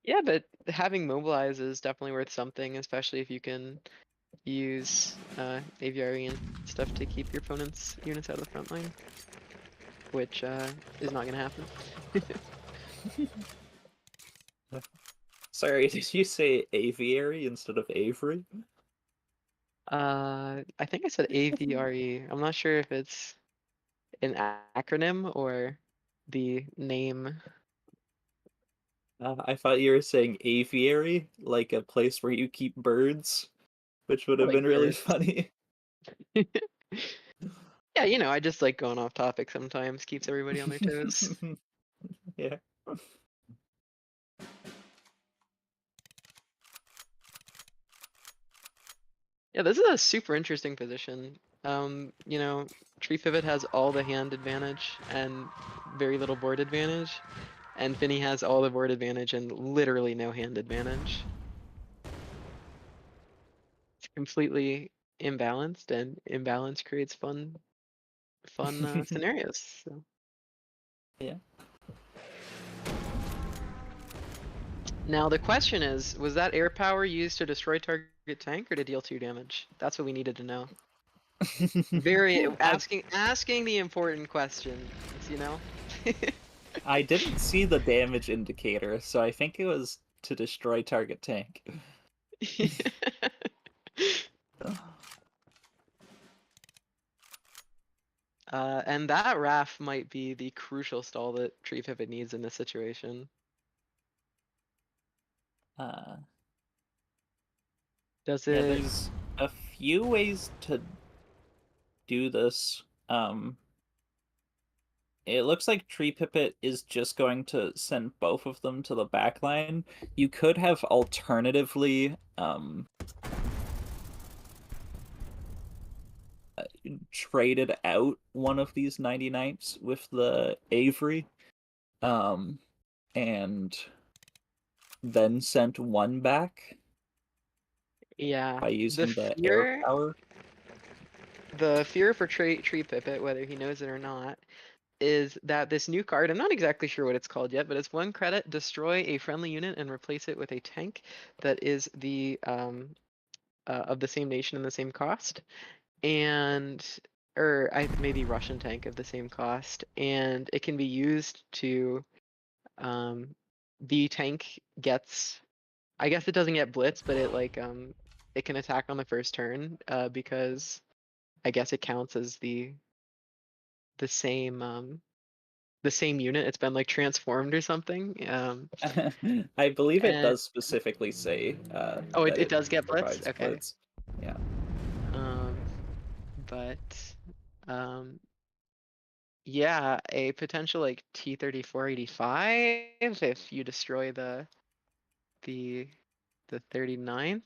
Yeah, but having mobilize is definitely worth something, especially if you can use aviary and stuff to keep your opponent's units out of the front line, which is not going to happen. Sorry, did you say aviary instead of Avery? I think I said AVRE. I'm not sure if it's an acronym or the name. I thought you were saying aviary, like a place where you keep birds, which would I have like been really birds. funny. Yeah, you know, I just like going off topic sometimes, keeps everybody on their toes. Yeah. Yeah, this is a super interesting position. You know, Tree Pivot has all the hand advantage and very little board advantage, and Finny has all the board advantage and literally no hand advantage. It's completely imbalanced, and imbalance creates fun scenarios. So. Yeah. Now the question is, was that air power used to destroy target tank or to deal 2 damage? That's what we needed to know. Very asking the important questions, you know? I didn't see the damage indicator, so I think it was to destroy target tank. And that RAF might be the crucial stall that Tree Pivot needs in this situation. Does Yeah, it? there's a few ways to do this. It looks like Tree Pipit is just going to send both of them to the back line. You could have alternatively traded out one of these 99s with the Avery, and then sent one back Yeah. by The using the air fear, power. the fear for Tree Pipit, whether he knows it or not, is that this new card, I'm not exactly sure what it's called yet, but it's 1 credit, destroy a friendly unit and replace it with a tank that is the of the same nation and the same cost, and or maybe Russian tank of the same cost, and it can be used to the tank gets, I guess it doesn't get blitz, but it like it can attack on the first turn because I guess it counts as the same the same unit. It's been like transformed or something. I believe it And does specifically say oh, that it it does get blitz. provides Okay. blitz. Yeah. But yeah, a potential like T-3485 if you destroy the the 39th.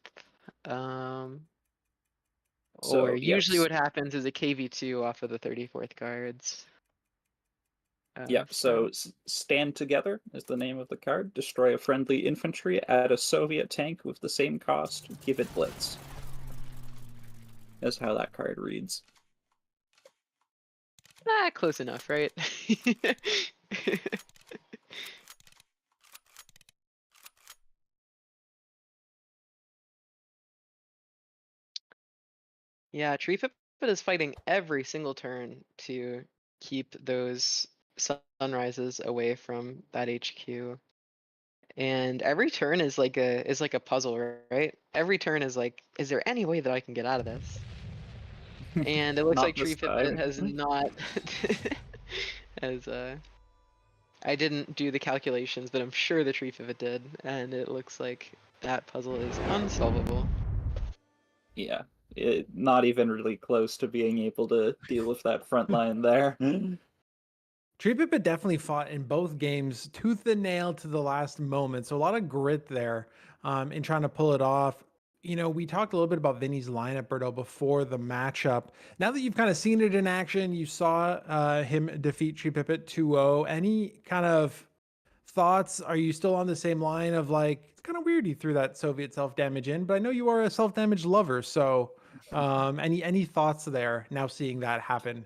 Or So usually yes. what happens is a KV2 off of the 34th guards. Yep, so Stand Together is the name of the card. Destroy a friendly infantry, add a Soviet tank with the same cost, give it Blitz. That's how that card reads. Close enough, right? Yeah, Tree Pipit is fighting every single turn to keep those sunrises away from that HQ. And every turn is like a puzzle, right? Every turn is like, is there any way that I can get out of this? And it looks Not like this Tree Pipit time. has not as I didn't do the calculations, but I'm sure the Tree Pipit did, and it looks like that puzzle is unsolvable. Yeah, not even really close to being able to deal with that front line there. Tree Pipit definitely fought in both games tooth and nail to the last moment. So a lot of grit there in trying to pull it off. You know, we talked a little bit about Vinny's lineup, Berto, before the matchup. Now that you've kind of seen it in action, you saw him defeat Tree Pipit 2-0. Any kind of thoughts? Are you still on the same line of like, it's kind of weird he threw that Soviet self-damage in, but I know you are a self-damage lover. So any thoughts there now seeing that happen?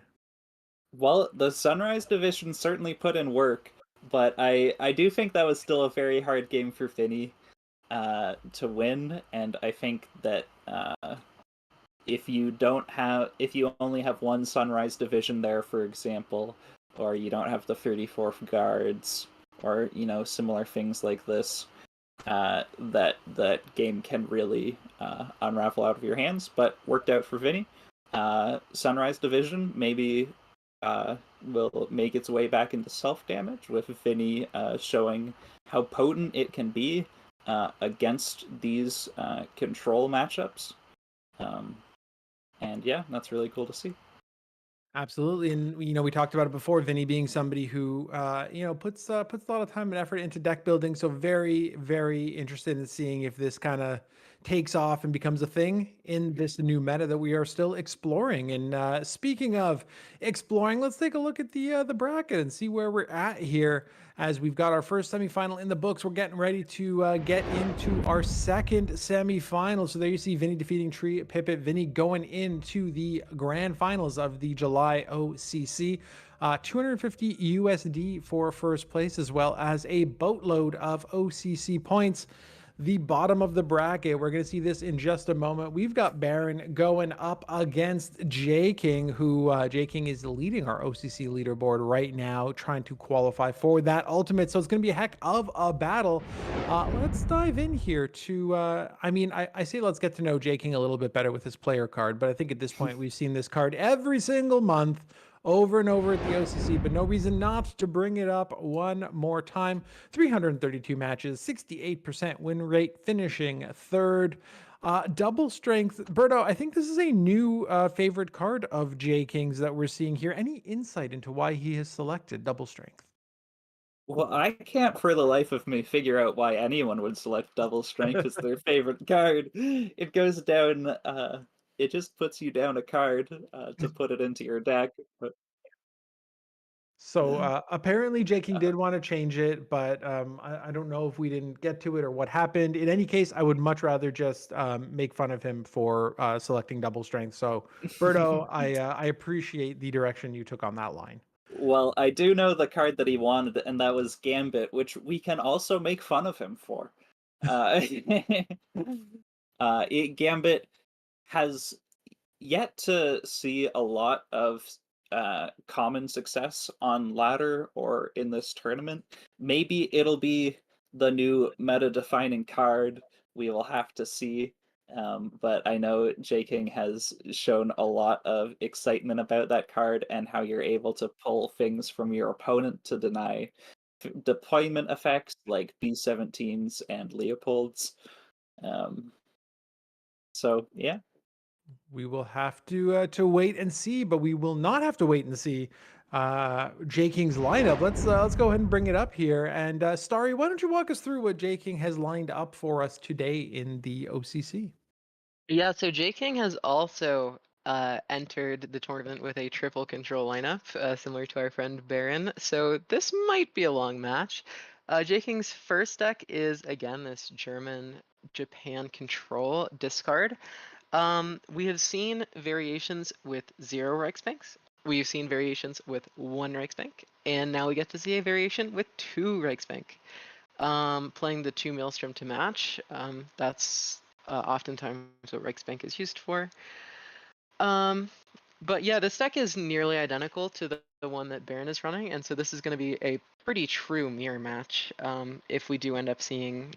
Well, the Sunrise Division certainly put in work, but I do think that was still a very hard game for Finny to win, and I think that if you only have one Sunrise Division there, for example, or you don't have the 34th guards, or similar things like this, that game can really unravel out of your hands. But worked out for Vinny. Sunrise Division maybe will make its way back into self-damage, with Vinny showing how potent it can be against these control matchups. And yeah, that's really cool to see. Absolutely, and we talked about it before. Vinny being somebody who puts a lot of time and effort into deck building. So very, very interested in seeing if this kind of takes off and becomes a thing in this new meta that we are still exploring. And speaking of exploring, let's take a look at the bracket and see where we're at here. As we've got our first semifinal in the books, we're getting ready to get into our second semifinal. So there you see Vinny defeating Tree Pipit. Vinny going into the grand finals of the July OCC. 250 USD for first place, as well as a boatload of OCC points. The bottom of the bracket, we're going to see this in just a moment. We've got Baron going up against J King, who J King is leading our OCC leaderboard right now, trying to qualify for that ultimate. So it's going to be a heck of a battle. Let's dive in here to, I say let's get to know J King a little bit better with his player card, but I think at this point we've seen this card every single month over and over at the OCC, but no reason not to bring it up one more time. 332 matches, 68% win rate, finishing third. Double strength. Berto, I think this is a new favorite card of J King's that we're seeing here. Any insight into why he has selected double strength? Well, I can't for the life of me figure out why anyone would select Double Strength as their favorite card. It goes down, it just puts you down a card to put it into your deck. But So apparently J King did want to change it, but I don't know if we didn't get to it or what happened. In any case, I would much rather just make fun of him for selecting double strength. So Berto, I appreciate the direction you took on that line. Well, I do know the card that he wanted, and that was Gambit, which we can also make fun of him for. Uh, Gambit has yet to see a lot of common success on ladder or in this tournament. Maybe it'll be the new meta-defining card. We will have to see. But I know J King has shown a lot of excitement about that card and how you're able to pull things from your opponent to deny deployment effects like B-17s and Leopolds. Um, so yeah. We will have to wait and see, but we will not have to wait and see J King's lineup. Let's go ahead and bring it up here. And Starry, why don't you walk us through what J King has lined up for us today in the OCC? Yeah, so J King has also entered the tournament with a triple control lineup, similar to our friend Baron. So this might be a long match. J-King's first deck is, again, this German Japan control discard. We have seen variations with 0 Reichsbanks. We've seen variations with 1 Reichsbank, and now we get to see a variation with 2 Reichsbank. Playing the 2 Maelstrom to match. That's oftentimes what Reichsbank is used for. But yeah, this deck is nearly identical to the one that Baron is running, and so this is going to be a pretty true mirror match. If we do end up seeing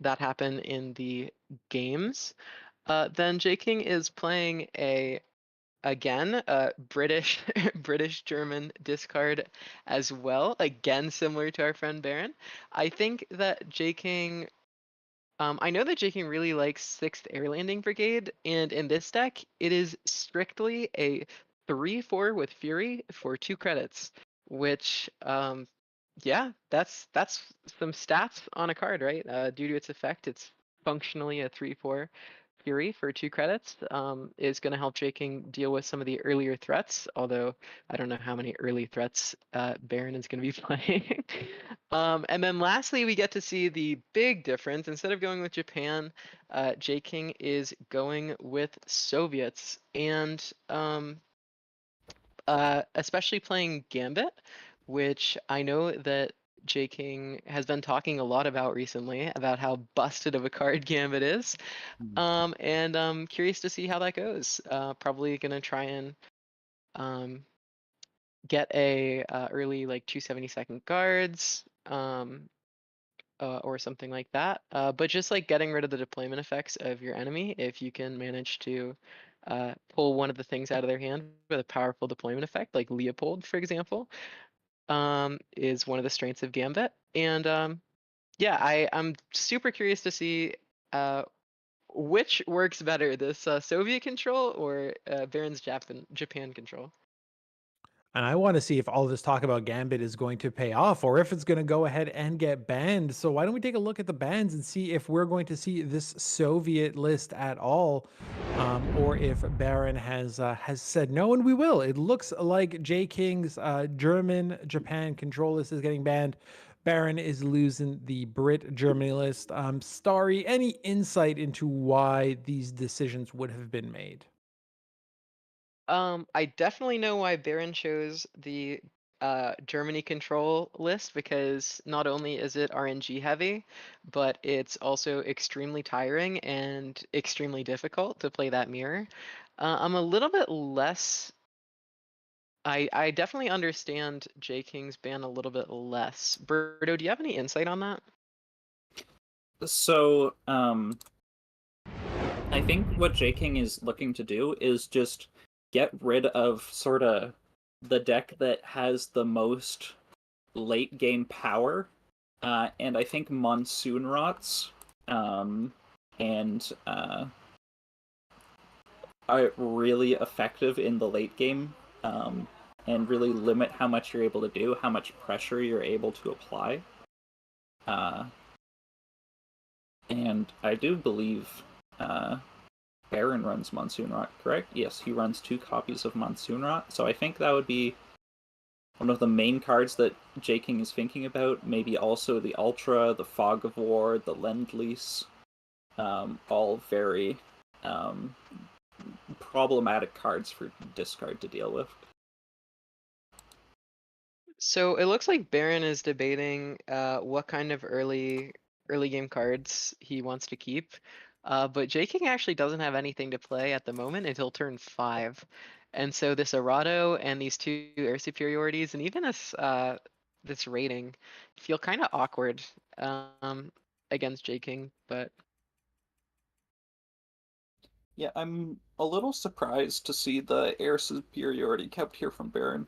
that happen in the games, then J-King is playing again British British German discard as well, again similar to our friend Baron. I think that J-King I know that J-King really likes 6th Air Landing Brigade, and in this deck, it is strictly a 3/4 with Fury for 2 credits, which, yeah, that's some stats on a card, right? Due to its effect, it's functionally a 3/4 Fury for 2 credits. Is going to help J-King deal with some of the earlier threats, although I don't know how many early threats Baron is going to be playing. And then lastly, we get to see the big difference. Instead of going with Japan, J-King is going with Soviets, and especially playing Gambit, which I know that J-King has been talking a lot about recently, about how busted of a card Gambit is. And I'm curious to see how that goes. Probably gonna try and get a early like 270-second guards, or something like that. But just like getting rid of the deployment effects of your enemy, if you can manage to pull one of the things out of their hand with a powerful deployment effect, like Leopold, for example, is one of the strengths of Gambit. And yeah, I'm super curious to see which works better, this Soviet control or Baron's Japan control. And I want to see if all this talk about Gambit is going to pay off or if it's going to go ahead and get banned. So why don't we take a look at the bans and see if we're going to see this Soviet list at all, or if Baron has said no, and we will. It looks like J King's German Japan control list is getting banned. Baron is losing the Brit Germany list. Starry, any insight into why these decisions would have been made? I definitely know why Baron chose the Germany control list, because not only is it RNG heavy, but it's also extremely tiring and extremely difficult to play that mirror. I'm a little bit less. I definitely understand J King's ban a little bit less. Berto, do you have any insight on that? So, I think what J-King is looking to do is just get rid of sort of the deck that has the most late game power, and I think Monsoon Rots and are really effective in the late game, and really limit how much you're able to do, how much pressure you're able to apply. And I do believe Baron runs Monsoon Rot, correct? Yes, he runs 2 copies of Monsoon Rot, so I think that would be one of the main cards that J-King is thinking about. Maybe also the Ultra, the Fog of War, the Lend-Lease, all very problematic cards for discard to deal with. So it looks like Baron is debating what kind of early game cards he wants to keep. But J King actually doesn't have anything to play at the moment until turn 5. And so this Arado and these 2 air superiorities and even this rating feel kind of awkward against J King, but Yeah, I'm a little surprised to see the air superiority kept here from Baron.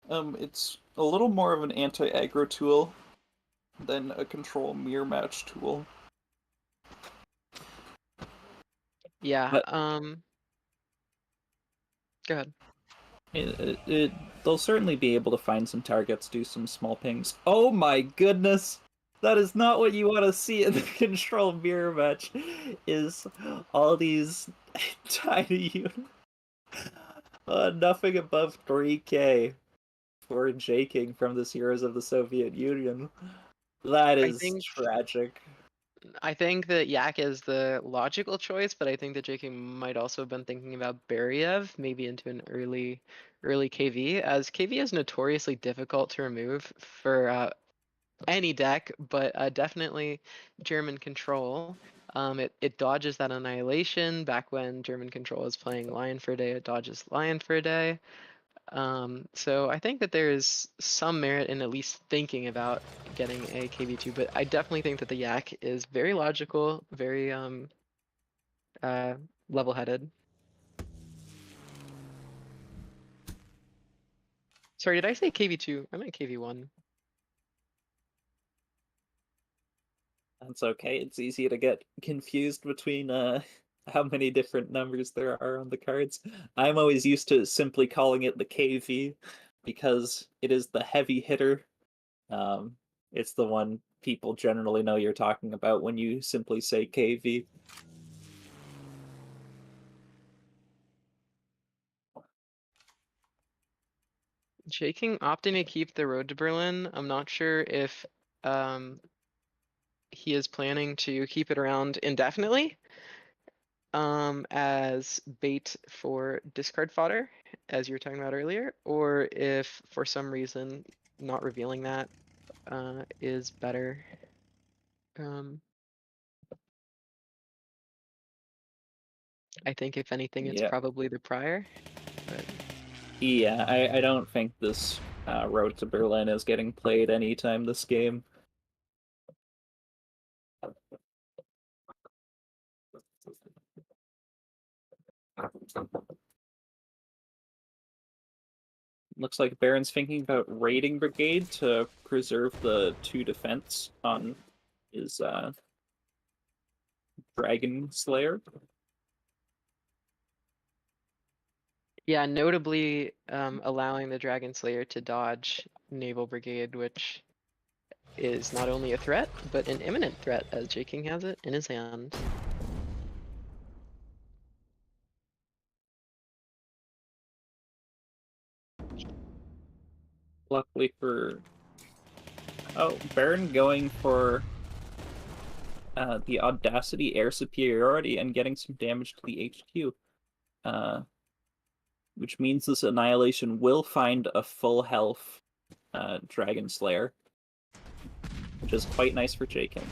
It's a little more of an anti-aggro tool than a control mirror match tool. yeah, But go ahead. they'll certainly be able to find some targets, do some small pings. Oh my goodness! That is not what you want to see in the control mirror match. Is all these tiny units. Nothing above 3K for J King from the Heroes of the Soviet Union. That I is think tragic. I think that Yak is the logical choice, but I think that JK might also have been thinking about Beriev, maybe into an early KV, as KV is notoriously difficult to remove for any deck, but definitely German Control. It dodges that Annihilation. Back when German Control was playing Lion for a Day, it dodges Lion for a Day. So I think that there is some merit in at least thinking about getting a KV2, but I definitely think that the Yak is very logical, very level-headed. Sorry, did I say KV2? I meant KV1. That's okay. It's easy to get confused between how many different numbers there are on the cards. I'm always used to simply calling it the KV because it is the heavy hitter. Um, it's the one people generally know you're talking about when you simply say KV. J-King opting to keep the Road to Berlin. I'm not sure if he is planning to keep it around indefinitely as bait for discard fodder, as you were talking about earlier, or if for some reason not revealing that is better. I think if anything, it's Yeah. probably the prior. But Yeah, I don't think this Road to Berlin is getting played anytime this game. Looks like Baron's thinking about raiding Brigade to preserve the 2 defense on his Dragon Slayer. yeah, notably allowing the Dragon Slayer to dodge Naval Brigade, which is not only a threat, but an imminent threat, as J-King has it in his hand. Luckily for... Oh, Baron going for the Audacity Air Superiority and getting some damage to the HQ. Which means this Annihilation will find a full health Dragon Slayer. Which is quite nice for J-King.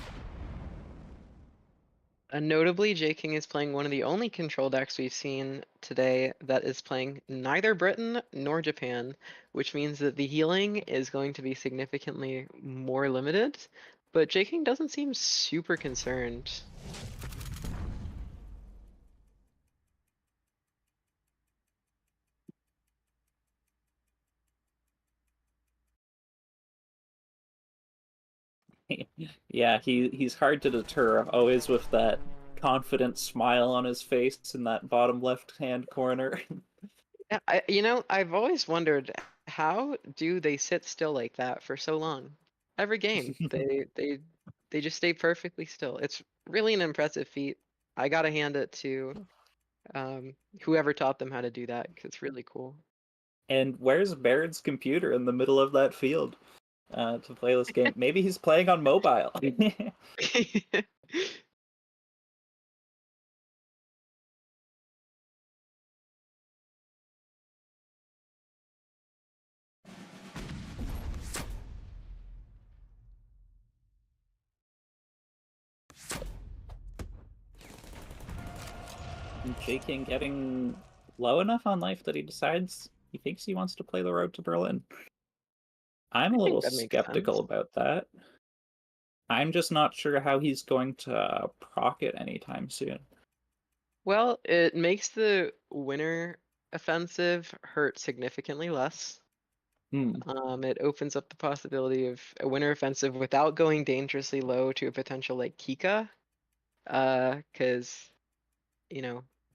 Notably, J-King is playing one of the only control decks we've seen today that is playing neither Britain nor Japan, which means that the healing is going to be significantly more limited, but J-King doesn't seem super concerned. Yeah, he's hard to deter, always with that confident smile on his face in that bottom left-hand corner. Yeah, I've always wondered, how do they sit still like that for so long? Every game, they just stay perfectly still. It's really an impressive feat. I gotta hand it to whoever taught them how to do that, 'cause it's really cool. And where's Baron's computer in the middle of that field to play this game? Maybe he's playing on mobile. J-King getting low enough on life that he decides he thinks he wants to play the Road to Berlin. I'm a I little think that makes skeptical sense. about that. I'm just not sure how he's going to proc it anytime soon. Well, it makes the winter offensive hurt significantly less. It opens up the possibility of a winter offensive without going dangerously low to a potential like Kika. Because,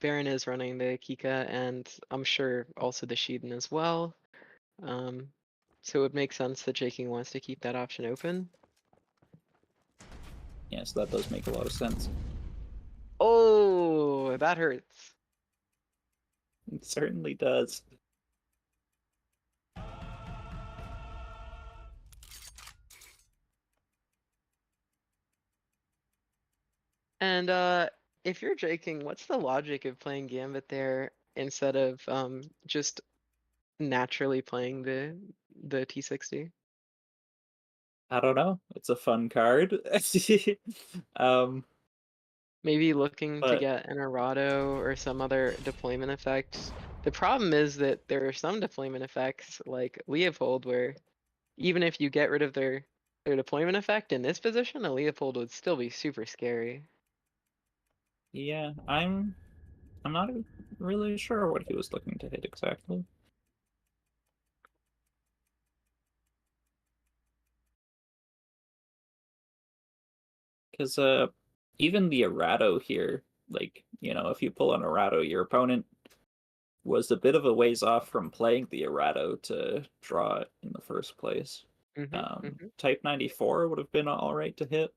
Baron is running the Kika and I'm sure also the Shiden as well. So it makes sense that J-King wants to keep that option open. Yeah, so that does make a lot of sense. Oh, that hurts. It certainly does. And if you're Jaking, what's the logic of playing Gambit there instead of just naturally playing the T60? I don't know. It's a fun card. um, Maybe looking to but get an errado or some other deployment effect. The problem is that there are some deployment effects like Leopold where even if you get rid of their deployment effect in this position, a Leopold would still be super scary. yeah, I'm not really sure what he was looking to hit exactly. Because even the errado here, like, if you pull an errado, your opponent was a bit of a ways off from playing the errado to draw it in the first place. Type 94 would have been all right to hit,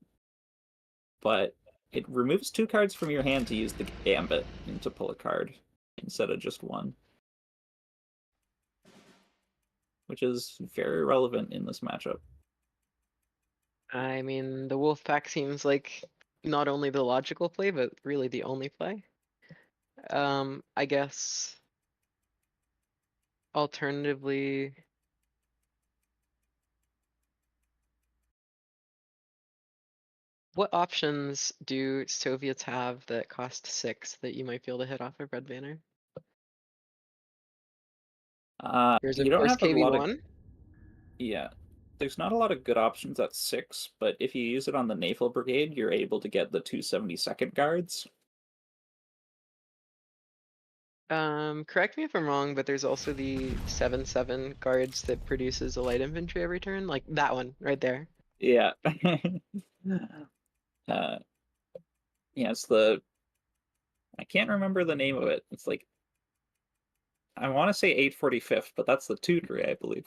but it removes 2 cards from your hand to use the Gambit and to pull a card instead of just one, which is very relevant in this matchup. I mean, the wolf pack seems like not only the logical play, but really the only play. I guess alternatively, what options do Soviets have that cost 6 that you might be able to hit off of Red Banner? There's You of don't course have a lot of KV1. Yeah. There's not a lot of good options at 6, but if you use it on the Naval Brigade, you're able to get the 272nd guards. Correct me if I'm wrong, but there's also the 7/7 guards that produces a light infantry every turn, like that one right there. Yeah. uh, yeah, it's I can't remember the name of it. It's like, I want to say 845th, but that's the Tudor, I believe.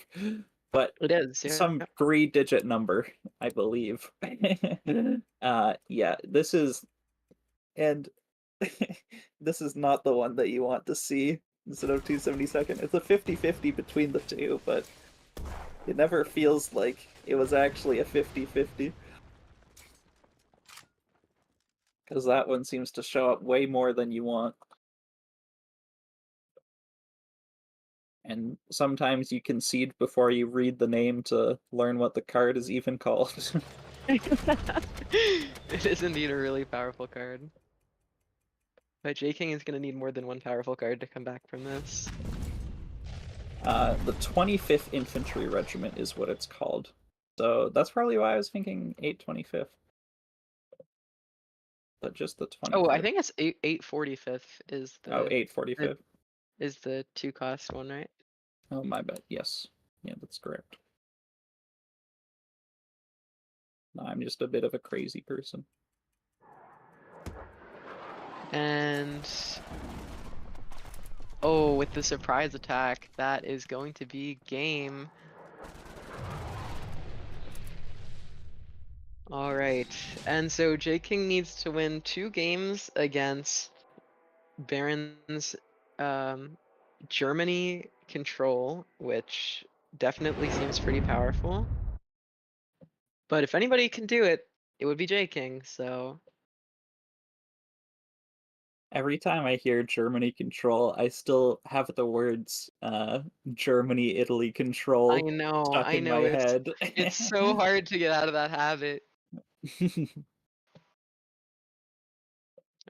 But It is, yeah. some 3-digit number, I believe. Yeah, this is, and this is not the one that you want to see instead of 272nd. It's a 50-50 between the two, but it never feels like it was actually a 50-50. Because that one seems to show up way more than you want. And sometimes you concede before you read the name to learn what the card is even called. It is indeed a really powerful card. But J-King is gonna need more than one powerful card to come back from this. The 25th Infantry Regiment is what it's called. So that's probably why I was thinking 825th. But just the 25th. Oh, I think it's 845th is Oh, the 845th. is the 2-cost one, right? Oh, my bad. Yes. Yeah, that's correct. I'm just a bit of a crazy person. And oh, with the surprise attack, that is going to be game. All right, and so J-King needs to win 2 games against Baron's Germany control, which definitely seems pretty powerful. But if anybody can do it, it would be J-King, so Every time I hear Germany control, I still have the words Germany, Italy control stuck I in my know head. it's so hard to get out of that habit.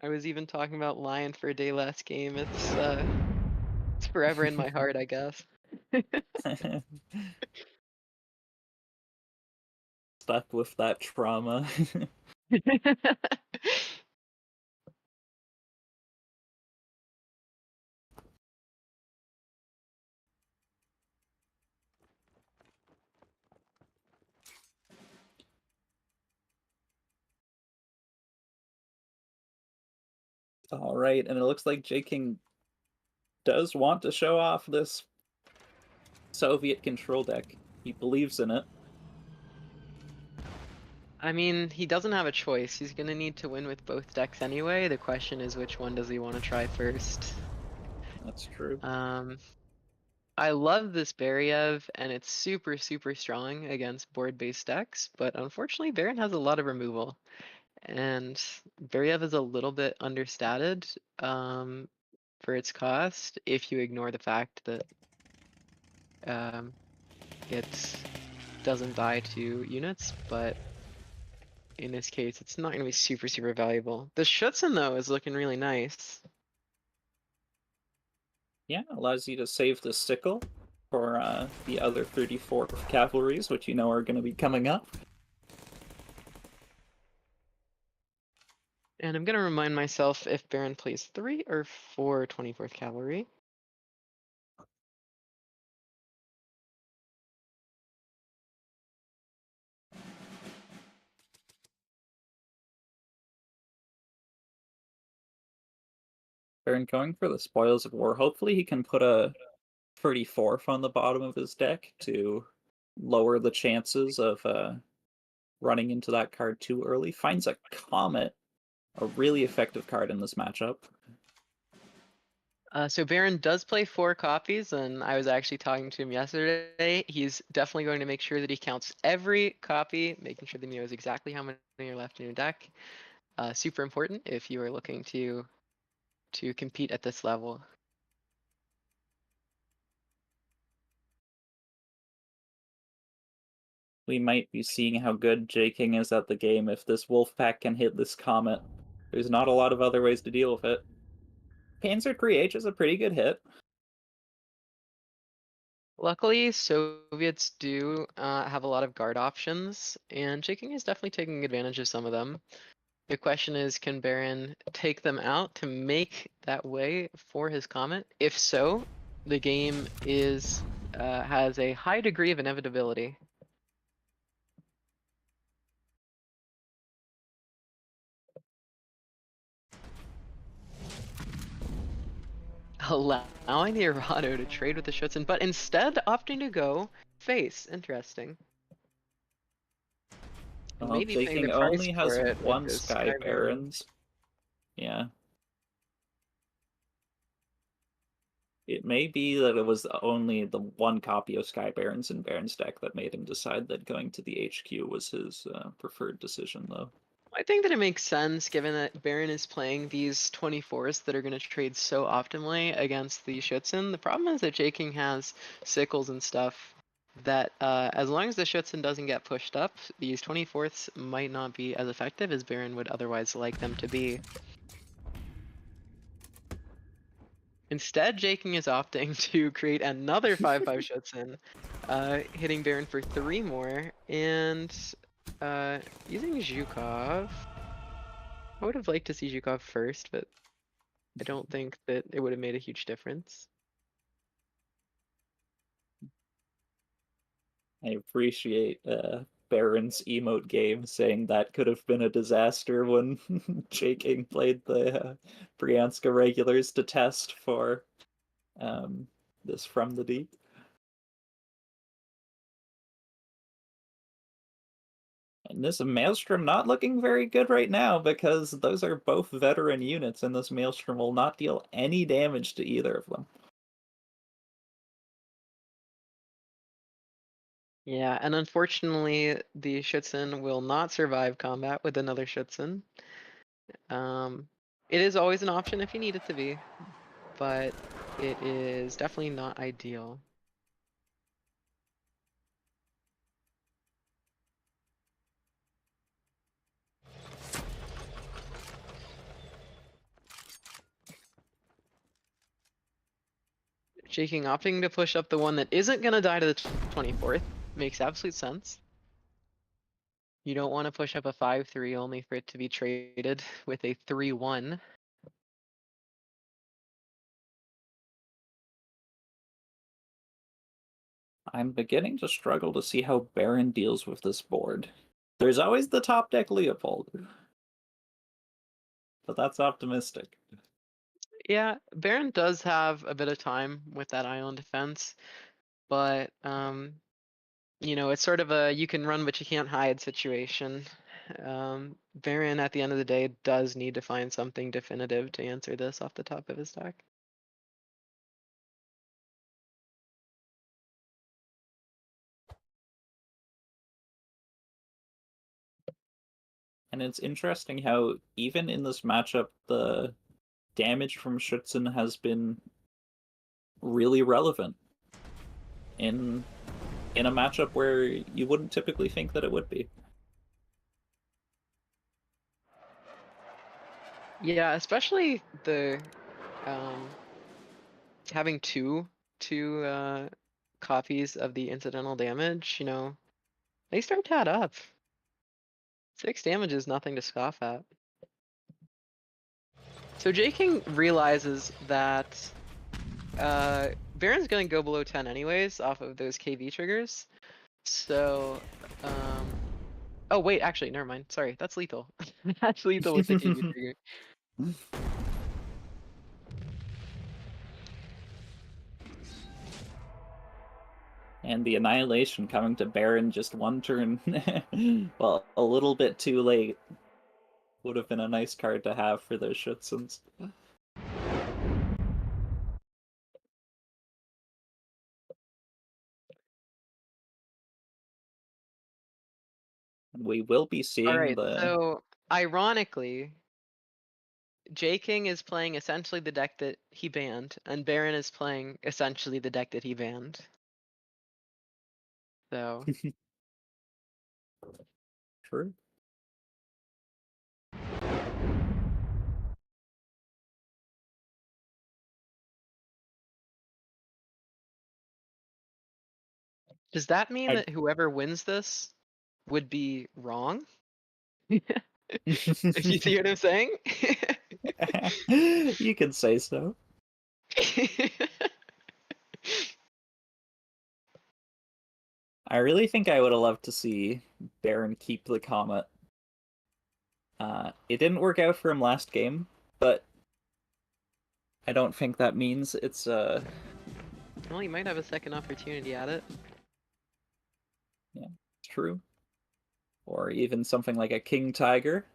I was even talking about Lion for a day last game. It's forever in my heart, I guess. Stuck with that trauma. All right, and it looks like J King does want to show off this Soviet control deck. He believes in it. I mean, he doesn't have a choice. He's gonna need to win with both decks anyway. The question is, which one does he want to try first? That's true. I love this Beriev, and it's super, super strong against board-based decks, but unfortunately, Baron has a lot of removal, and Beriev is a little bit understated for its cost if you ignore the fact that it doesn't die to units, but in this case, it's not going to be super, super valuable. The Schutzen, though, is looking really nice. Yeah, allows you to save the sickle for the other 34 cavalries, which you know are going to be coming up. And I'm going to remind myself if Baron plays 3 or 4 24th Cavalry. Baron going for the spoils of war. Hopefully he can put a 34th on the bottom of his deck to lower the chances of running into that card too early. Finds a Comet, a really effective card in this matchup. So Baron does play 4 copies, and I was actually talking to him yesterday. He's definitely going to make sure that he counts every copy, making sure that he knows exactly how many are left in your deck. Super important if you are looking to compete at this level. We might be seeing how good J King is at the game if this wolf pack can hit this Comet. There's not a lot of other ways to deal with it. Panzer 3H is a pretty good hit. Luckily, Soviets do have a lot of guard options, and Jiking is definitely taking advantage of some of them. The question is, can Baron take them out to make that way for his Comet? If so, the game is has a high degree of inevitability. Allowing the Errado to trade with the Schutzen, but instead opting to go face. Interesting. And Well, maybe paying the J-King price only for has it with one his Sky Baron. Barons. Yeah. It may be that it was only the one copy of Sky Barons in Baron's deck that made him decide that going to the HQ was his preferred decision, though. I think that it makes sense given that Baron is playing these 24s that are going to trade so optimally against the Schutzen. The problem is that J-King has sickles and stuff that as long as the Schutzen doesn't get pushed up, these 24ths might not be as effective as Baron would otherwise like them to be. Instead, J-King is opting to create another 5/5 Schutzen, hitting Baron for 3 more, and using Zhukov. I would have liked to see Zhukov first, but I don't think that it would have made a huge difference. I appreciate Baron's emote game saying that could have been a disaster when J-King played the Bryanska regulars to test for this From the Deep. And this Maelstrom not looking very good right now because those are both veteran units and this Maelstrom will not deal any damage to either of them. Yeah, and unfortunately, the Schutzen will not survive combat with another Schutzen. It is always an option if you need it to be, but it is definitely not ideal. Shaking opting to push up the one that isn't gonna die to the 24th makes absolute sense. You don't want to push up a 5/3 only for it to be traded with a 3/1. I'm beginning to struggle to see how Baron deals with this board. There's always the top deck Leopold, but that's optimistic. Yeah, Baron does have a bit of time with that island defense, but you know, it's sort of a you can run but you can't hide situation. Baron, at the end of the day, does need to find something definitive to answer this off the top of his deck. And it's interesting how even in this matchup, the damage from Schützen has been really relevant in a matchup where you wouldn't typically think that it would be. Yeah, especially the having two copies of the incidental damage, you know, they start to add up. 6 damage is nothing to scoff at. So J King realizes that Baron's gonna go below 10 anyways off of those KV triggers. So oh wait, actually never mind. Sorry, that's lethal. That's lethal with the KV trigger. And the Annihilation coming to Baron just one turn. Well, a little bit too late. Would have been a nice card to have for those Schützens. We will be seeing Alright, the... so ironically, J King is playing essentially the deck that he banned, and Baron is playing essentially the deck that he banned. So True. does that mean that whoever wins this would be wrong? If you see what I'm saying? You can say so. I really think I would have loved to see Baron keep the Comet. It didn't work out for him last game, but I don't think that means it's Well, you might have a second opportunity at it. yeah, it's true. Or even something like a King Tiger.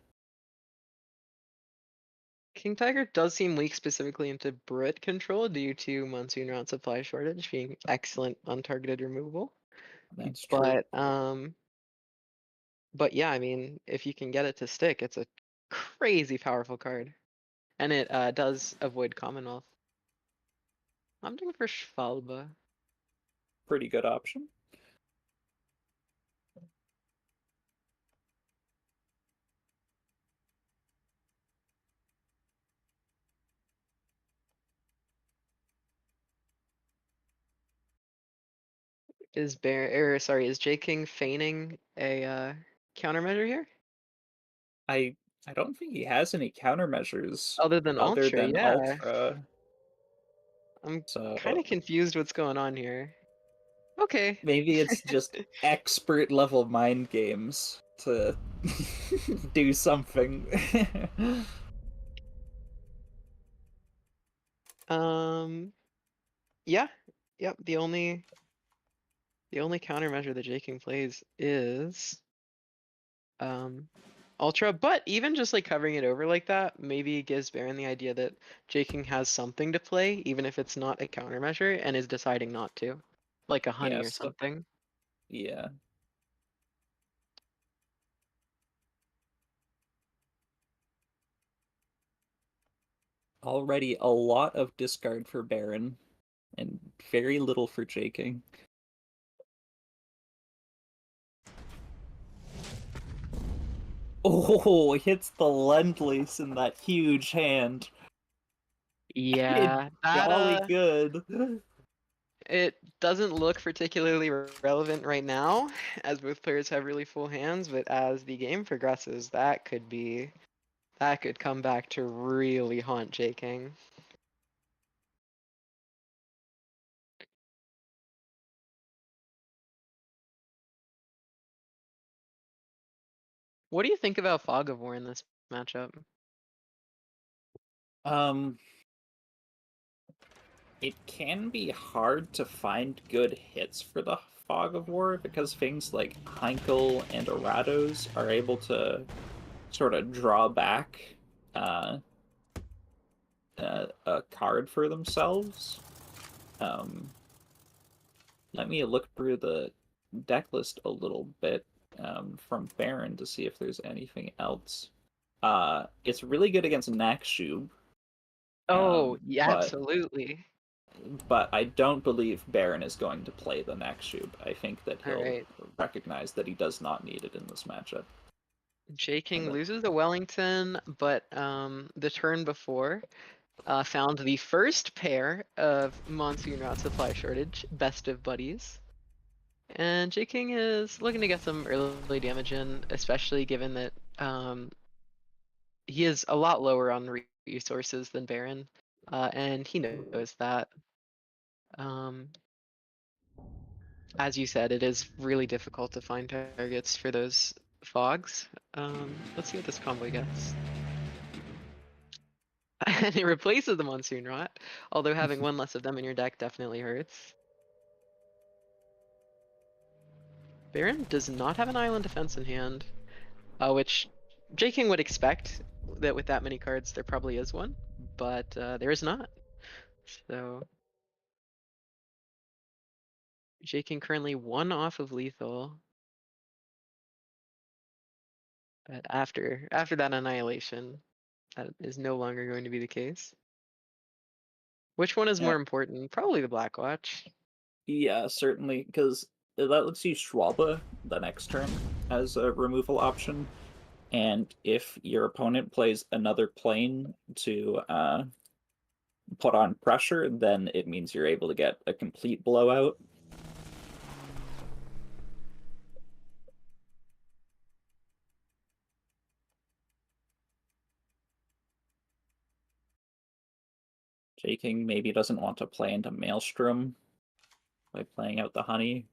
King Tiger does seem weak specifically into Brit control due to Monsoon Round supply shortage being excellent untargeted removal. That's true. But yeah, I mean, if you can get it to stick, it's a crazy powerful card. And it does avoid Commonwealth. I'm doing for Schwalbe. Pretty good option. Is J King feigning a countermeasure here? I don't think he has any countermeasures Other than other Ultra, than yeah. Ultra. I'm So kind of confused what's going on here. Okay. maybe it's just expert level mind games to do something. Yeah. Yep, the only countermeasure that J King plays is Ultra, but even just like covering it over like that maybe gives Baron the idea that J King has something to play, even if it's not a countermeasure, and is deciding not to. Like a honey or Yes. something. Yeah. Already a lot of discard for Baron, and very little for J King. Oh, hits the Lend-Lease in that huge hand. Yeah, that Jolly good. it doesn't look particularly relevant right now, as both players have really full hands, but as the game progresses, that could come back to really haunt J King. What do you think about Fog of War in this matchup? It can be hard to find good hits for the Fog of War because things like Heinkel and Eratos are able to sort of draw back a card for themselves. Let me look through the deck list a little bit from Baron to see if there's anything else. It's really good against Nakshub. Oh, yeah, but absolutely. I don't believe Baron is going to play the Nakshub. I think that All he'll right. recognize that he does not need it in this matchup. J King then- loses the Wellington, but the turn before found the first pair of Monsoon Rot Supply Shortage Best of Buddies. And J King is looking to get some early damage in, especially given that he is a lot lower on resources than Baron, and he knows that. As you said, it is really difficult to find targets for those fogs. Let's see what this convoy gets. And it replaces the Monsoon Rot, although having one less of them in your deck definitely hurts. Baron does not have an island defense in hand, which J King would expect that with that many cards there probably is one, but there is not. So J King currently one off of lethal. But after that annihilation, that is no longer going to be the case. Which one is Yeah. more important? Probably the Black Watch. Yeah, certainly, because that lets you Schwalbe the next turn as a removal option. And if your opponent plays another plane to put on pressure, then it means you're able to get a complete blowout. J King maybe doesn't want to play into Maelstrom by playing out the honey.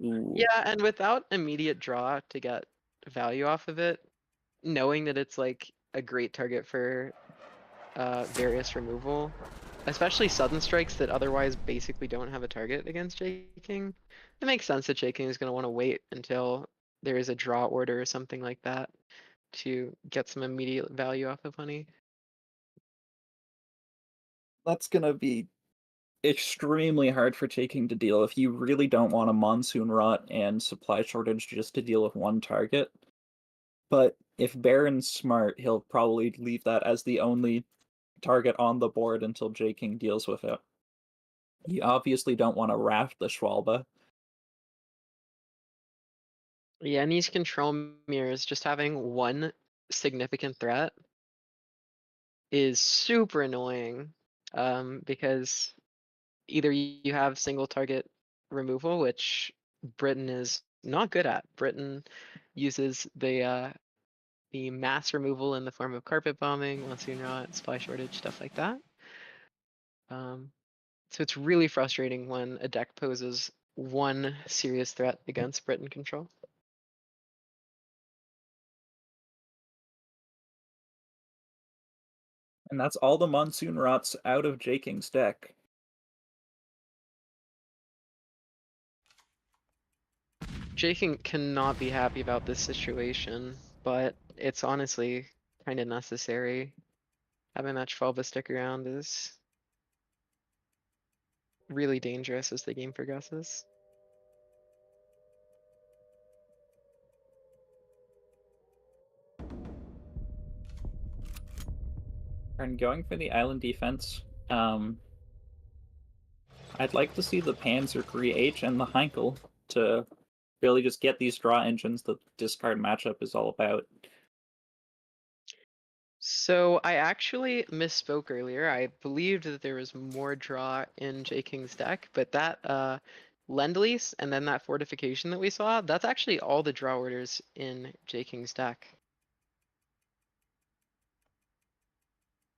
Ooh. Yeah, and without immediate draw to get value off of it, knowing that it's like a great target for various removal, especially sudden strikes that otherwise basically don't have a target against J King, it makes sense that J King is going to want to wait until there is a draw order or something like that to get some immediate value off of honey. That's gonna be extremely hard for J King to deal if you really don't want a Monsoon Rot and supply shortage just to deal with one target. But if Baron's smart, he'll probably leave that as the only target on the board until J King deals with it. You obviously don't want to raft the Schwalbe. Yeah, and these control mirrors, just having one significant threat is super annoying, because either you have single target removal, which Britain is not good at. Britain uses the mass removal in the form of carpet bombing, monsoon rot, supply shortage, stuff like that. So it's really frustrating when a deck poses one serious threat against Britain control. And that's all the Monsoon Rots out of J King's deck. Jaking cannot be happy about this situation, but it's honestly kind of necessary. Having that Schwalbe stick around is really dangerous as the game progresses. And going for the island defense, I'd like to see the Panzer H and the Heinkel to really just get these draw engines the discard matchup is all about. So I actually misspoke earlier. I believed that there was more draw in J King's deck, but that Lend-Lease and then that fortification that we saw, that's actually all the draw orders in J King's deck.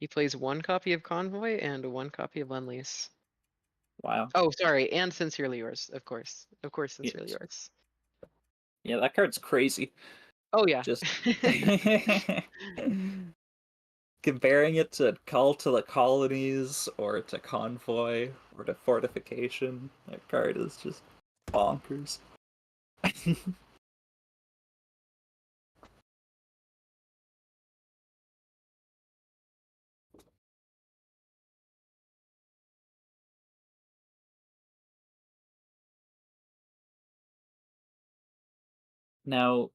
He plays one copy of Convoy and one copy of Lend-Lease. Wow. Oh, sorry, and Sincerely Yours, of course. Of course, Sincerely Yes. Yours. Yeah, that card's crazy. Oh yeah. Just comparing it to Call to the Colonies or to Convoy or to Fortification, that card is just bonkers. Now,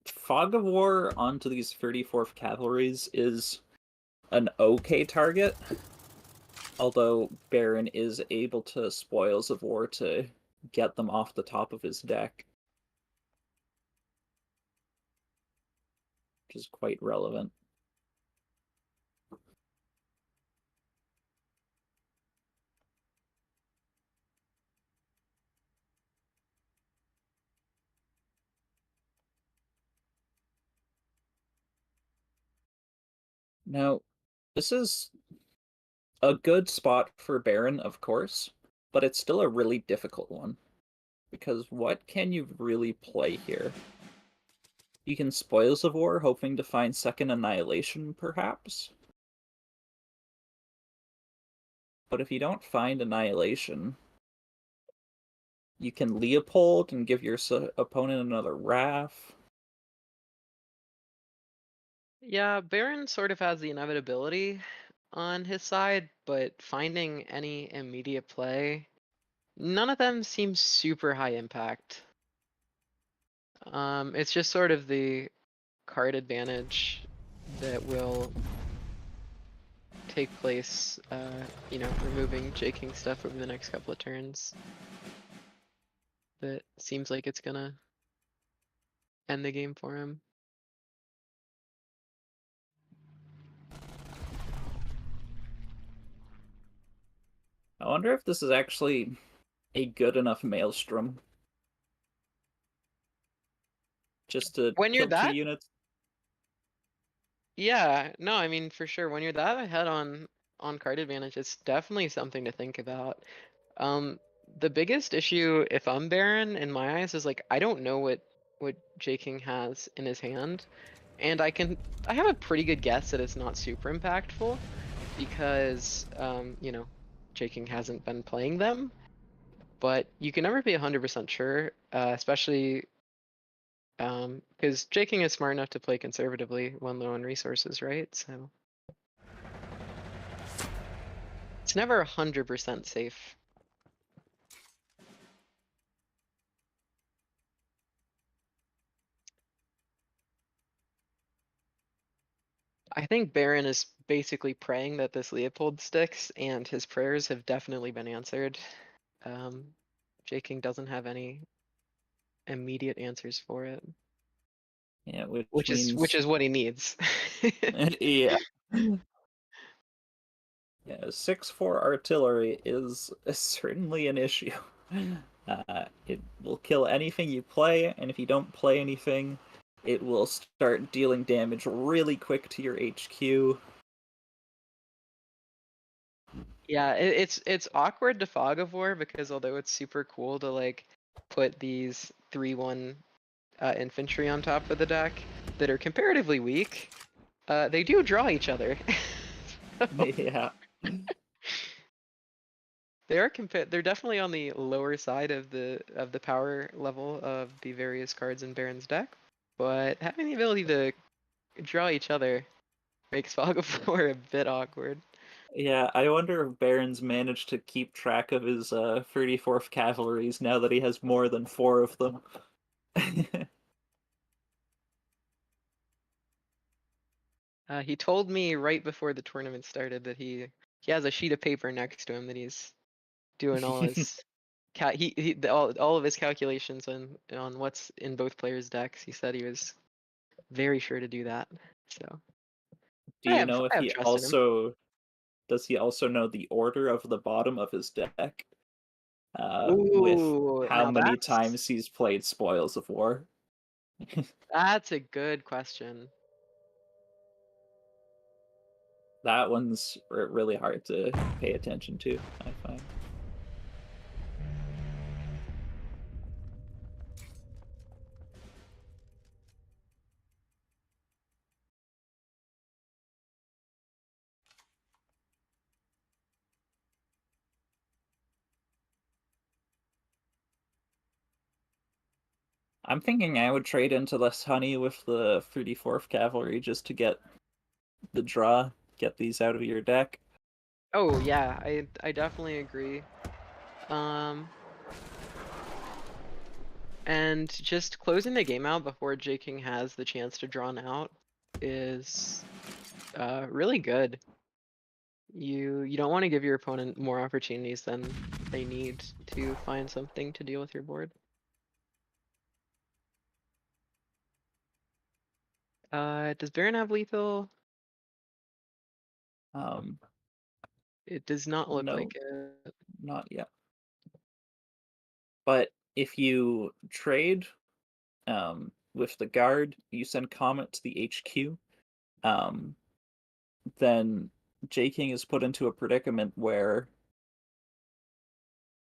Fog of War onto these 34th Cavalries is an okay target, although Baron is able to Spoils of War to get them off the top of his deck, which is quite relevant. Now, this is a good spot for Baron, of course, but it's still a really difficult one. Because what can you really play here? You can Spoils of War, hoping to find second Annihilation, perhaps? But if you don't find Annihilation, you can Leopold and give your opponent another Wrath. Yeah, Baron sort of has the inevitability on his side, but finding any immediate play, none of them seems super high impact. It's just sort of the card advantage that will take place, removing J-King stuff over the next couple of turns. That seems like it's gonna end the game for him. I wonder if this is actually a good enough Maelstrom. Just to When you're kill 2 that, units? yeah, no, I mean for sure. When you're that ahead on card advantage, it's definitely something to think about. The biggest issue if I'm Baron in my eyes is like I don't know what J King has in his hand, and I have a pretty good guess that it's not super impactful because J King hasn't been playing them, but you can never be 100% sure, especially because J King is smart enough to play conservatively when low on resources, right? So it's never 100% safe. I think Baron is basically praying that this Leopold sticks, and his prayers have definitely been answered. J King doesn't have any immediate answers for it, Yeah, which which means... is what he needs. yeah. Yeah, 6-4 artillery is certainly an issue. It will kill anything you play, and if you don't play anything, it will start dealing damage really quick to your HQ. Yeah, it's awkward to Fog of War because although it's super cool to like put these 3/1 infantry on top of the deck that are comparatively weak, they do draw each other. Yeah. They're definitely on the lower side of the power level of the various cards in Baron's deck, but having the ability to draw each other makes Fog of War a bit awkward. Yeah, I wonder if Baron's managed to keep track of his 34th Cavalries now that he has more than 4 of them. He told me right before the tournament started that he has a sheet of paper next to him that he's doing all his all of his calculations on what's in both players' decks. He said he was very sure to do that. So Do you know I if have he trust in him. also... Does he also know the order of the bottom of his deck? With Ooh, how now many times he's played Spoils of War? that's a good question. That one's really hard to pay attention to, I find. I'm thinking I would trade into this honey with the 34th Cavalry just to get the draw, get these out of your deck. Oh yeah, I definitely agree. And just closing the game out before J King has the chance to draw out is really good. You don't want to give your opponent more opportunities than they need to find something to deal with your board. Does Baron have lethal? It does not look No, like it. not yet. But if you trade with the guard, you send Comet to the HQ, then J King is put into a predicament where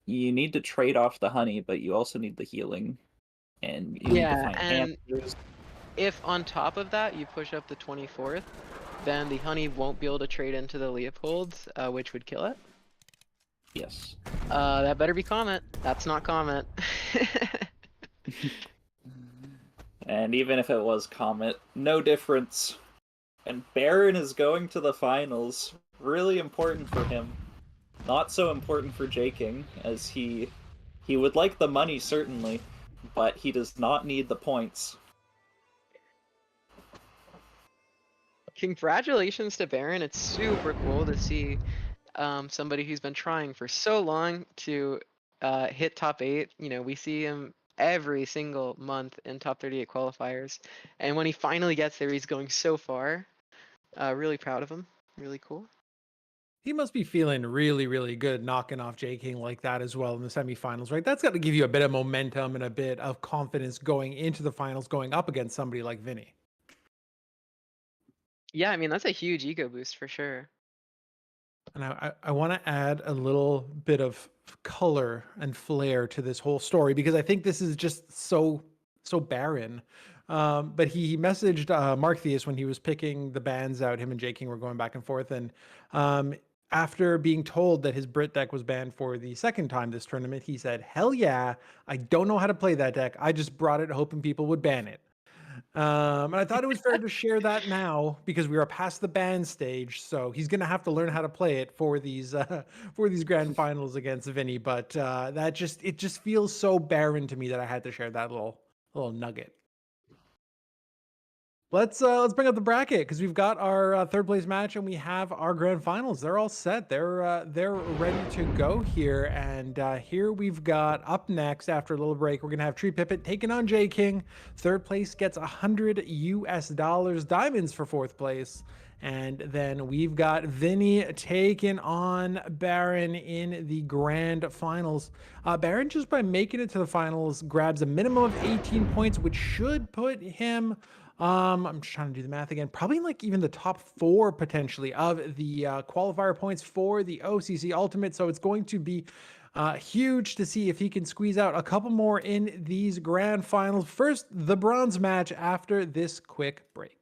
you need to trade off the honey, but you also need the healing, and you need to Yeah, find and answers. if on top of that you push up the 24th, then the honey won't be able to trade into the Leopolds, which would kill it. Yes. That better be Comet. That's not Comet. And even if it was Comet, no difference. And Baron is going to the finals. Really important for him. Not so important for J King, as he would like the money certainly, but he does not need the points. Congratulations to Baron. It's super cool to see somebody who's been trying for so long to hit top 8. You know, we see him every single month in top 38 qualifiers, and when he finally gets there, he's going so far. Really proud of him. Really cool. He must be feeling really, really good knocking off J King like that as well in the semifinals, right? That's got to give you a bit of momentum and a bit of confidence going into the finals, going up against somebody like Vinny. Yeah, I mean, that's a huge ego boost for sure. And I want to add a little bit of color and flair to this whole story because I think this is just so barren. But he messaged Mark when he was picking the bands out. Him and J King were going back and forth, and after being told that his Brit deck was banned for the second time this tournament, he said, "Hell yeah! I don't know how to play that deck. I just brought it hoping people would ban it." And I thought it was fair to share that now because we are past the ban stage. So he's going to have to learn how to play it for these grand finals against Vinny. But it just feels so barren to me that I had to share that little nugget. Let's bring up the bracket because we've got our third place match and we have our grand finals. They're all set. They're ready to go here. And here we've got up next after a little break. We're gonna have Tree Pipit taking on J King. Third place gets $100 US, diamonds for fourth place. And then we've got Vinny taking on Baron in the grand finals. Baron, just by making it to the finals, grabs a minimum of 18 points, which should put him I'm just trying to do the math again. Probably like even the top 4 potentially of the qualifier points for the OCC Ultimate. So it's going to be huge to see if he can squeeze out a couple more in these grand finals. First, the bronze match after this quick break.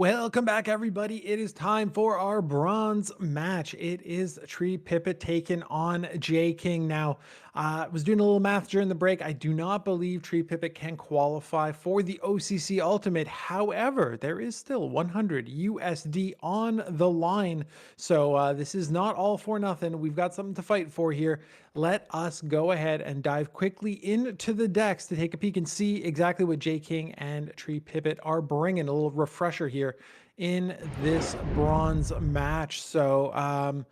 Welcome back, everybody. It is time for our bronze match. It is Tree Pipit taking on J King. Now, I was doing a little math during the break. I do not believe Tree Pipit can qualify for the OCC Ultimate. However, there is still 100 USD on the line. So this is not all for nothing. We've got something to fight for here. Let us go ahead and dive quickly into the decks to take a peek and see exactly what J King and Tree Pipit are bringing. A little refresher here in this bronze match. So,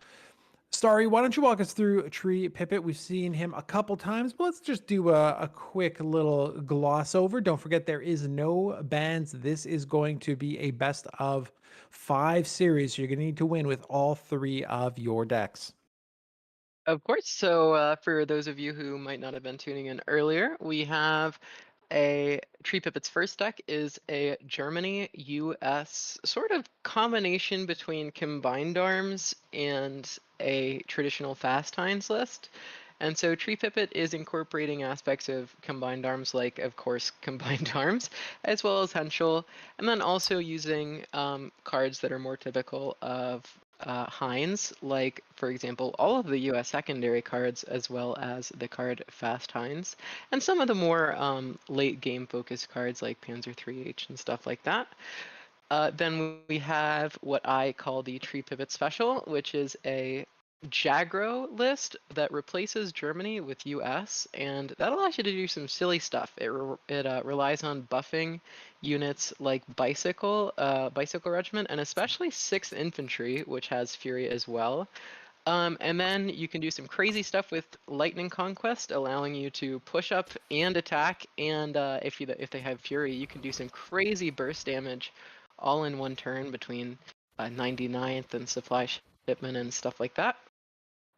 Starry, why don't you walk us through Tree Pipit? We've seen him a couple times, but let's just do a quick little gloss over. Don't forget, there is no bans. This is going to be a best of 5 series. So you're going to need to win with all 3 of your decks. Of course. So for those of you who might not have been tuning in earlier, we have a Tree Pipit's first deck is a Germany US sort of combination between Combined Arms and a traditional Fast Hinds list. And so Tree Pipit is incorporating aspects of Combined Arms, like, of course, Combined Arms, as well as Henschel, and then also using cards that are more typical of Hinds, like, for example, all of the US secondary cards, as well as the card Fast Hinds, and some of the more late game focused cards like Panzer IIIH and stuff like that. Then we have what I call the Tree Pivot Special, which is a Jagro list that replaces Germany with US, and that allows you to do some silly stuff. It relies on buffing units like Bicycle Regiment, and especially 6th Infantry, which has Fury as well. And then you can do some crazy stuff with Lightning Conquest, allowing you to push up and attack, and if they have Fury, you can do some crazy burst damage all in one turn between 99th and supply shipment and stuff like that.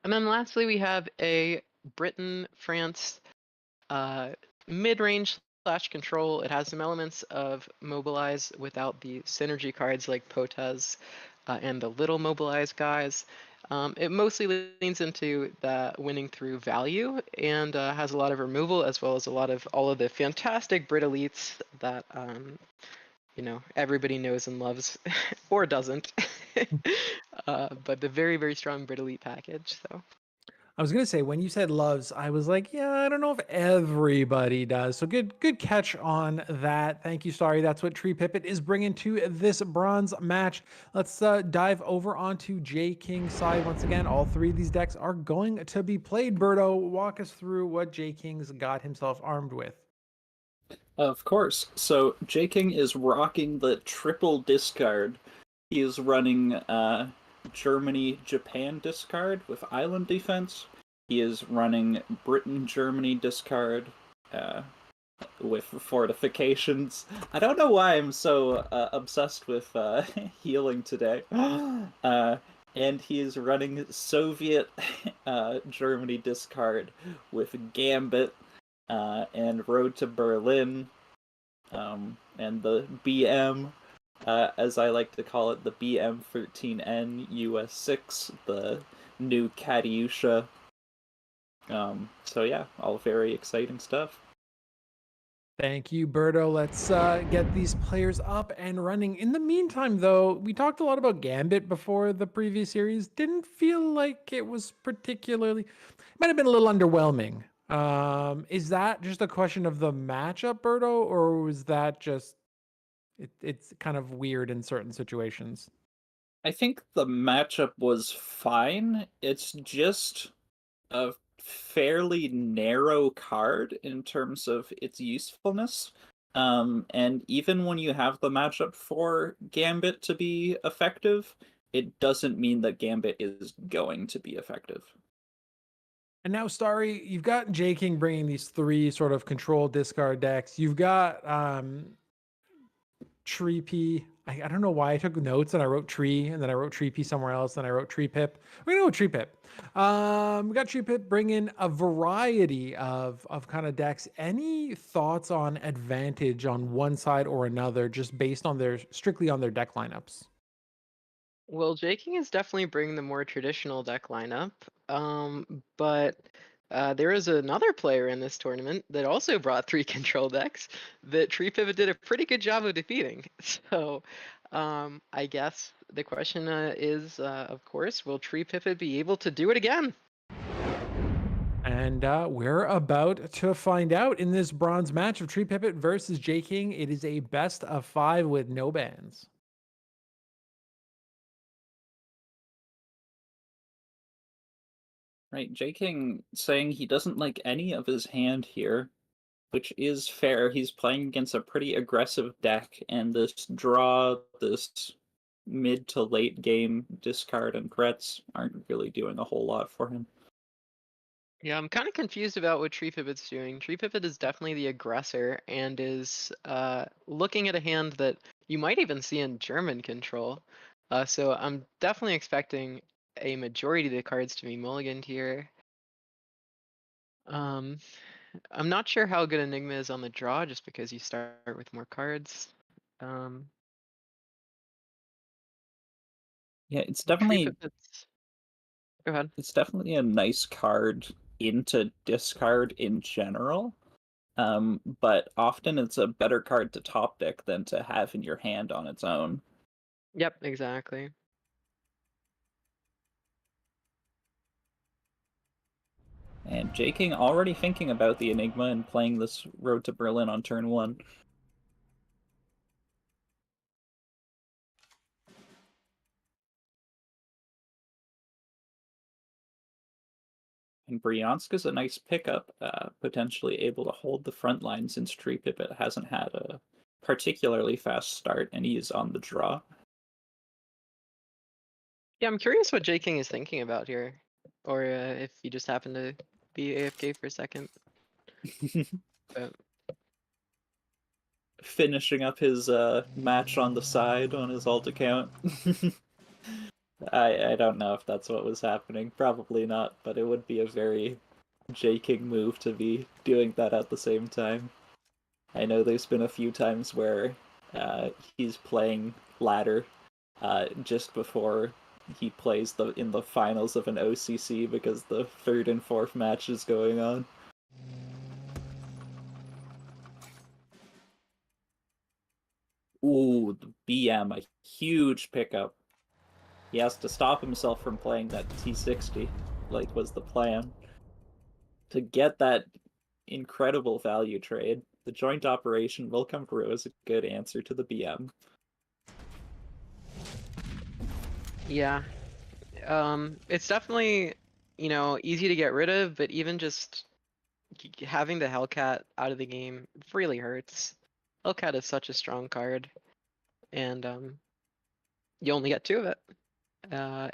And then lastly, we have a Britain-France mid-range / control. It has some elements of Mobilize without the synergy cards like Potez and the little Mobilize guys. It mostly leans into the winning through value and has a lot of removal, as well as all of the fantastic Brit elites that everybody knows and loves, or doesn't. But the very, very strong Brit elite package. So I was gonna say, when you said loves, I was like, yeah, I don't know if everybody does. So good catch on that. Thank you, Starry. That's what Tree Pipit is bringing to this bronze match. Let's dive over onto J King's side once again. All 3 of these decks are going to be played. Berto, walk us through what J King's got himself armed with. Of course. So J King is rocking the triple discard. He is running Germany Japan discard with island defense. He is running Britain Germany discard with fortifications. I don't know why I'm so obsessed with healing today. And he is running Soviet Germany discard with Gambit and Road to Berlin, and the BM, as I like to call it, the BM13N US6, the new Katyusha. So yeah, all very exciting stuff. Thank you, Berto. Let's get these players up and running. In the meantime, though, we talked a lot about Gambit before the previous series. Didn't feel like it was particularly, might have been a little underwhelming. Is that just a question of the matchup, Berto, or was that just it's kind of weird in certain situations? I think the matchup was fine. It's just a fairly narrow card in terms of its usefulness. And even when you have the matchup for Gambit to be effective, it doesn't mean that Gambit is going to be effective. And now, Starry, you've got J King bringing these 3 sort of control discard decks. You've got Tree P. I don't know why I took notes and I wrote Tree and then I wrote Tree P somewhere else and I wrote Tree Pip. We're gonna go Tree Pip. We got Tree Pip bringing a variety of kind of decks. Any thoughts on advantage on one side or another, just based on strictly on their deck lineups? Well, J King is definitely bringing the more traditional deck lineup, but there is another player in this tournament that also brought 3 control decks that Tree Pivot did a pretty good job of defeating. So I guess the question is, of course, will Tree Pipit be able to do it again? And we're about to find out in this bronze match of Tree Pipit versus J King. It is a best of 5 with no bans. Right, J King saying he doesn't like any of his hand here, which is fair. He's playing against a pretty aggressive deck, and this draw, this mid to late game discard and crets aren't really doing a whole lot for him. Yeah, I'm kind of confused about what Tree Pipit's doing. Tree Pipit is definitely the aggressor and is looking at a hand that you might even see in German control. So I'm definitely expecting a majority of the cards to be mulliganed here. Um, I'm not sure how good Enigma is on the draw, just because you start with more cards. Um, Yeah, it's Tree definitely Pipit's. Go ahead. a nice card into discard in general. But often it's a better card to top deck than to have in your hand on its own. Yep, exactly. And J King already thinking about the Enigma and playing this Road to Berlin on turn 1. And Bryanska's a nice pickup, potentially able to hold the front line since Tree Pipit hasn't had a particularly fast start and he is on the draw. Yeah, I'm curious what J King is thinking about here, or if he just happened to be AFK for a second. But Finishing up his match on the side on his alt account. I don't know if that's what was happening. Probably not, but it would be a very J King move to be doing that at the same time. I know there's been a few times where he's playing ladder just before he plays in the finals of an OCC because the third and fourth match is going on. Ooh, the BM, a huge pickup. He has to stop himself from playing that T60, like was the plan. To get that incredible value trade, the joint operation will come through as a good answer to the BM. yeah, it's definitely, easy to get rid of, but even just having the Hellcat out of the game really hurts. Hellcat is such a strong card, and you only get 2 of it.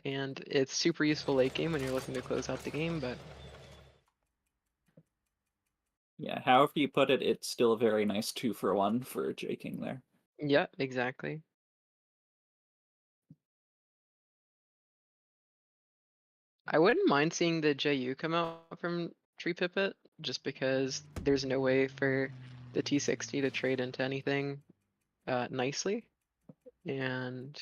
And it's super useful late game when you're looking to close out the game, but Yeah, however you put it, it's still a very nice 2-for-1 for J King there. yeah, exactly. I wouldn't mind seeing the JU come out from Tree Pipit, just because there's no way for the T60 to trade into anything nicely. And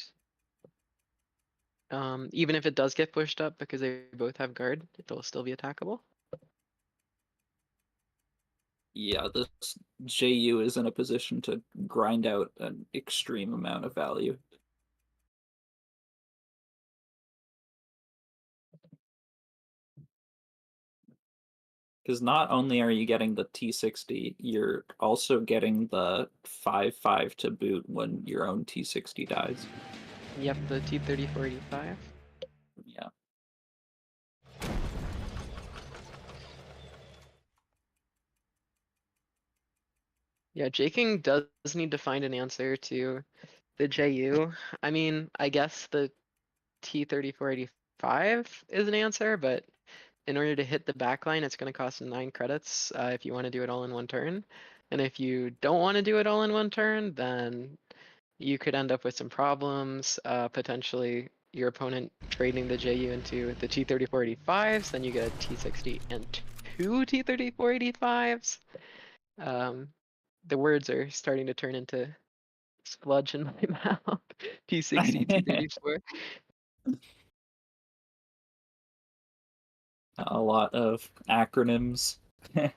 even if it does get pushed up because they both have guard, it'll still be attackable. Yeah, this JU is in a position to grind out an extreme amount of value. Because not only are you getting the T60, you're also getting the 5/5 to boot when your own T60 dies. Yep, the T3485. Yeah. Yeah, J-King does need to find an answer to the JU. I mean, I guess the T3485 is an answer, but in order to hit the backline, it's going to cost 9 credits if you want to do it all in one turn. And if you don't want to do it all in one turn, then you could end up with some problems. Potentially, your opponent trading the JU into the T3485s, then you get a T60 and 2 T3485s. The words are starting to turn into spludge in my mouth. T60, T34. A lot of acronyms. A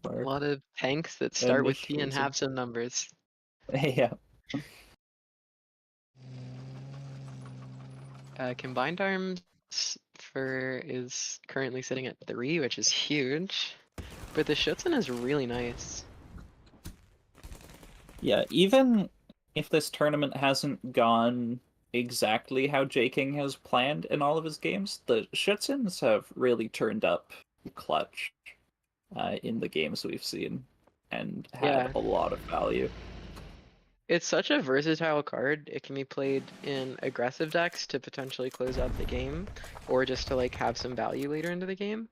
lot of tanks that start with T and Initials. have some numbers. Yeah. Combined arms is currently sitting at 3, which is huge. But the Schutzen is really nice. Yeah, even if this tournament hasn't gone exactly how J King has planned in all of his games, the Schutzens have really turned up clutch in the games we've seen and had Yeah. a lot of value. It's such a versatile card. It can be played in aggressive decks to potentially close out the game, or just to like have some value later into the game.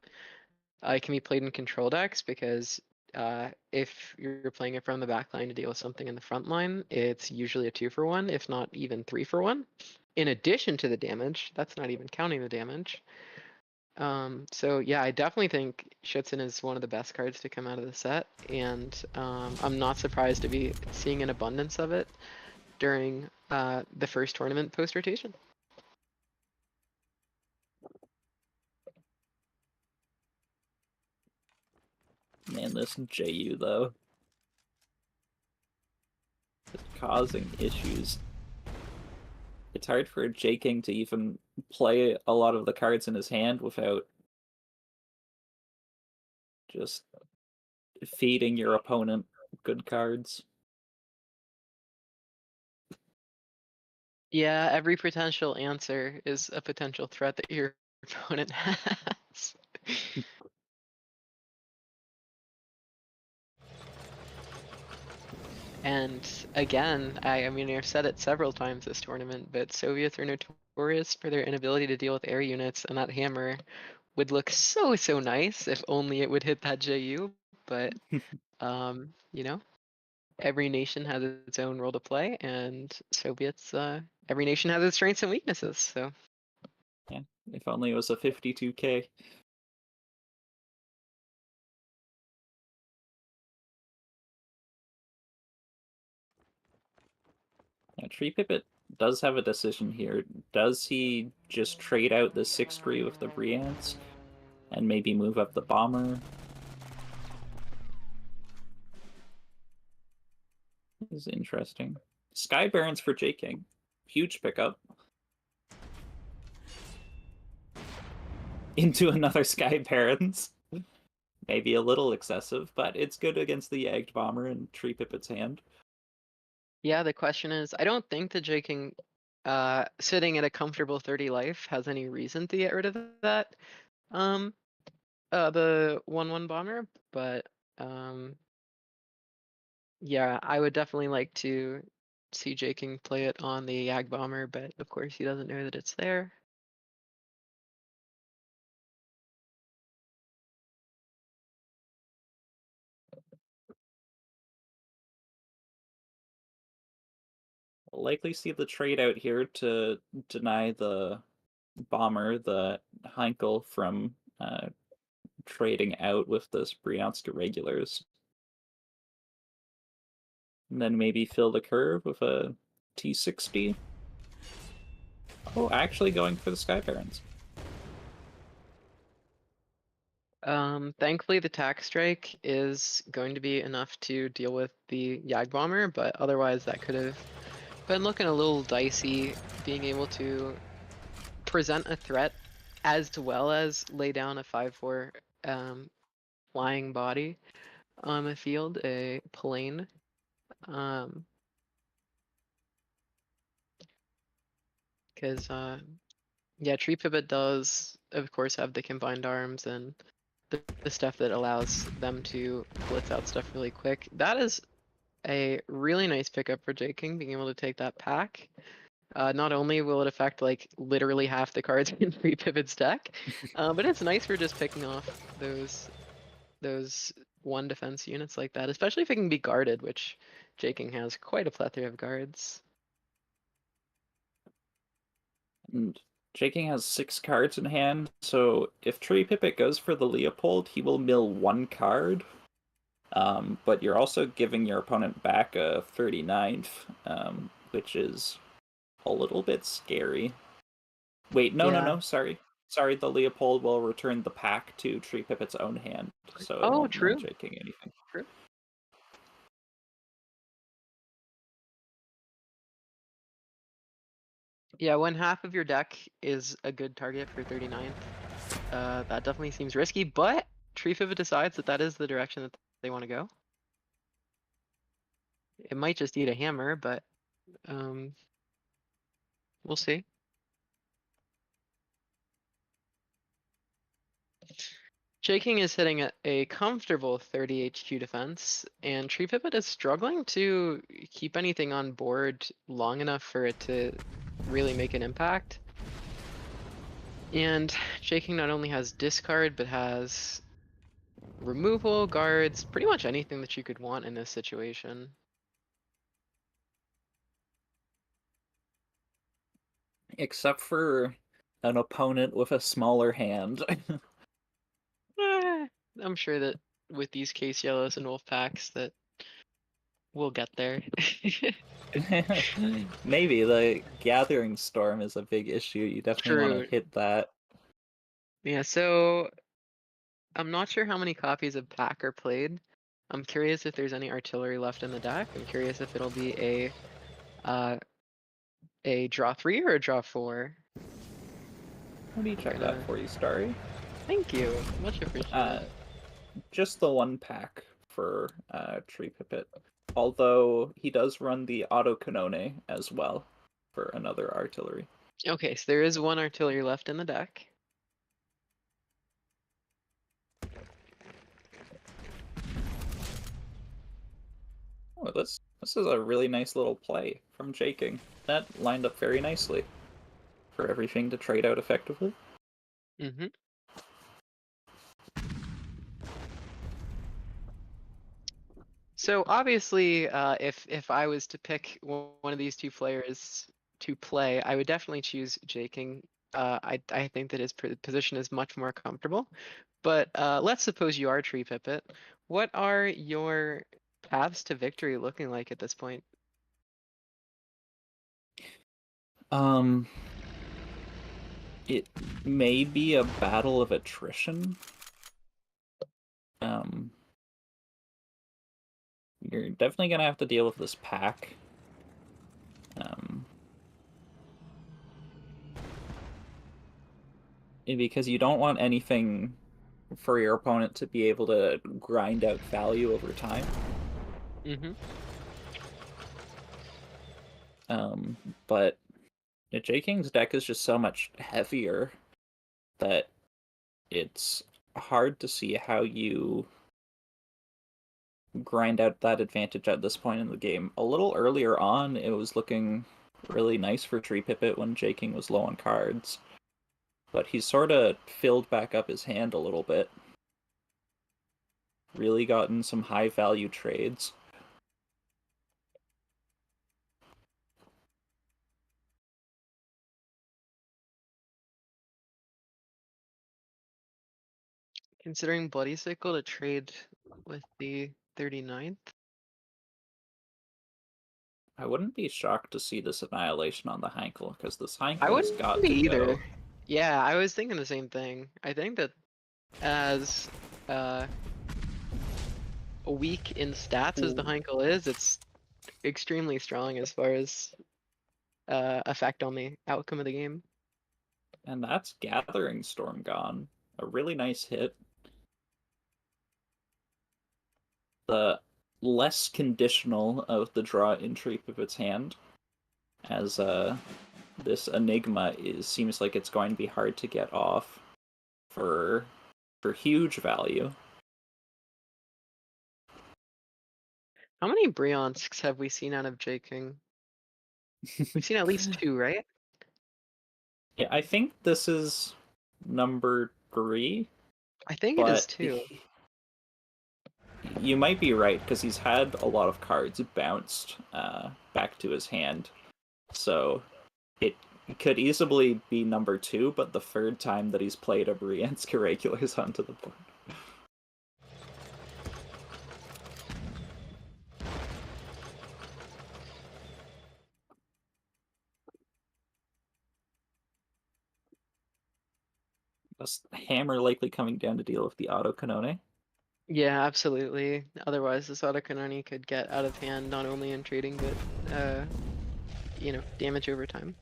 It can be played in control decks because if you're playing it from the back line to deal with something in the front line, it's usually a 2-for-1, if not even 3-for-1. In addition to the damage, that's not even counting the damage. So yeah, I definitely think Schutzen is one of the best cards to come out of the set, and I'm not surprised to be seeing an abundance of it during the first tournament post-rotation. Man, this JU though is causing issues. It's hard for J King to even play a lot of the cards in his hand without just feeding your opponent good cards. Yeah, every potential answer is a potential threat that your opponent has. And again, I mean, I've said it several times this tournament, but Soviets are notorious for their inability to deal with air units, and that hammer would look so nice if only it would hit that JU. But you know, every nation has its own role to play, and Soviets, every nation has its strengths and weaknesses. So Yeah, if only it was a 52K. Yeah, Tree Pipit does have a decision here. Does he just trade out the 6-3 with the Briance and maybe move up the Bomber? This is interesting. Sky Barons for J King. Huge pickup. Into another Sky Barons. Maybe a little excessive, but it's good against the Yagged Bomber and Tree Pipit's hand. yeah, the question is, I don't think that Jay King, sitting at a comfortable 30 life, has any reason to get rid of that. The 1/1 bomber, but yeah, I would definitely like to see Jay King play it on the Yag bomber, but of course he doesn't know that it's there. We'll likely see the trade out here to deny the Bomber, the Heinkel, from trading out with the Bryansk regulars. And then maybe fill the curve with a T60. Oh, actually going for the Sky Barons. Thankfully the tax strike is going to be enough to deal with the Yag bomber, but otherwise that could have been looking a little dicey, being able to present a threat as well as lay down a 5/4 flying body on the field, a plane. Because yeah, Tree Pivot does of course have the combined arms and the stuff that allows them to blitz out stuff really quick. That is a really nice pickup for J King, being able to take that pack. Not only will it affect like literally half the cards in Tree Pivot's deck, but it's nice for just picking off those one defense units like that, especially if it can be guarded, which J King has quite a plethora of guards. And J King has 6 cards in hand, so if Tree Pipit goes for the Leopold, he will mill 1 card. But you're also giving your opponent back a 39th, which is a little bit scary. Wait, no, sorry. Sorry, the Leopold will return the pack to Tree Pipit's own hand, so it won't mill J King anything. True. Yeah, when half of your deck is a good target for 39th, that definitely seems risky, but Tree Pivot decides that that is the direction that they want to go. It might just eat a hammer, but we'll see. Shaking is hitting a comfortable 30 HQ defense, and Tree Pivot is struggling to keep anything on board long enough for it to really make an impact. And Shaking not only has discard, but has removal, guards, pretty much anything that you could want in this situation. Except for an opponent with a smaller hand. I'm sure that with these case yellows and wolf packs that we'll get there. Maybe the Gathering Storm is a big issue. You definitely want to True. hit that. Yeah, so I'm not sure how many copies of pack are played. I'm curious if there's any artillery left in the deck. I'm curious if it'll be a draw 3 or a draw 4. Let me check that for you, Starry. Thank you. Much appreciated. Just the one pack for Tree Pipit. Although he does run the Auto Canone as well for another artillery. Okay, so there is one artillery left in the deck. Oh, this is a really nice little play from Jaking. That lined up very nicely for everything to trade out effectively. Mm-hmm. So obviously, if I was to pick one of these two players to play, I would definitely choose Jaking. I think that his position is much more comfortable. But let's suppose you are Tree Pipit. What are your paths to victory looking like at this point? It may be a battle of attrition. You're definitely gonna have to deal with this pack. Because you don't want anything for your opponent to be able to grind out value over time. Mm-hmm. But J King's deck is just so much heavier that it's hard to see how you grind out that advantage at this point in the game. A little earlier on, it was looking really nice for Tree Pipit when J King was low on cards. But he's sort of filled back up his hand a little bit. Really gotten some high value trades. Considering Bloody Sickle to trade with the 39th. I wouldn't be shocked to see this Annihilation on the Hankel, because this I Hankel has wouldn't got be to either. go. Yeah, I was thinking the same thing. I think that as weak in stats as the Heinkel is, it's extremely strong as far as effect on the outcome of the game. And that's Gathering Storm gone. A really nice hit. The less conditional of the draw entry of its hand, as this Enigma seems like it's going to be hard to get off for huge value. How many Brionsk's have we seen out of J King? We've seen at least 2, right? Yeah, I think this is number 3. I think it is 2. You might be right, because he's had a lot of cards bounced back to his hand. So it could easily be number 2, but the third time that he's played a Briensk Irregulars onto the board. This hammer likely coming down to deal with the Auto Canone. Yeah, absolutely. Otherwise, this Autocanoni could get out of hand, not only in trading, but, damage over time.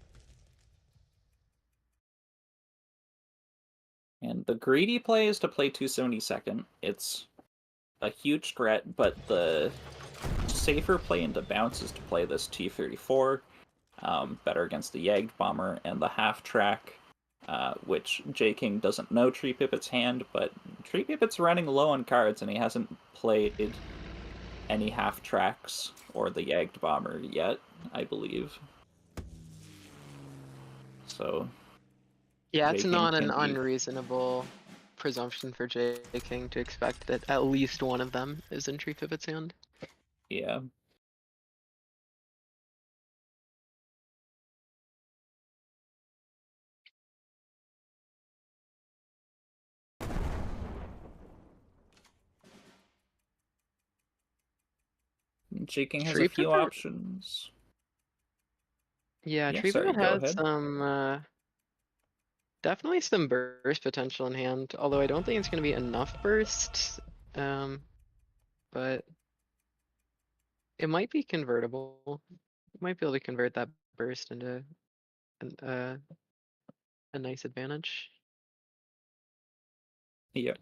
And the greedy play is to play 272nd. It's a huge threat, but the safer play into bounce is to play this T-34, better against the Yagged Bomber and the half track, which J King doesn't know Tree Pipit's hand, but Tree Pipit's running low on cards and he hasn't played any half tracks or the Yagged Bomber yet, I believe. So Yeah, it's J King not an can be... unreasonable presumption for J King to expect that at least one of them is in Tree Pipit's hand. Yeah. J King has a Tree few Pipit, options. yeah, Yeah, Tree sorry, Pipit go has ahead. some definitely some burst potential in hand, although I don't think it's gonna be enough burst. But it might be convertible. You might be able to convert that burst into a nice advantage. Yeah.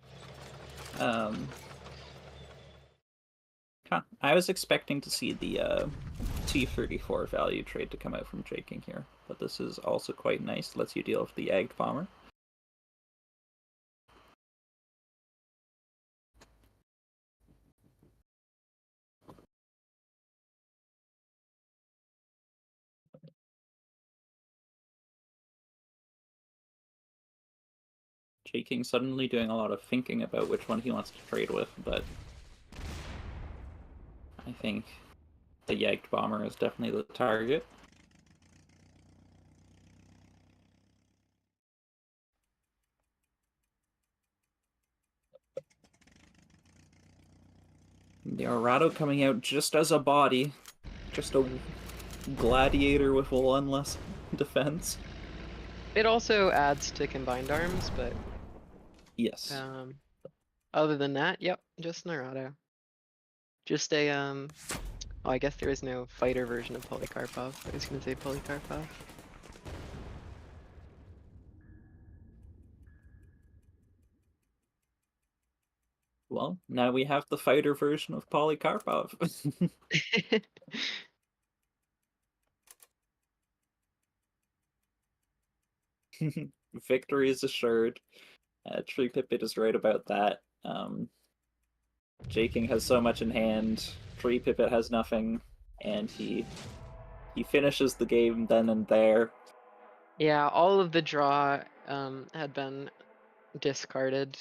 I was expecting to see the T-34 value trade to come out from J King here, but this is also quite nice. Lets you deal with the Yagged Bomber. J King suddenly doing a lot of thinking about which one he wants to trade with, but I think the Yagged Bomber is definitely the target. The Arado coming out just as a body, just a gladiator with one less defense. It also adds to combined arms, but Yes. other than that, yep, just Narado. Just a oh, I guess there is no fighter version of Polycarpov. I was gonna say Polycarpov. Well, now we have the fighter version of Polycarpov. Victory is assured. Tree Pipit is right about that. J King has so much in hand. Tree Pipit has nothing, and he finishes the game then and there. Yeah, all of the draw had been discarded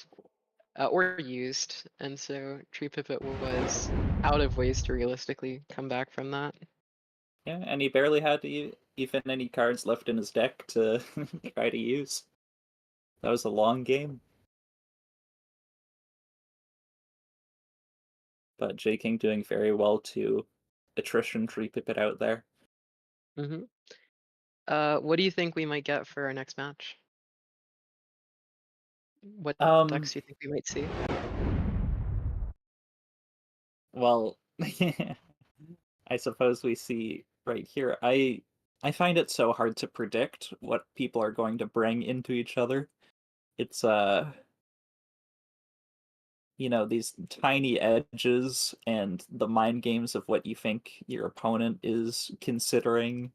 or used, and so Tree Pipit was out of ways to realistically come back from that. Yeah, and he barely had even any cards left in his deck to try to use. That was a long game. But J King doing very well to attrition Tree Pipit out there. Mm-hmm. What do you think we might get for our next match? What decks do you think we might see? Well, I suppose we see right here. I find it so hard to predict what people are going to bring into each other. It's these tiny edges and the mind games of what you think your opponent is considering.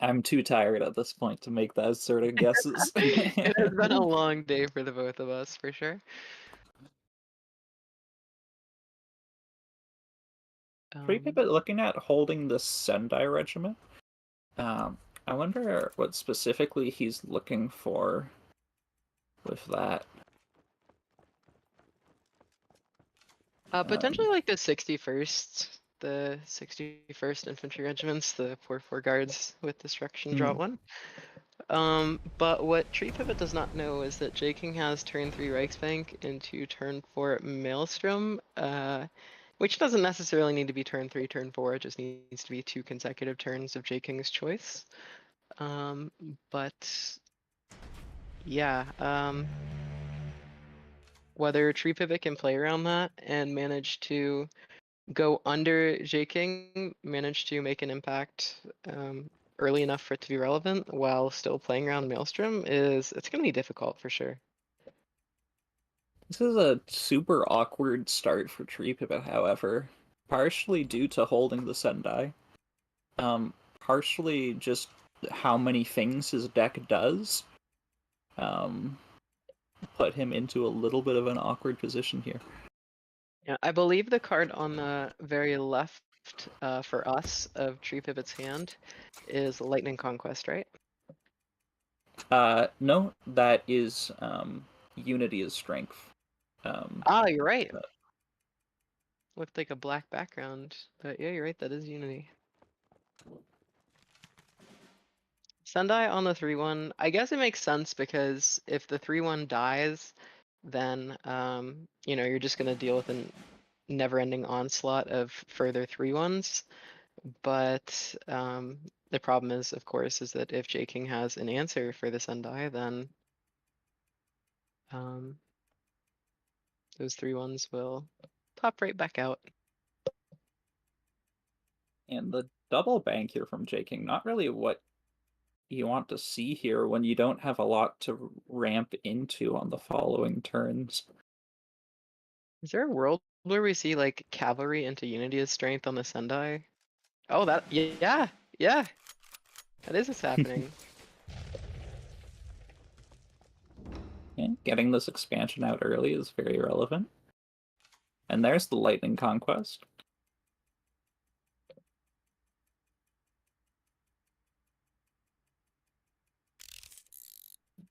I'm too tired at this point to make those sort of guesses. It has been a long day for the both of us, for sure. Tree Pipit looking at holding the Sendai regiment. I wonder what specifically he's looking for with that. Potentially like the 61st, the 61st Infantry Regiments, the 4-4 guards with destruction draw 1. But what Tree Pipit does not know is that J King has turn 3 Reichsbank into turn 4 Maelstrom, which doesn't necessarily need to be turn 3, turn 4, it just needs to be 2 consecutive turns of J King's choice. But yeah, whether Tree Pipit can play around that and manage to go under J King, manage to make an impact early enough for it to be relevant while still playing around Maelstrom it's going to be difficult for sure. This is a super awkward start for Tree Pipit, however, partially due to holding the Sendai, partially just how many things his deck does, put him into a little bit of an awkward position here. Yeah, I believe the card on the very left for us of Tree Pipit's hand is Lightning Conquest, right? No, that is Unity is Strength. You're right. Looked like a black background, but yeah, you're right, that is Unity. Sendai on the 3-1, I guess it makes sense because if the 3-1 dies, then you're just gonna deal with a never-ending onslaught of further 3-1s. But the problem is, of course, is that if J King has an answer for the Sendai, then those 3-1s will pop right back out. And the double bank here from J King, not really what you want to see here when you don't have a lot to ramp into on the following turns. Is there a world where we see like cavalry into Unity as strength on the Sendai? Oh, yeah, that is what's happening. Yeah, getting this expansion out early is very relevant. And there's the Lightning Conquest.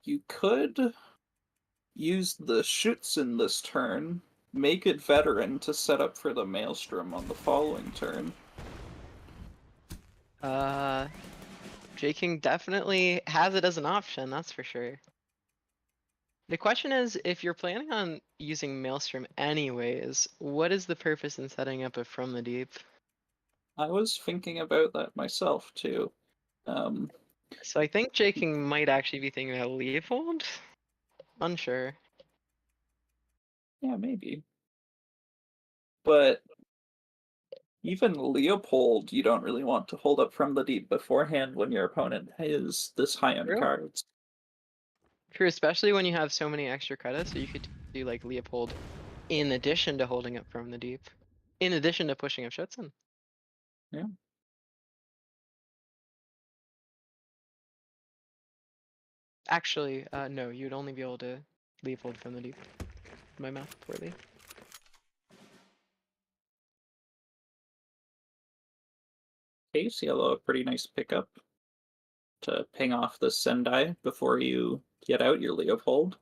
You could use the Schutzen this turn, make it Veteran to set up for the Maelstrom on the following turn. J King definitely has it as an option, that's for sure. The question is, if you're planning on using Maelstrom anyways, what is the purpose in setting up a From the Deep? I was thinking about that myself, too. So I think J King might actually be thinking about Leopold? Unsure. Yeah, maybe. But even Leopold, you don't really want to hold up From the Deep beforehand when your opponent is this high on True. cards. True, especially when you have so many extra credits, so you could do like Leopold in addition to holding up From the Deep. In addition to pushing up Schutzen. Yeah. Actually, no, you'd only be able to Leopold From the Deep. My math poorly. Case Yellow, a pretty nice pickup to ping off the Sendai before you get out your Leopold.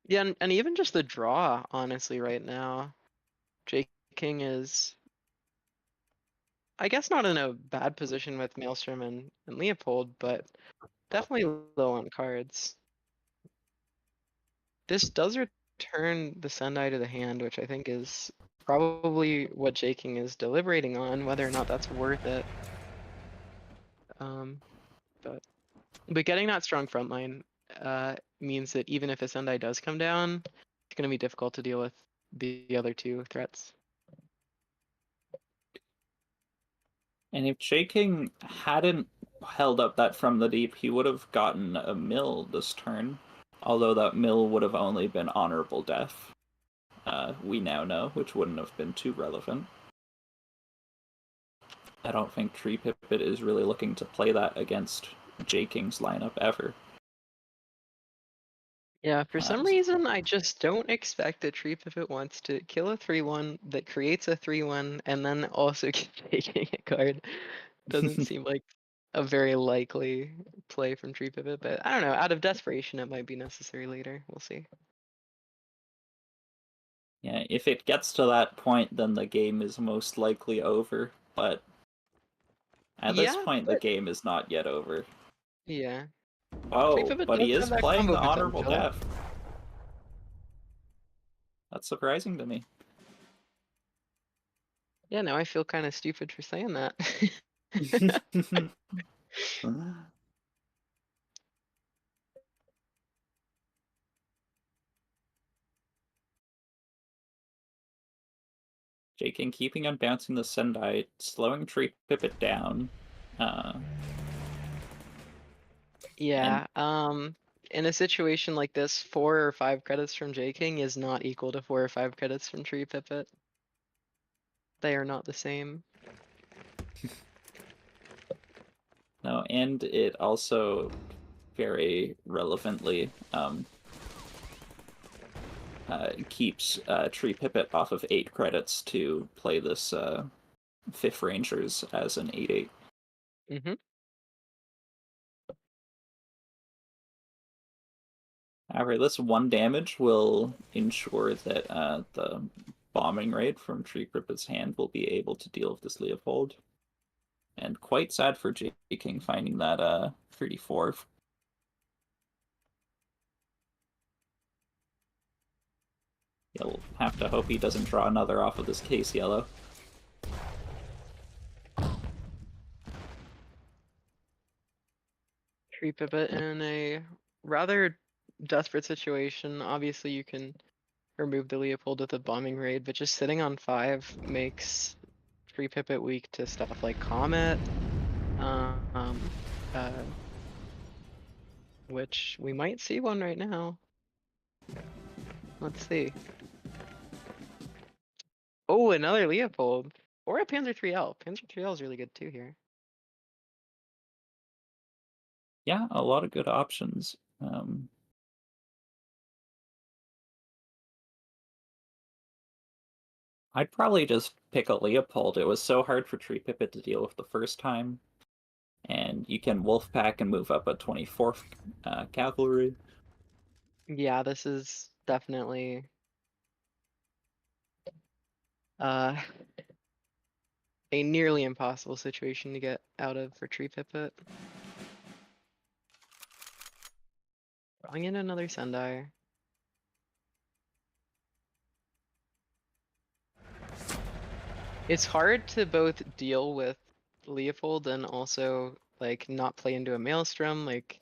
Yeah, and even just the draw, honestly, right now. J King is, I guess, not in a bad position with Maelstrom and Leopold, but definitely low on cards. This does return the Sendai to the hand, which I think is probably what J King is deliberating on, whether or not that's worth it. But getting that strong front line means that even if a Sendai does come down, it's going to be difficult to deal with the other two threats. And if J King hadn't held up that From the Deep, he would have gotten a mill this turn. Although that mill would have only been Honorable Death. We now know, which wouldn't have been too relevant. I don't think Tree Pipit is really looking to play that against J King's lineup ever. Yeah, for some reason, I just don't expect that Tree Pipit wants to kill a 3-1 that creates a 3-1 and then also keep taking a card. Doesn't seem like a very likely play from Tree Pipit, but I don't know. Out of desperation, it might be necessary later. We'll see. Yeah, if it gets to that point, then the game is most likely over. But at this point, the game is not yet over. Yeah. Oh, but he is playing the Honorable Death. That's surprising to me. Yeah, now I feel kind of stupid for saying that. J King keeping on bouncing the Sendai, slowing Tree Pipit down. Yeah. In a situation like this, 4 or 5 credits from J King is not equal to 4 or 5 credits from Tree Pipit. They are not the same. No, and it also very relevantly keeps Tree Pipit off of 8 credits to play this Fifth Rangers as an 8/8. Mm-hmm. However, this 1 damage will ensure that the bombing raid from Tree Pipit's hand will be able to deal with this Leopold. And quite sad for J King finding that 34. You'll have to hope he doesn't draw another off of this case yellow. Tree Pipit in a rather desperate situation. Obviously, you can remove the Leopold with a bombing raid, but just sitting on 5 makes Tree Pipit weak to stuff like Comet, uh, which we might see one right now. Let's see. Oh, another Leopold. Or a Panzer 3L. Panzer 3L is really good too here. Yeah, a lot of good options. I'd probably just pick a Leopold. It was so hard for Tree Pipit to deal with the first time. And you can Wolfpack and move up a 24th Cavalry. Yeah, this is definitely a nearly impossible situation to get out of for Tree Pipit. Drawing in another Sendai. It's hard to both deal with Leopold and also like not play into a Maelstrom. Like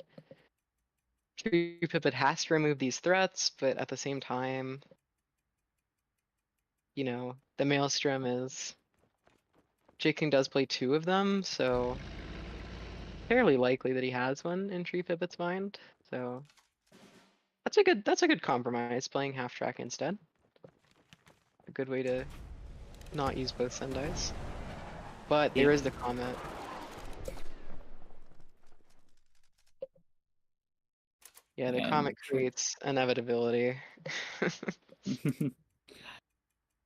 Tree Pipit has to remove these threats, but at the same time, you know, the Maelstrom is J King does play 2 of them, so fairly likely that he has one in Tree Pipit's mind. So that's a good compromise, playing half track instead. A good way to not use both Sendais. But there is the Comet. Yeah, the And Comet creates inevitability.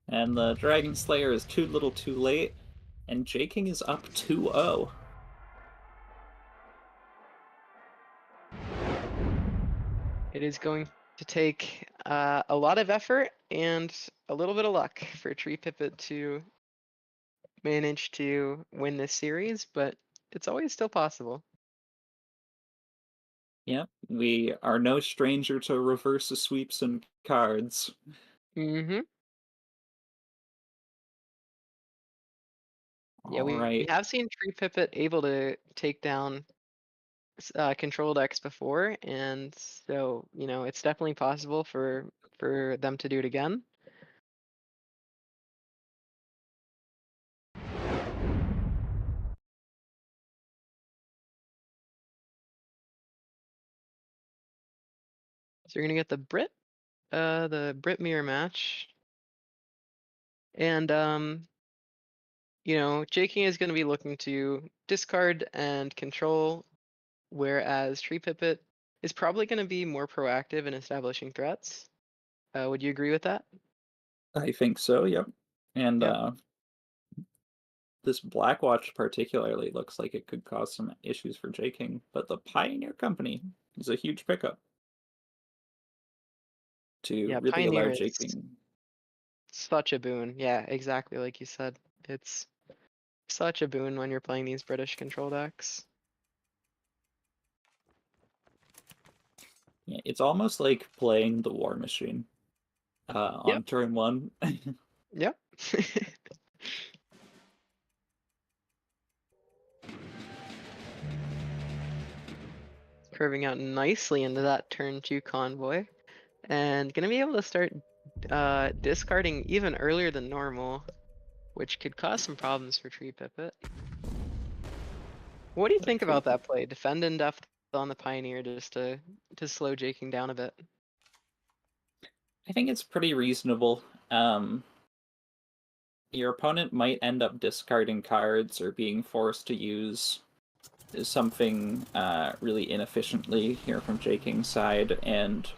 And the Dragon Slayer is too little too late, and J King is up 2-0. It is going to take a lot of effort and a little bit of luck for Tree Pipit to manage to win this series, but it's always still possible. Yep, we are no stranger to reverse sweeps and cards. Mm-hmm. Yeah, All we right. have seen Tree Pipit able to take down controlled X before, and so you know it's definitely possible for them to do it again. So you're gonna get the Brit mirror match, and you know, J King is gonna be looking to discard and control, whereas Tree Pipit is probably gonna be more proactive in establishing threats. Would you agree with that? I think so, yep. And Yep. this Blackwatch particularly looks like it could cause some issues for J King, but the Pioneer Company is a huge pickup to Yeah, really allow Pioneer J is King. such a boon. Yeah, exactly like you said. It's such a boon when you're playing these British control decks. Yeah, it's almost like playing the War Machine on Yep. turn 1. Yep. Curving out nicely into that turn 2 convoy. And gonna be able to start discarding even earlier than normal, which could cause some problems for Tree Pipit. What do you think about that play? Defend in depth on the Pioneer just to slow Jaking down a bit? I think it's pretty reasonable. Your opponent might end up discarding cards or being forced to use something really inefficiently here from Jaking's side, and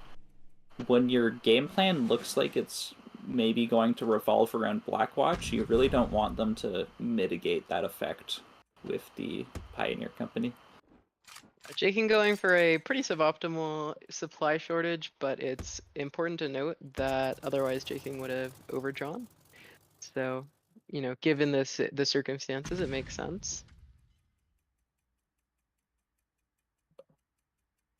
when your game plan looks like it's maybe going to revolve around Blackwatch, you really don't want them to mitigate that effect with the Pioneer Company. Jaking going for a pretty suboptimal supply shortage, but it's important to note that otherwise Jaking would have overdrawn. So, you know, given the circumstances, it makes sense.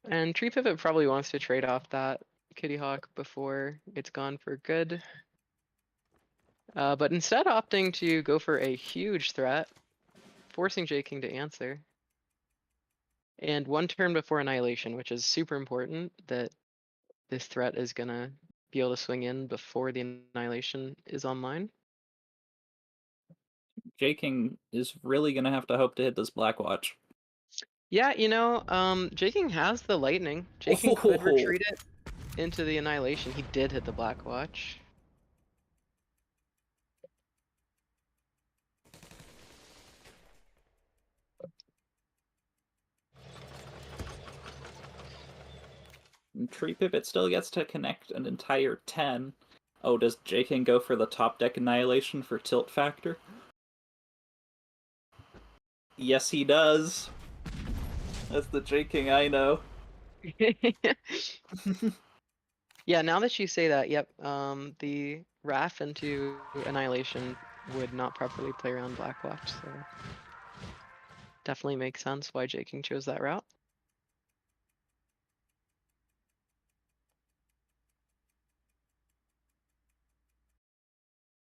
And Tree Pivot probably wants to trade off that Kitty Hawk before it's gone for good. But instead opting to go for a huge threat, forcing Jaking to answer. And one turn before Annihilation, which is super important that this threat is gonna be able to swing in before the Annihilation is online. Jaking is really going to have to hope to hit this Blackwatch. Yeah, you know, Jaking has the Lightning. Jaking could retreat it into the Annihilation. He did hit the Blackwatch. Tree Pivot still gets to connect an entire 10. Oh, does Jaking go for the top deck Annihilation for tilt factor? Yes, he does. That's the Jaking I know. Yeah, now that you say that, yep, the Wrath into Annihilation would not properly play around Blackwatch, so definitely makes sense why Jaking chose that route.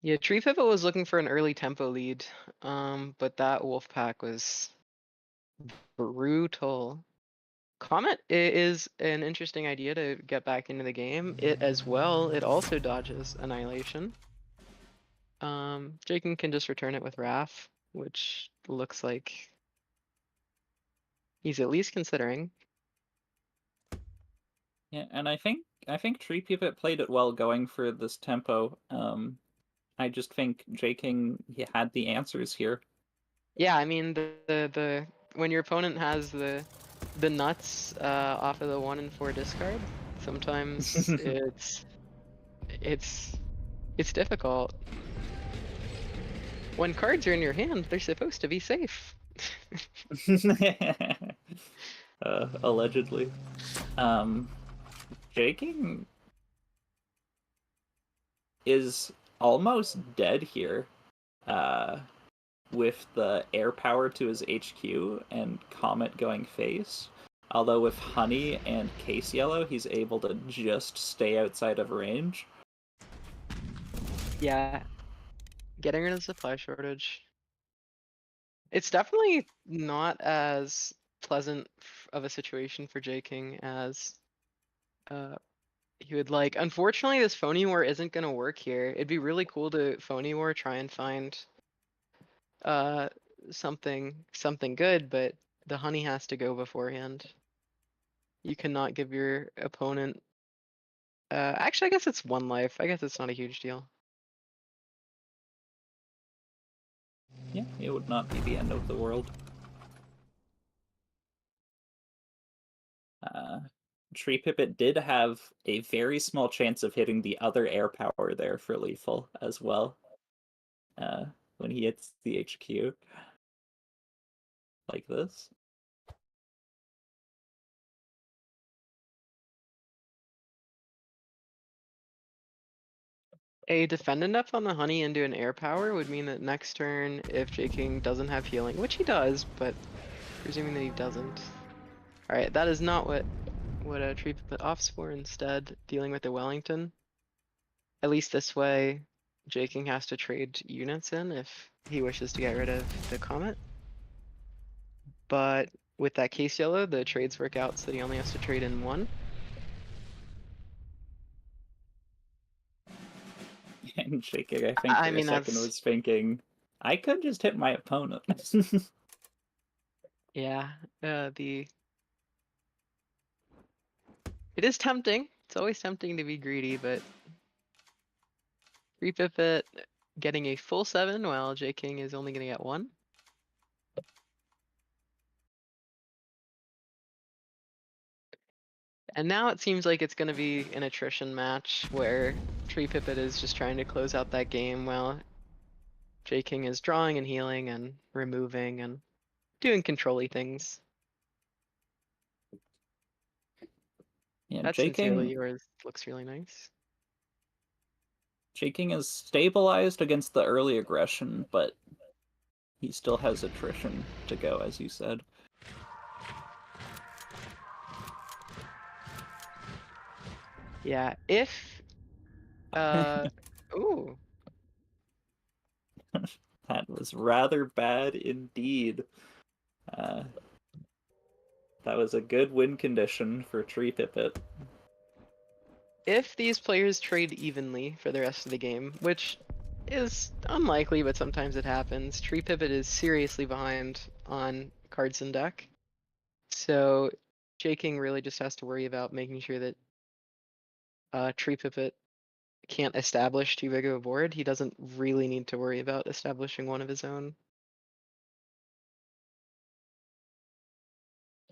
Yeah, Tree Pivot was looking for an early tempo lead, but that wolf pack was brutal. Comet is an interesting idea to get back into the game. It also dodges Annihilation. Jaken can just return it with Wrath, which looks like he's at least considering. Yeah, and I think Tree Pivot played it well going for this tempo. I just think Jaking he had the answers here. Yeah, I mean the when your opponent has the nuts off of the 1 and 4 discard, sometimes it's difficult. When cards are in your hand, they're supposed to be safe. Allegedly. Jaking is almost dead here. With the air power to his HQ and Comet going face. Although with Honey and Case Yellow, he's able to just stay outside of range. Yeah, getting rid of the supply shortage. It's definitely not as pleasant of a situation for Jaking as he would like. Unfortunately, this Phony War isn't gonna work here. It'd be really cool to Phony War, try and find something good, but the honey has to go beforehand. You cannot give your opponent actually I guess it's 1 life. I guess it's not a huge deal. Yeah, it would not be the end of the world. Tree Pipit did have a very small chance of hitting the other air power there for lethal as well. When he hits the HQ. Like this. A defendant up on the honey into an air power would mean that next turn, if J-King doesn't have healing, which he does, but presuming that he doesn't. Alright, that is not what Tree Pipit opts for, instead dealing with the Wellington. At least this way, J-King has to trade units in if he wishes to get rid of the Comet. But with that Case Yellow, the trades work out so that he only has to trade in 1. And Shaking, I think I for mean, a second was thinking, I could just hit my opponent. yeah, the It is tempting. It's always tempting to be greedy, but 3-pip getting a full 7 while J King is only gonna get 1. And now it seems like it's gonna be an attrition match where 3-pip is just trying to close out that game while J King is drawing and healing and removing and doing control-y things. Yeah, That sincerely yours looks really nice. J King is stabilized against the early aggression, but he still has attrition to go, as you said. Yeah, if ooh. That was rather bad indeed. That was a good win condition for Tree Pipit. If these players trade evenly for the rest of the game, which is unlikely, but sometimes it happens, Tree Pipit is seriously behind on cards in deck. So J King really just has to worry about making sure that Tree Pipit can't establish too big of a board. He doesn't really need to worry about establishing one of his own.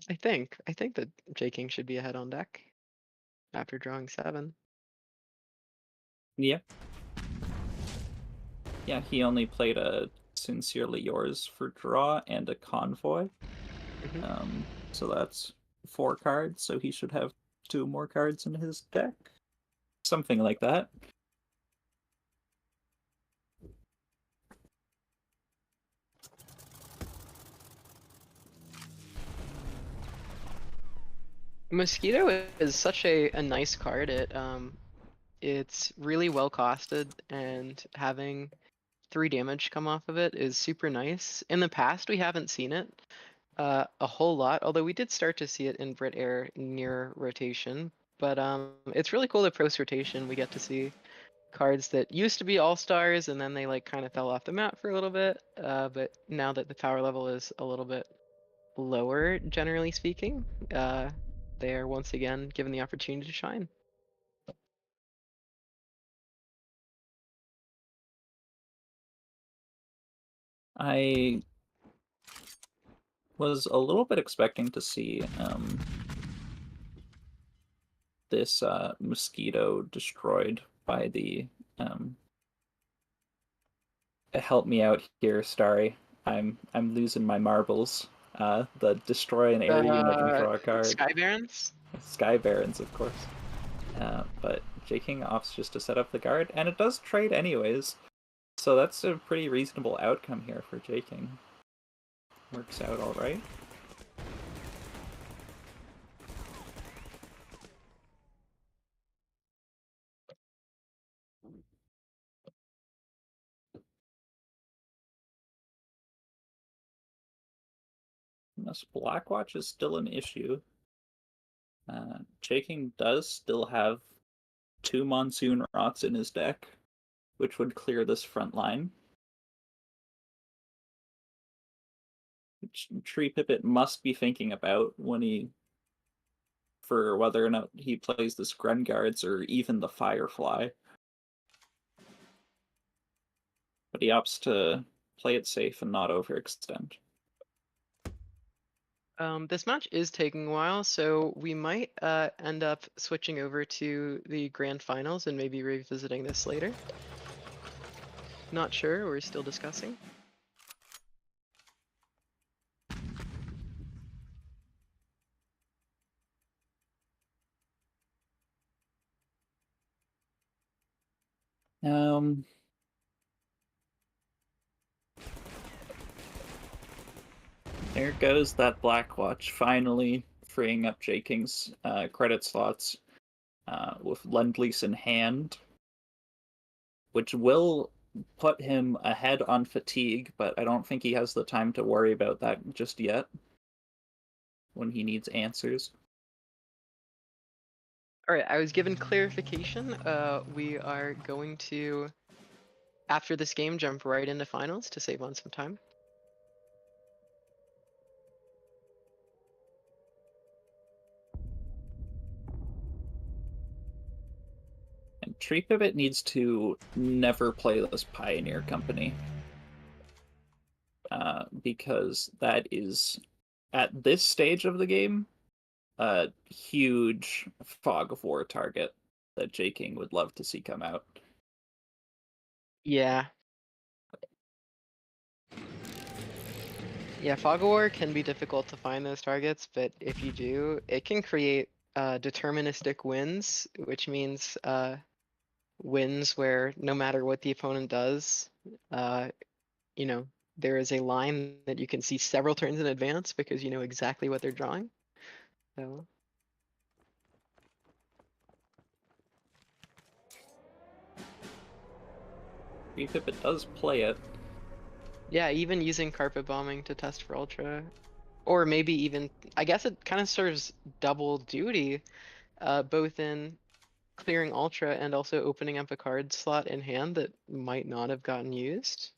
I think that J King should be ahead on deck after drawing 7. Yeah. Yeah, he only played a Sincerely Yours for draw and a Convoy. So that's 4 cards, so he should have 2 more cards in his deck. Something like that. Mosquito is such a nice card. It's really well costed, and having 3 damage come off of it is super nice. In the past, we haven't seen it a whole lot, although we did start to see it in Brit Air near rotation. But it's really cool that post rotation we get to see cards that used to be all-stars and then they like kind of fell off the map for a little bit. But now that the power level is a little bit lower, generally speaking, they are once again given the opportunity to shine. I was a little bit expecting to see this Mosquito destroyed by the help me out here, Starry. I'm losing my marbles. The destroy an area unit and draw a card. Sky Barons? Sky Barons, of course. But J King opts just to set up the guard, and it does trade anyways. So that's a pretty reasonable outcome here for J King. Works out all right. This Blackwatch is still an issue. J King does still have 2 Monsoon Rots in his deck, which would clear this front line. Which Tree Pipit must be thinking about for whether or not he plays this Grengards or even the Firefly. But he opts to play it safe and not overextend. This match is taking a while, so we might end up switching over to the grand finals and maybe revisiting this later. Not sure, we're still discussing. There goes that Blackwatch, finally freeing up J King's credit slots with Lend-Lease in hand, which will put him ahead on fatigue, but I don't think he has the time to worry about that just yet when he needs answers. All right, I was given clarification. We are going to, after this game, jump right into finals to save on some time. Tree Pivot needs to never play this Pioneer Company. Because that is, at this stage of the game, a huge Fog of War target that J King would love to see come out. Yeah. Yeah, Fog of War can be difficult to find those targets, but if you do, it can create deterministic wins, which means wins where no matter what the opponent does, you know, there is a line that you can see several turns in advance because you know exactly what they're drawing. So Tree Pivot does play it. yeah, even using carpet bombing to test for ultra, or maybe even, I guess it kind of serves double duty, both in clearing ultra and also opening up a card slot in hand that might not have gotten used.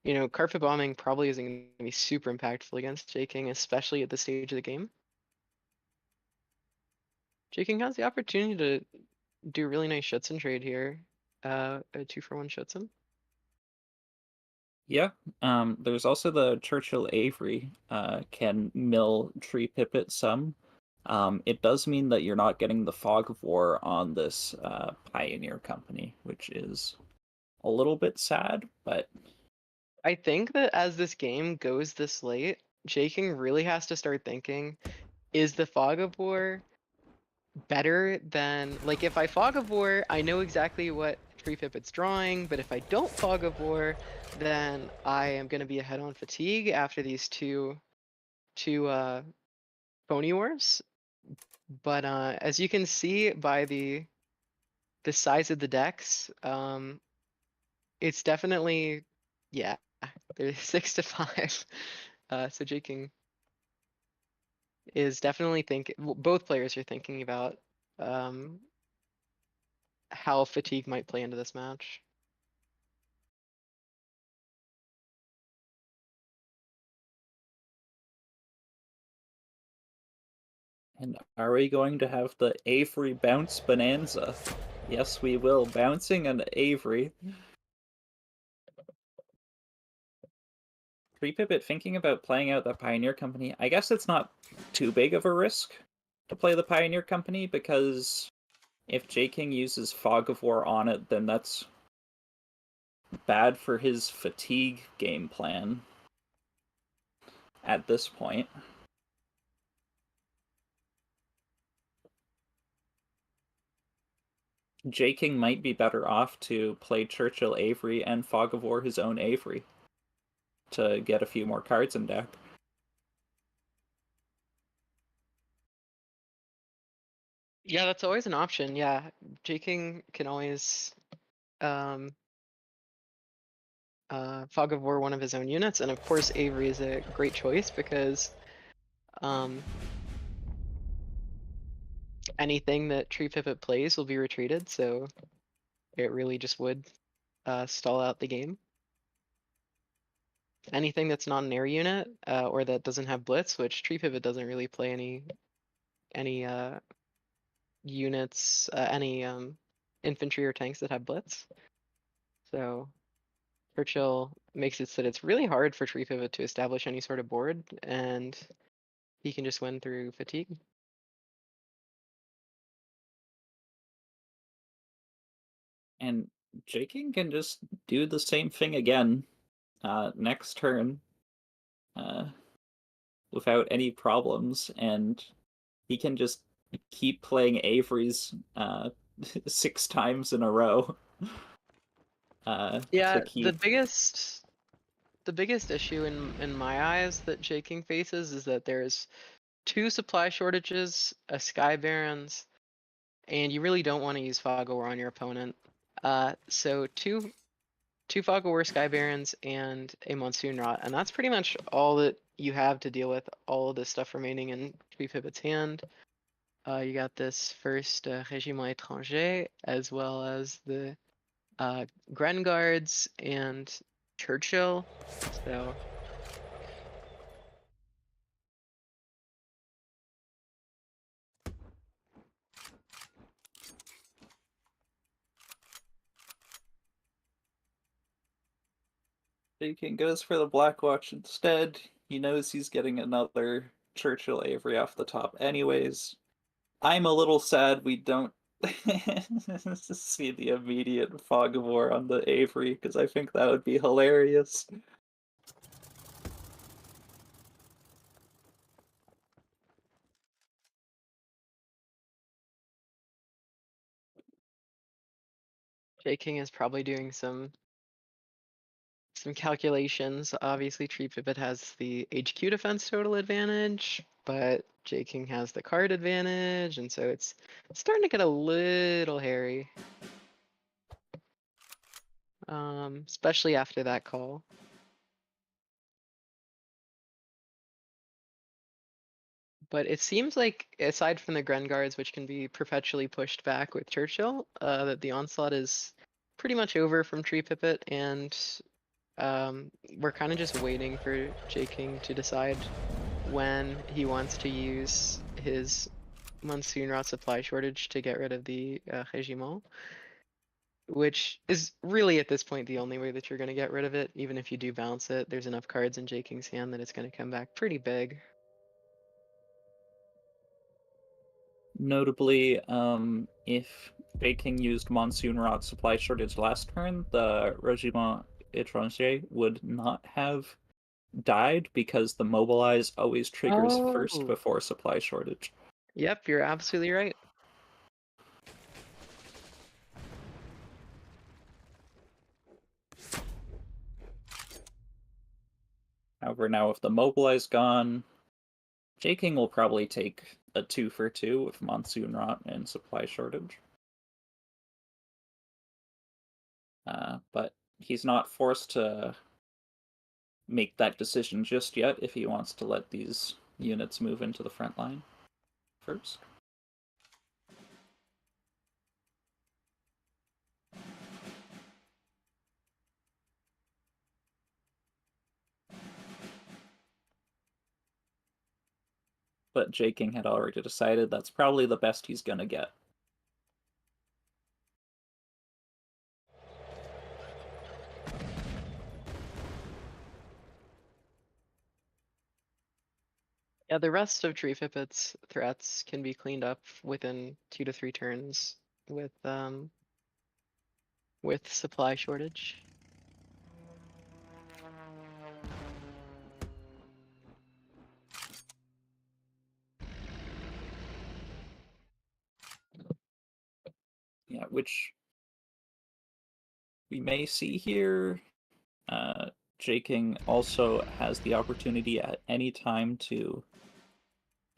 You know, carpet bombing probably isn't going to be super impactful against J King, especially at this stage of the game. J King has the opportunity to do really nice Schutzen trade here. A 2-for-1 Schutzen. Yeah. There's also the Churchill Avery can mill Tree Pipit some. It does mean that you're not getting the Fog of War on this Pioneer Company, which is a little bit sad, but I think that as this game goes this late, J King really has to start thinking, is the Fog of War better than, like, if I Fog of War, I know exactly what Tree Pipit's drawing, but if I don't Fog of War, then I am going to be ahead on fatigue after these two Pony Wars. But as you can see by the size of the decks, it's definitely, yeah, they're 6-5. So J King is definitely thinking, both players are thinking about how fatigue might play into this match. and are we going to have the Avery bounce bonanza? Yes, we will. Bouncing an Avery. Tree Pipit thinking about playing out the Pioneer Company. I guess it's not too big of a risk to play the Pioneer Company because if J King uses Fog of War on it, then that's bad for his fatigue game plan at this point. J King might be better off to play Churchill Avery and Fog of War his own Avery to get a few more cards in deck. Yeah, that's always an option. Yeah, J King can always Fog of War one of his own units, and of course Avery is a great choice because anything that Tree Pivot plays will be retreated, so it really just would stall out the game. Anything that's not an air unit or that doesn't have blitz, which Tree Pivot doesn't really play any units, any infantry or tanks that have blitz. So Churchill makes it so that it's really hard for Tree Pivot to establish any sort of board, and he can just win through fatigue. And J King can just do the same thing again next turn without any problems, and he can just keep playing Avery's 6 times in a row. Yeah, To keep the biggest issue in my eyes that J King faces is that there's 2 supply shortages, a Sky Barons, and you really don't want to use Fog of War on your opponent. So two Fog of War Sky Barons and a Monsoon Rot, and that's pretty much all that you have to deal with all of this stuff remaining in Tree Pivot's hand. You got this first Régiment Étranger, as well as the Grengards and Churchill. So King goes for the Black Watch instead. He knows he's getting another Churchill Avery off the top anyways. I'm a little sad we don't see the immediate Fog of War on the Avery, because I think that would be hilarious. King is probably doing some calculations. Obviously, Tree Pipit has the HQ defense total advantage, but King has the card advantage, and so it's starting to get a little hairy. Especially after that call. But it seems like, aside from the Gren guards, which can be perpetually pushed back with Churchill, that the onslaught is pretty much over from Tree Pipit, and we're kind of just waiting for King to decide when he wants to use his Monsoon Rot supply shortage to get rid of the Régiment, which is really at this point the only way that you're going to get rid of it. Even if you do bounce it, there's enough cards in King's hand that it's going to come back pretty big. Notably, if King used Monsoon Rot supply shortage last turn, the Regiment Étranger would not have died because the Mobilize always triggers first Oh. before supply shortage. Yep, you're absolutely right. However, now with the Mobilize gone, King will probably take a 2-for-2 with Monsoon Rot and supply shortage. But he's not forced to make that decision just yet if he wants to let these units move into the front line first. But King had already decided that's probably the best he's gonna get. Yeah, the rest of Tree Pipit's threats can be cleaned up within 2 to 3 turns with supply shortage. Yeah, which we may see here. King also has the opportunity at any time to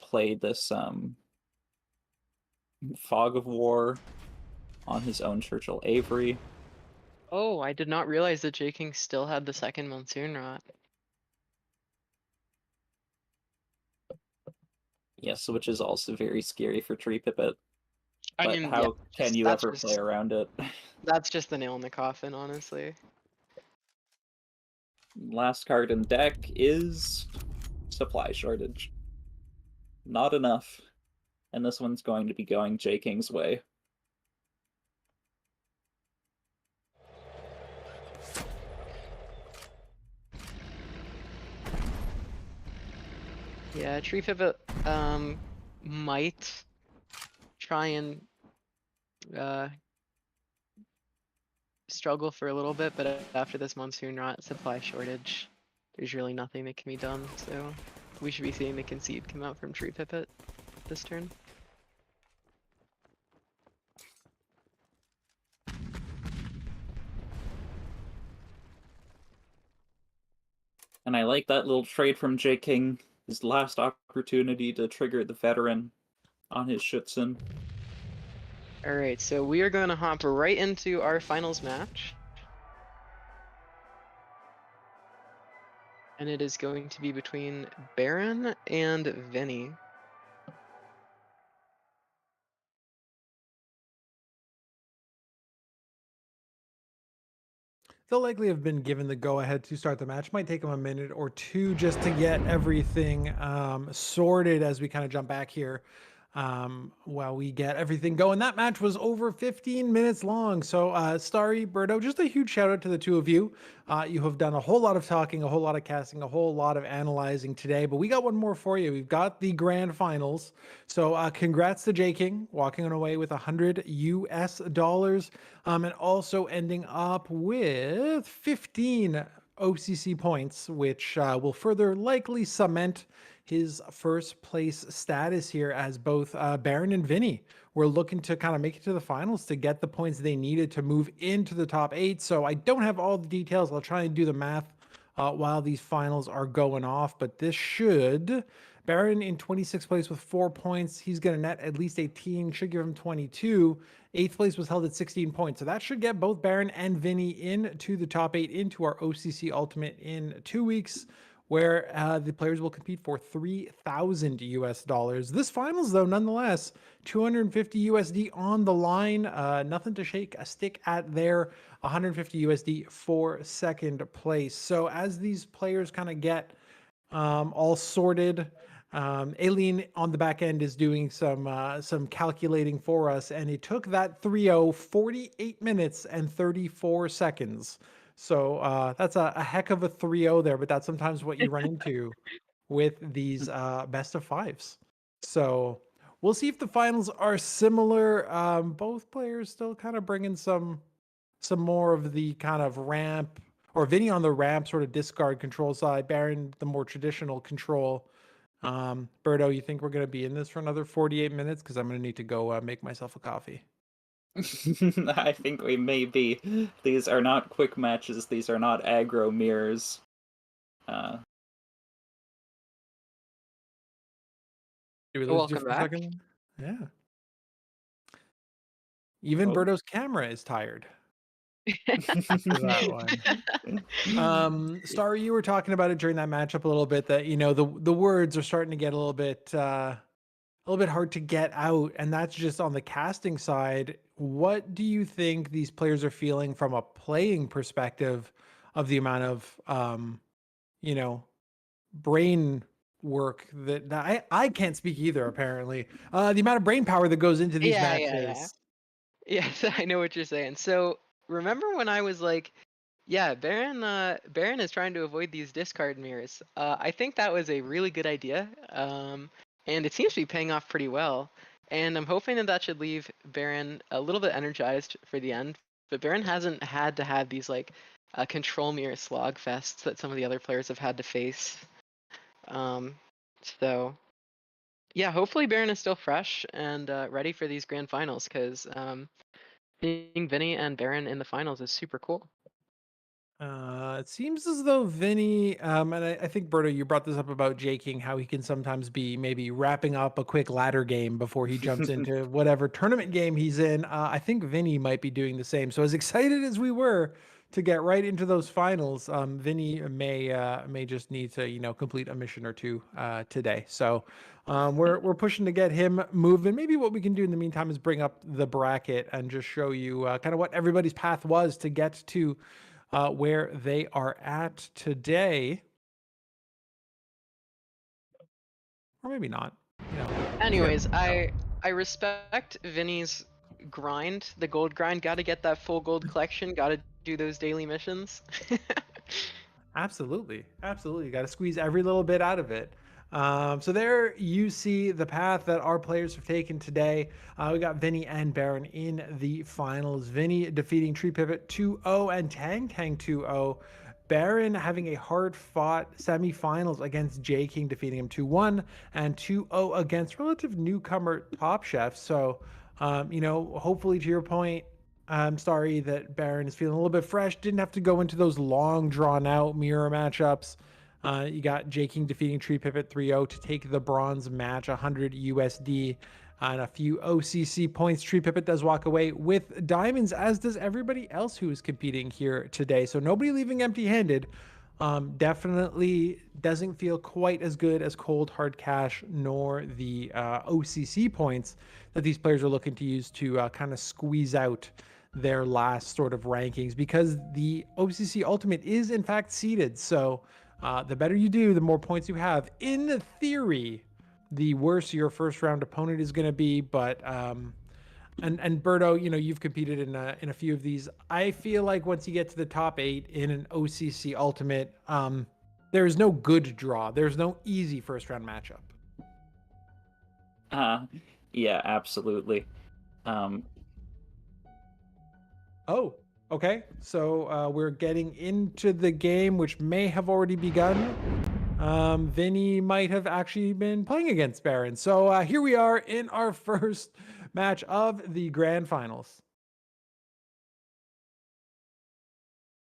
play this Fog of War on his own Churchill Avery. Oh, I did not realize that King still had the second Monsoon Rot. Yes, which is also very scary for Tree Pipit. I But mean, how yeah, can you that's ever play just around it? that's just the nail in the coffin, honestly. Last card in deck is supply shortage. Not enough. And this one's going to be going King's way. Yeah, Tree Pipit might try and struggle for a little bit, but after this Monsoon Rot supply shortage, there's really nothing that can be done, so we should be seeing the concede come out from Tree Pipit this turn. And I like that little trade from King. His last opportunity to trigger the veteran on his Schützen. Alright, so we are going to hop right into our finals match. And it is going to be between Baron and Vinny. They'll likely have been given the go-ahead to start the match. Might take them a minute or two just to get everything sorted as we kind of jump back here. while we get everything going. That match was over 15 minutes long. So, Starry, Berto, just a huge shout out to the two of you. You have done a whole lot of talking, a whole lot of casting, a whole lot of analyzing today. But we got one more for you. We've got the grand finals. So, congrats to J King walking away with $100 US, and also ending up with 15 OCC points, which will further likely cement his first place status here, as both Baron and Vinny were looking to kind of make it to the finals to get the points they needed to move into the top 8. So I don't have all the details. I'll try and do the math while these finals are going off, but this should... Baron in 26th place with 4 points. He's going to net at least 18, should give him 22. 8th place was held at 16 points. So that should get both Baron and Vinny into the top 8 into our OCC Ultimate in 2 weeks, where the players will compete for $3,000 US. This finals, though, nonetheless, 250 USD on the line. Nothing to shake a stick at there. 150 USD for second place. So as these players kind of get all sorted, Aileen on the back end is doing some calculating for us, and it took that 3-0 48 minutes and 34 seconds. So that's a heck of a 3-0 there, but that's sometimes what you run into with these best of fives. So we'll see if the finals are similar. Both players still kind of bringing some more of the kind of ramp, or Vinny on the ramp sort of discard control side, Baron the more traditional control. Berto, you think we're going to be in this for another 48 minutes? Because I'm going to need to go make myself a coffee. I think we may be. These are not quick matches. These are not aggro mirrors. Did we lose you Welcome for a back. second? Yeah. Even Oh. Berto's camera is tired after that one. Starry, you were talking about it during that matchup a little bit, that the words are starting to get a little bit hard to get out, and that's just on the casting side. What do you think these players are feeling from a playing perspective of the amount of brain work that I can't speak either, apparently. The amount of brain power that goes into these Yeah. matches. Yes, I know what you're saying. So remember when I was like, yeah, Baron is trying to avoid these discard mirrors. I think that was a really good idea. And it seems to be paying off pretty well. And I'm hoping that should leave Baron a little bit energized for the end. But Baron hasn't had to have these like control mirror slog fests that some of the other players have had to face. So yeah, hopefully Baron is still fresh and ready for these grand finals, because seeing Vinny and Baron in the finals is super cool. It seems as though Vinny, and I think Berto, you brought this up about J King, how he can sometimes be maybe wrapping up a quick ladder game before he jumps into whatever tournament game he's in. I think Vinny might be doing the same. So as excited as we were to get right into those finals, Vinny may just need to complete a mission or two today. So we're pushing to get him moving. Maybe what we can do in the meantime is bring up the bracket and just show you kind of what everybody's path was to get to where they are at today. Or maybe not. Anyways, I respect Vinny's grind, the gold grind. Got to get that full gold collection. Got to do those daily missions. Absolutely. You got to squeeze every little bit out of it. So there you see the path that our players have taken today. We got Vinny and Baron in the finals. Vinny defeating Tree Pivot 2-0 and Tang 2-0. Baron having a hard-fought semifinals against J King, defeating him 2-1, and 2-0 against relative newcomer Top Chef. So, hopefully, to your point, I'm sorry that Baron is feeling a little bit fresh. Didn't have to go into those long, drawn-out mirror matchups. You got J King defeating Tree Pivot 3-0 to take the bronze match, 100 USD and a few OCC points. Tree Pivot does walk away with diamonds, as does everybody else who is competing here today. So nobody leaving empty-handed. Definitely doesn't feel quite as good as cold hard cash, nor the OCC points that these players are looking to use to kind of squeeze out their last sort of rankings, because the OCC Ultimate is in fact seeded. So the better you do, the more points you have. In theory, the worse your first round opponent is going to be. But and Berto, you've competed in a few of these. I feel like once you get to the top 8 in an OCC Ultimate, there's no good draw. There's no easy first round matchup. Yeah, absolutely. Oh, okay. So we're getting into the game, which may have already begun. Vinny might have actually been playing against Baron. So here we are in our first match of the grand finals.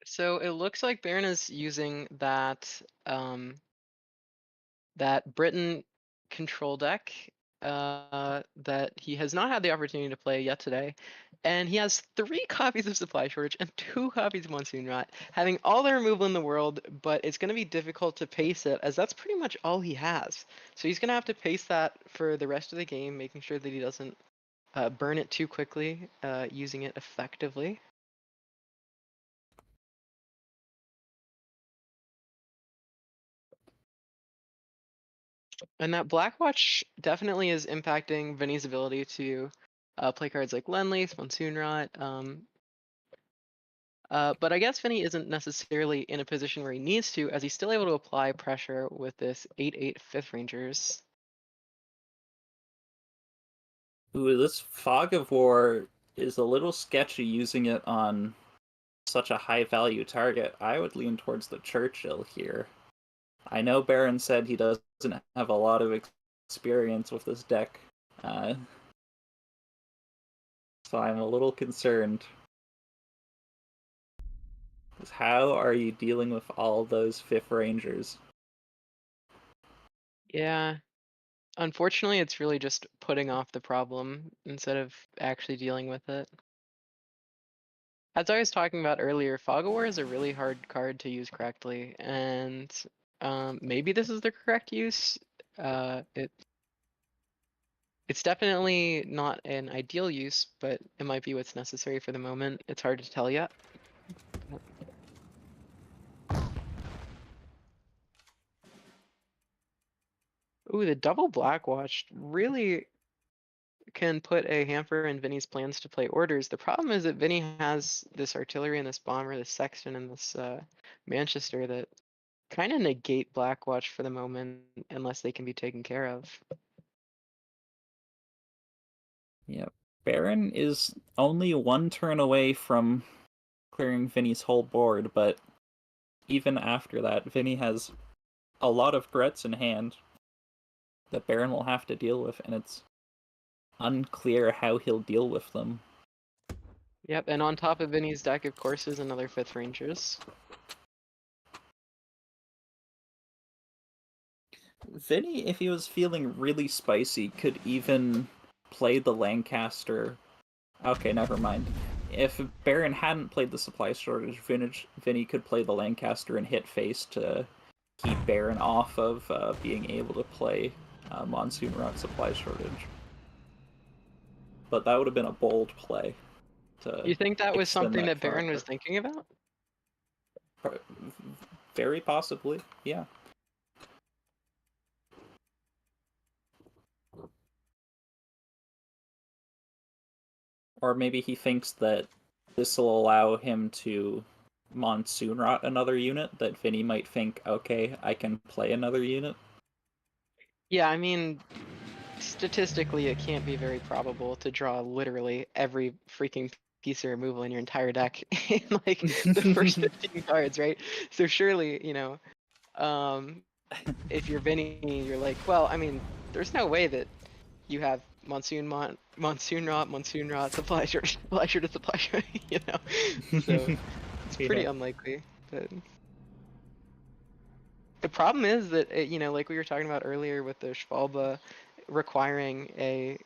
So it looks like Baron is using that Britain control deck that he has not had the opportunity to play yet today. And he has 3 copies of Supply Shortage and 2 copies of Monsoon Rot, having all the removal in the world, but it's going to be difficult to pace it, as that's pretty much all he has. So he's going to have to pace that for the rest of the game, making sure that he doesn't burn it too quickly, using it effectively. And that Blackwatch definitely is impacting Vinny's ability to play cards like Lend-Lease, Monsoon Rot. But I guess Vinny isn't necessarily in a position where he needs to, as he's still able to apply pressure with this 8/8 5th Rangers. Ooh, this Fog of War is a little sketchy using it on such a high value target. I would lean towards the Churchill here. I know Baron said he doesn't have a lot of experience with this deck, so I'm a little concerned. How are you dealing with all those 5th Rangers? Yeah, unfortunately, it's really just putting off the problem instead of actually dealing with it. As I was talking about earlier, Fog of War is a really hard card to use correctly, and maybe this is the correct use. It's definitely not an ideal use, but it might be what's necessary for the moment. It's hard to tell yet. Ooh, the double Blackwatch really can put a hamper in Vinny's plans to play orders. The problem is that Vinny has this artillery and this bomber, this sexton and this Manchester that kind of negate Blackwatch for the moment unless they can be taken care of. Yep. Baron is only 1 turn away from clearing Vinny's whole board, but even after that, Vinny has a lot of threats in hand that Baron will have to deal with, and it's unclear how he'll deal with them. Yep, and on top of Vinny's deck, of course, is another 5th Rangers. Vinny, if he was feeling really spicy, could even play the Lancaster. Okay, never mind. If Baron hadn't played the Supply Shortage, Vinny could play the Lancaster and hit face to keep Baron off of being able to play Monsoon Rot Supply Shortage. But that would have been a bold play. You think that was extend something that far. Baron was thinking about? Very possibly, yeah. Or maybe he thinks that this will allow him to Monsoon Rot another unit, that Vinny might think, okay, I can play another unit. Yeah, I mean, statistically, it can't be very probable to draw literally every freaking piece of removal in your entire deck in like the first 15 cards, right? So surely, if you're Vinny, you're like, well, I mean, there's no way that you have Monsoon Rot, Supply Shortage, Supply Shortage, Supply Shortage, So it's pretty Yeah. unlikely. But the problem is that, like we were talking about earlier with the Schwalbe requiring a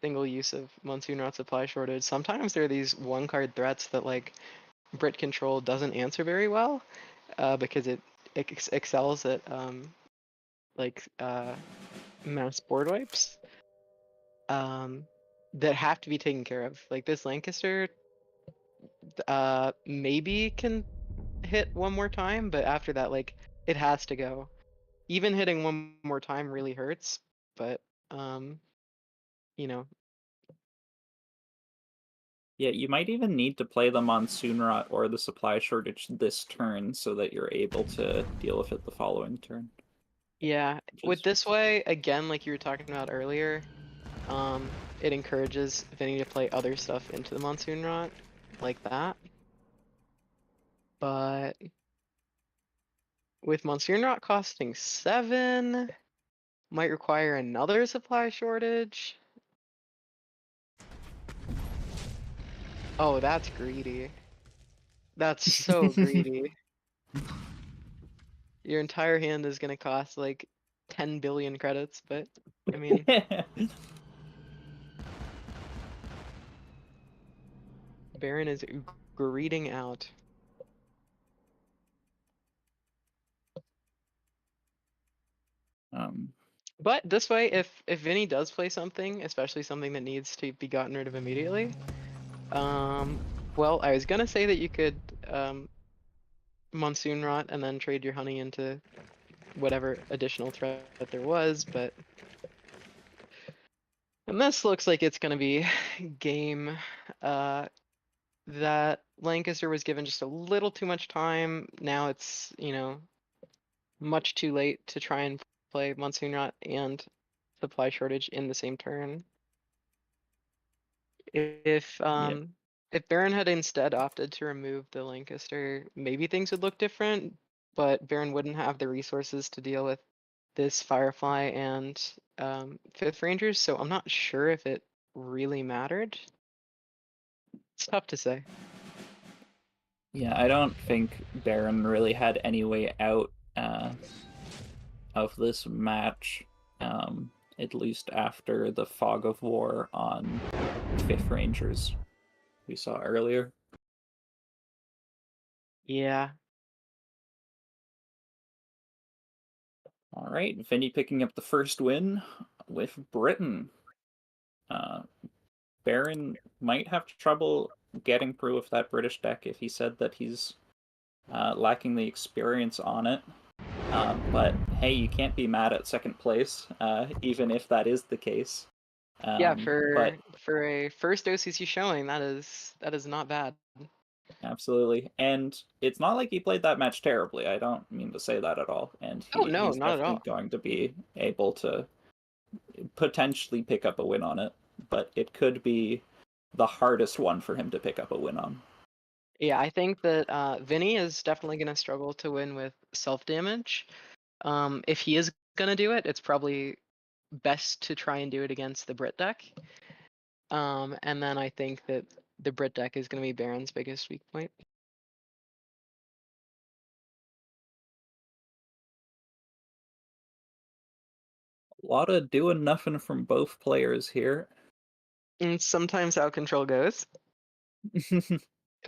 single use of Monsoon Rot Supply Shortage, sometimes there are these 1-card threats that like Brit Control doesn't answer very well because it excels at mass board wipes that have to be taken care of. Like this Lancaster maybe can hit one more time, but after that, like, it has to go. Even hitting one more time really hurts, but you know, Yeah, you might even need to play the Monsoon Rot or the Supply Shortage this turn so that you're able to deal with it the following turn. yeah. Which With is- this way, again, like you were talking about earlier, it encourages Vinny to play other stuff into the Monsoon Rot, like that. But with Monsoon Rot costing 7, might require another supply shortage. Oh, that's greedy. That's so greedy. Your entire hand is gonna cost like 10 billion credits, but I mean, Baron is greeting out. But this way, if Vinny does play something, especially something that needs to be gotten rid of immediately, well, I was gonna say that you could Monsoon Rot and then trade your honey into whatever additional threat there was, but and this looks like it's gonna be game. That Lancaster was given just a little too much time. Now it's, much too late to try and play Monsoon Rot and Supply Shortage in the same turn. If Yep. if Baron had instead opted to remove the Lancaster, maybe things would look different, but Baron wouldn't have the resources to deal with this Firefly and Fifth Rangers, so I'm not sure if it really mattered. It's tough to say. Yeah, I don't think Baron really had any way out of this match, at least after the Fog of War on Fifth Rangers we saw earlier. Yeah. All right, Vinny picking up the first win with Britain. Baron might have trouble getting through with that British deck if he said that he's lacking the experience on it. But hey, you can't be mad at second place, even if that is the case. Yeah, But for a first OCC showing, that is not bad. absolutely, and it's not like he played that match terribly. I don't mean to say that at all. And Oh no, he's not at definitely all. going to be able to potentially pick up a win on it. But it could be the hardest one for him to pick up a win on. Yeah, I think that Vinny is definitely going to struggle to win with self damage. If he is going to do it, it's probably best to try and do it against the Brit deck. And then I think that the Brit deck is going to be Baron's biggest weak point. A lot of doing nothing from both players here. And sometimes how control goes.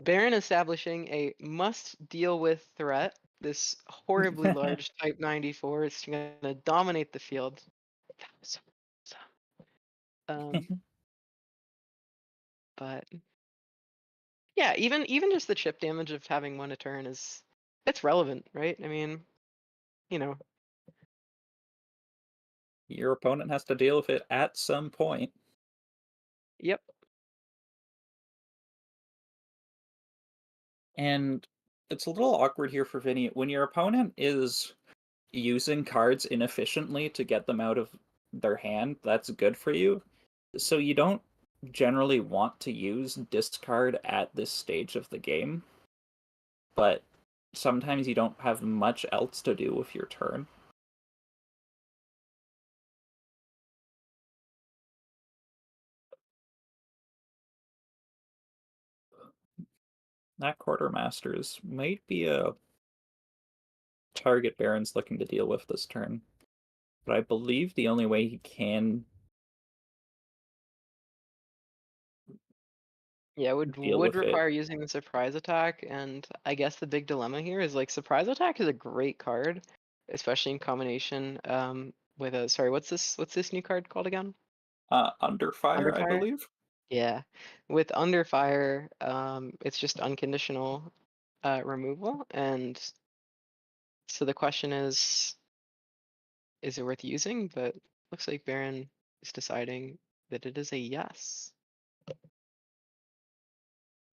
Baron establishing a must deal with threat. This horribly large Type 94 is going to dominate the field. But yeah, even just the chip damage of having one a turn it's relevant, right? I mean, you know. Your opponent has to deal with it at some point. Yep. And it's a little awkward here for Vinny. When your opponent is using cards inefficiently to get them out of their hand, that's good for you. So you don't generally want to use discard at this stage of the game. But sometimes you don't have much else to do with your turn. That Quartermasters might be a target Baron's looking to deal with this turn. But I believe the only way he can Yeah, would deal with it. require using the surprise attack, and I guess the big dilemma here is like surprise attack is a great card, especially in combination with a what's this new card called again? Under fire, I Underfire? believe. Yeah. With Underfire, it's just unconditional removal, and so the question is it worth using? But Looks like Baron is deciding that it is a yes.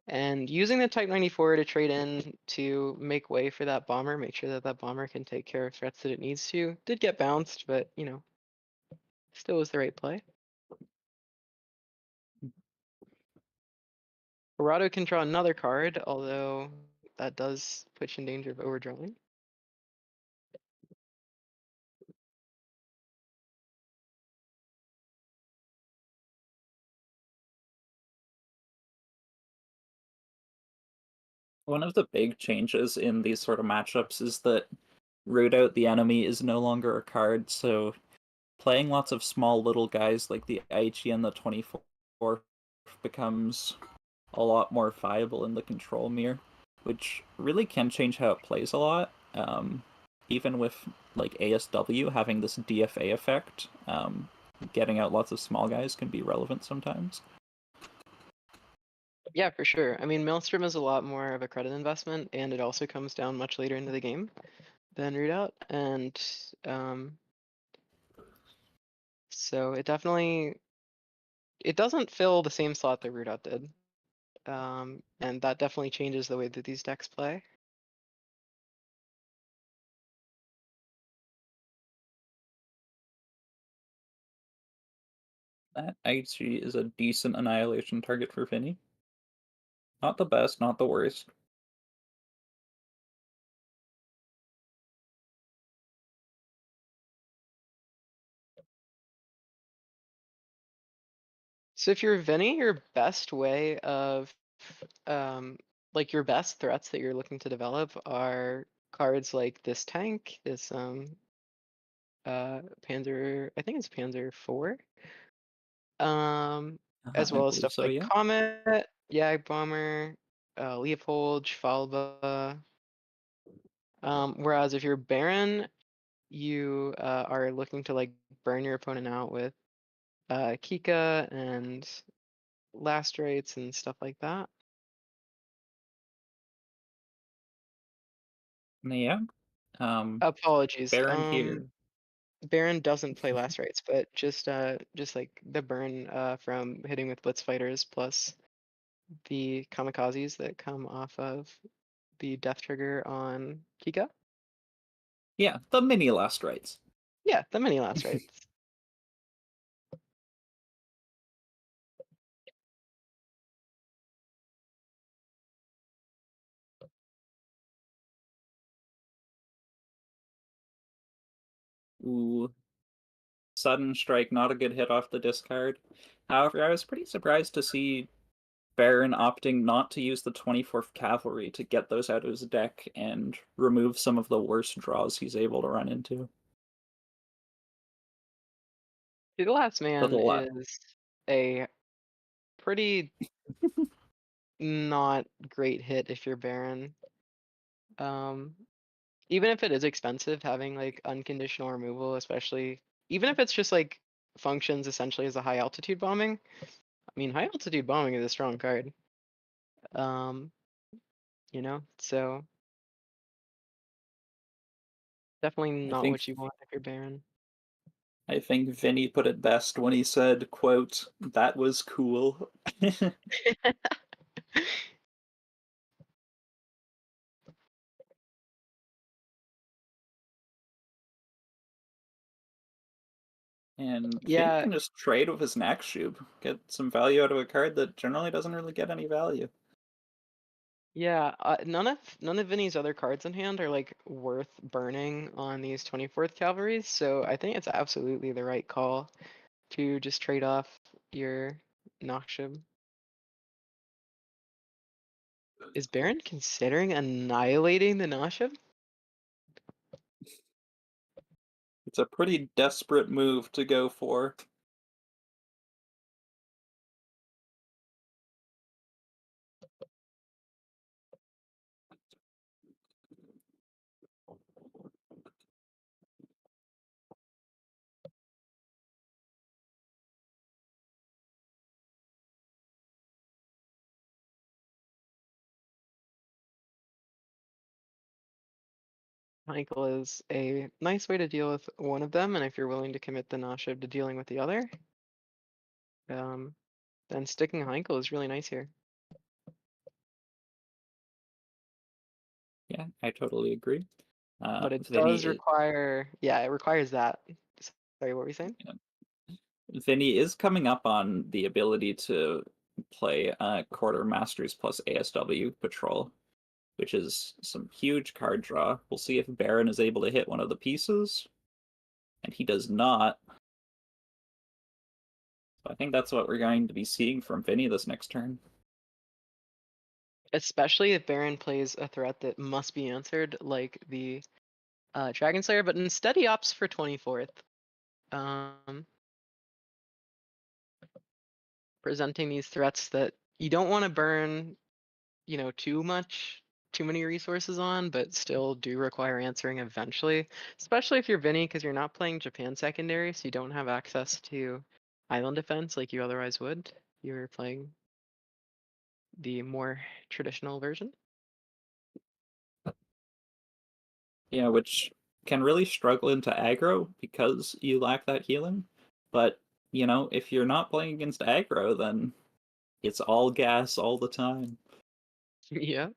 And using the Type 94 to trade in to make way for that bomber, make sure that that bomber can take care of threats that it needs to. Did get bounced, but you know, still was the right play. Berto can draw another card, although that does put you in danger of overdrawing. One of the big changes in these sort of matchups is that root out the enemy is no longer a card, so playing lots of small little guys like the Aichi and the 24 becomes a lot more viable in the control mirror, which really can change how it plays a lot. Even with like ASW having this DFA effect, getting out lots of small guys can be relevant sometimes. Yeah, for sure. I mean, Maelstrom is a lot more of a credit investment, and it also comes down much later into the game than root out, and so it doesn't fill the same slot that root out did, and that definitely changes the way that these decks play. That Aichi is a decent annihilation target for Vinny. Not the best, not the worst. So if you're Vinny, your best way of like your best threats that you're looking to develop are cards like this tank, this Panzer, I think it's Panzer 4. As I well as believe stuff so, like yeah. Comet, Jag Bomber, Leopold, Schwalbe. Whereas if you're Baron, you are looking to like burn your opponent out with Kika and Lastrates and stuff like that. Yeah. Apologies. Baron here. Baron doesn't play Lastrates, but just like the burn from hitting with Blitz Fighters plus the kamikazes that come off of the death trigger on Kika. Yeah, the mini last rights. Yeah, the mini Lastrates. Ooh. Sudden strike, not a good hit off the discard. However, I was pretty surprised to see Baron opting not to use the 24th Cavalry to get those out of his deck and remove some of the worst draws he's able to run into. The last But man the lot. is a pretty not great hit if you're Baron. Even if it is expensive, having like unconditional removal, especially even if it's just like functions essentially as a high altitude bombing. I mean, high altitude bombing is a strong card. Um, so definitely I not think what you want if you're Baron. I think Vinny put it best when he said, quote, "That was cool." And Vinny Yeah, can just trade with his Nakshub, get some value out of a card that generally doesn't really get any value. yeah. None of Vinny's other cards in hand are like worth burning on these 24th Cavalries, so I think it's absolutely the right call to just trade off your Noxshib. Is Baron considering annihilating the Noxshib? It's a pretty desperate move to go for. Heinkel is a nice way to deal with one of them, and if you're willing to commit the Nashiv to dealing with the other, then sticking Heinkel is really nice here. Yeah, I totally agree. But it does Vinny, require, yeah, it requires that. Sorry, what were you saying? Vinny is coming up on the ability to play Quartermasters plus ASW Patrol, which is some huge card draw. We'll see if Baron is able to hit one of the pieces, and he does not. So I think that's what we're going to be seeing from Vinny this next turn. Especially if Baron plays a threat that must be answered, like the Dragon Slayer, but instead he opts for 24th. Presenting these threats that you don't want to burn, too many resources on, but still do require answering eventually. Especially if you're Vinny, because you're not playing Japan secondary, so you don't have access to island defense like you otherwise would. You're playing the more traditional version. Yeah, which can really struggle into aggro because you lack that healing. But, if you're not playing against aggro, then it's all gas all the time. Yeah.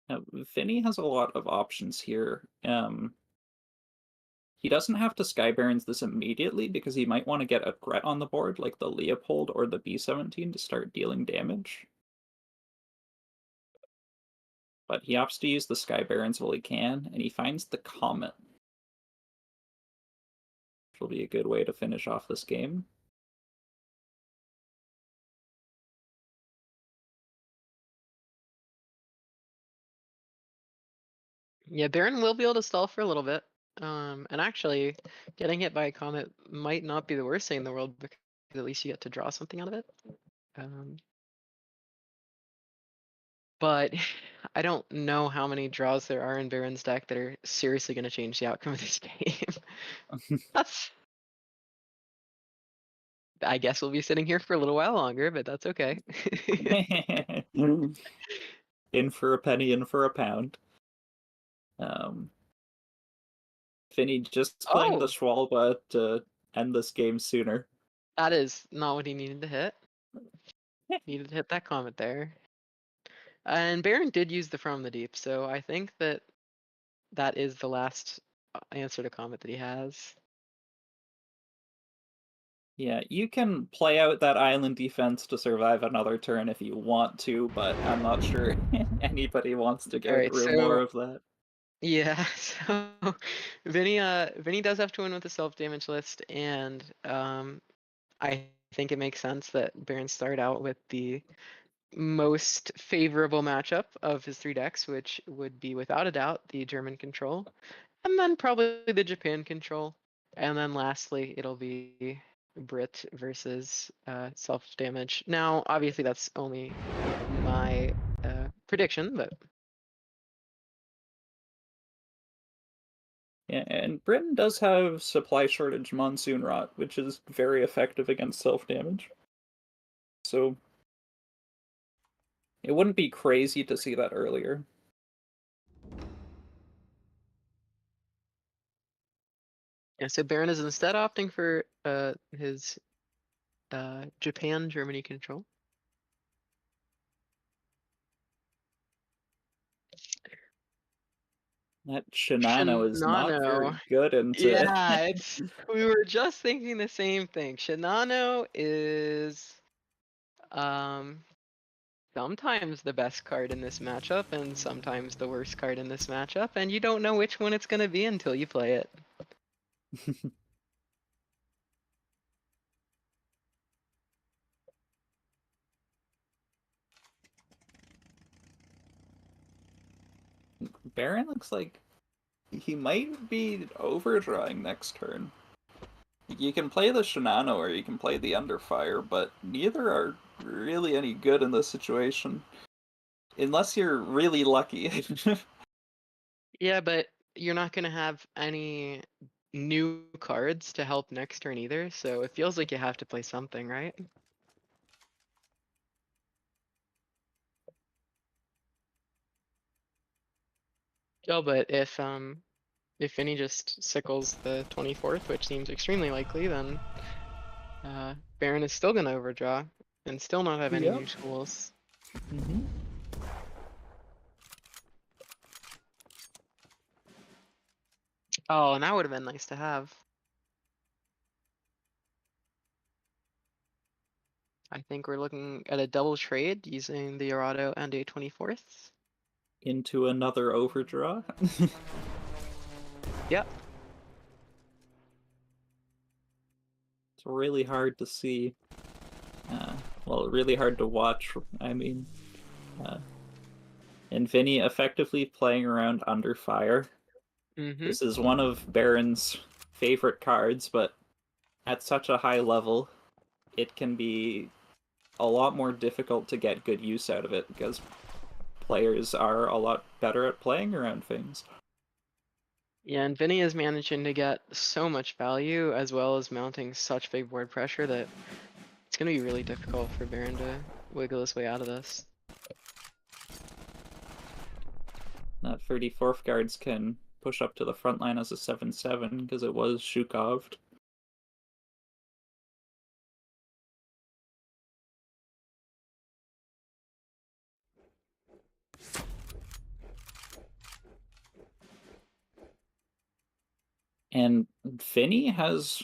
Now, Vinny has a lot of options here. He doesn't have to Sky Barons this immediately because he might want to get a Gret on the board, like the Leopold or the B-17, to start dealing damage. But he opts to use the Sky Barons while he can, and he finds the Comet, which will be a good way to finish off this game. Yeah, Baron will be able to stall for a little bit. And actually, getting hit by a comet might not be the worst thing in the world because at least you get to draw something out of it. But I don't know how many draws there are in Baron's deck that are seriously going to change the outcome of this game. I guess we'll be sitting here for a little while longer, but that's okay. In for a penny, in for a pound. Finny just playing the Oh, Schwalbe to end this game sooner. that is not what he needed to hit. Needed to hit that comet there. And Baron did use the From the Deep, so I think that is the last answer to comet that he has. Yeah, you can play out that island defense to survive another turn if you want to, but I'm not sure anybody wants to go All right, through more so of that. yeah, so Vinny does have to win with the self-damage list, and I think it makes sense that Baron started out with the most favorable matchup of his 3 decks, which would be without a doubt the German control, and then probably the Japan control, and then lastly it'll be Brit versus self-damage. Now, obviously that's only my prediction, but Yeah, and Britain does have supply shortage Monsoon Rot, which is very effective against self-damage. So it wouldn't be crazy to see that earlier. yeah, so Baron is instead opting for his Japan Germany control. That Shinano is not very good into Yeah, we were just thinking the same thing. Shinano is sometimes the best card in this matchup and sometimes the worst card in this matchup, and you don't know which one it's gonna be until you play it. Baron looks like he might be overdrawing next turn. You can play the Shinano or you can play the Underfire, but neither are really any good in this situation. unless you're really lucky. Yeah, but you're not gonna have any new cards to help next turn either, so it feels like you have to play something, right? Oh, but if Vinny just sickles the 24th, which seems extremely likely, then Baron is still gonna overdraw and still not have any Yep. new schools. Mm-hmm. Oh, and that would have been nice to have. I think we're looking at a double trade using the Arado and a 24th. Into another overdraw. Yep. It's really hard to see. Well, really hard to watch. I mean, and Vinny effectively playing around under fire. Mm-hmm. This is one of Baron's favorite cards, but at such a high level, it can be a lot more difficult to get good use out of it because players are a lot better at playing around things. Yeah, and Vinny is managing to get so much value as well as mounting such big board pressure that it's gonna be really difficult for Baron to wiggle his way out of this. That 34th guards can push up to the front line as a 7/7 because it was Shukoved. And Vinny has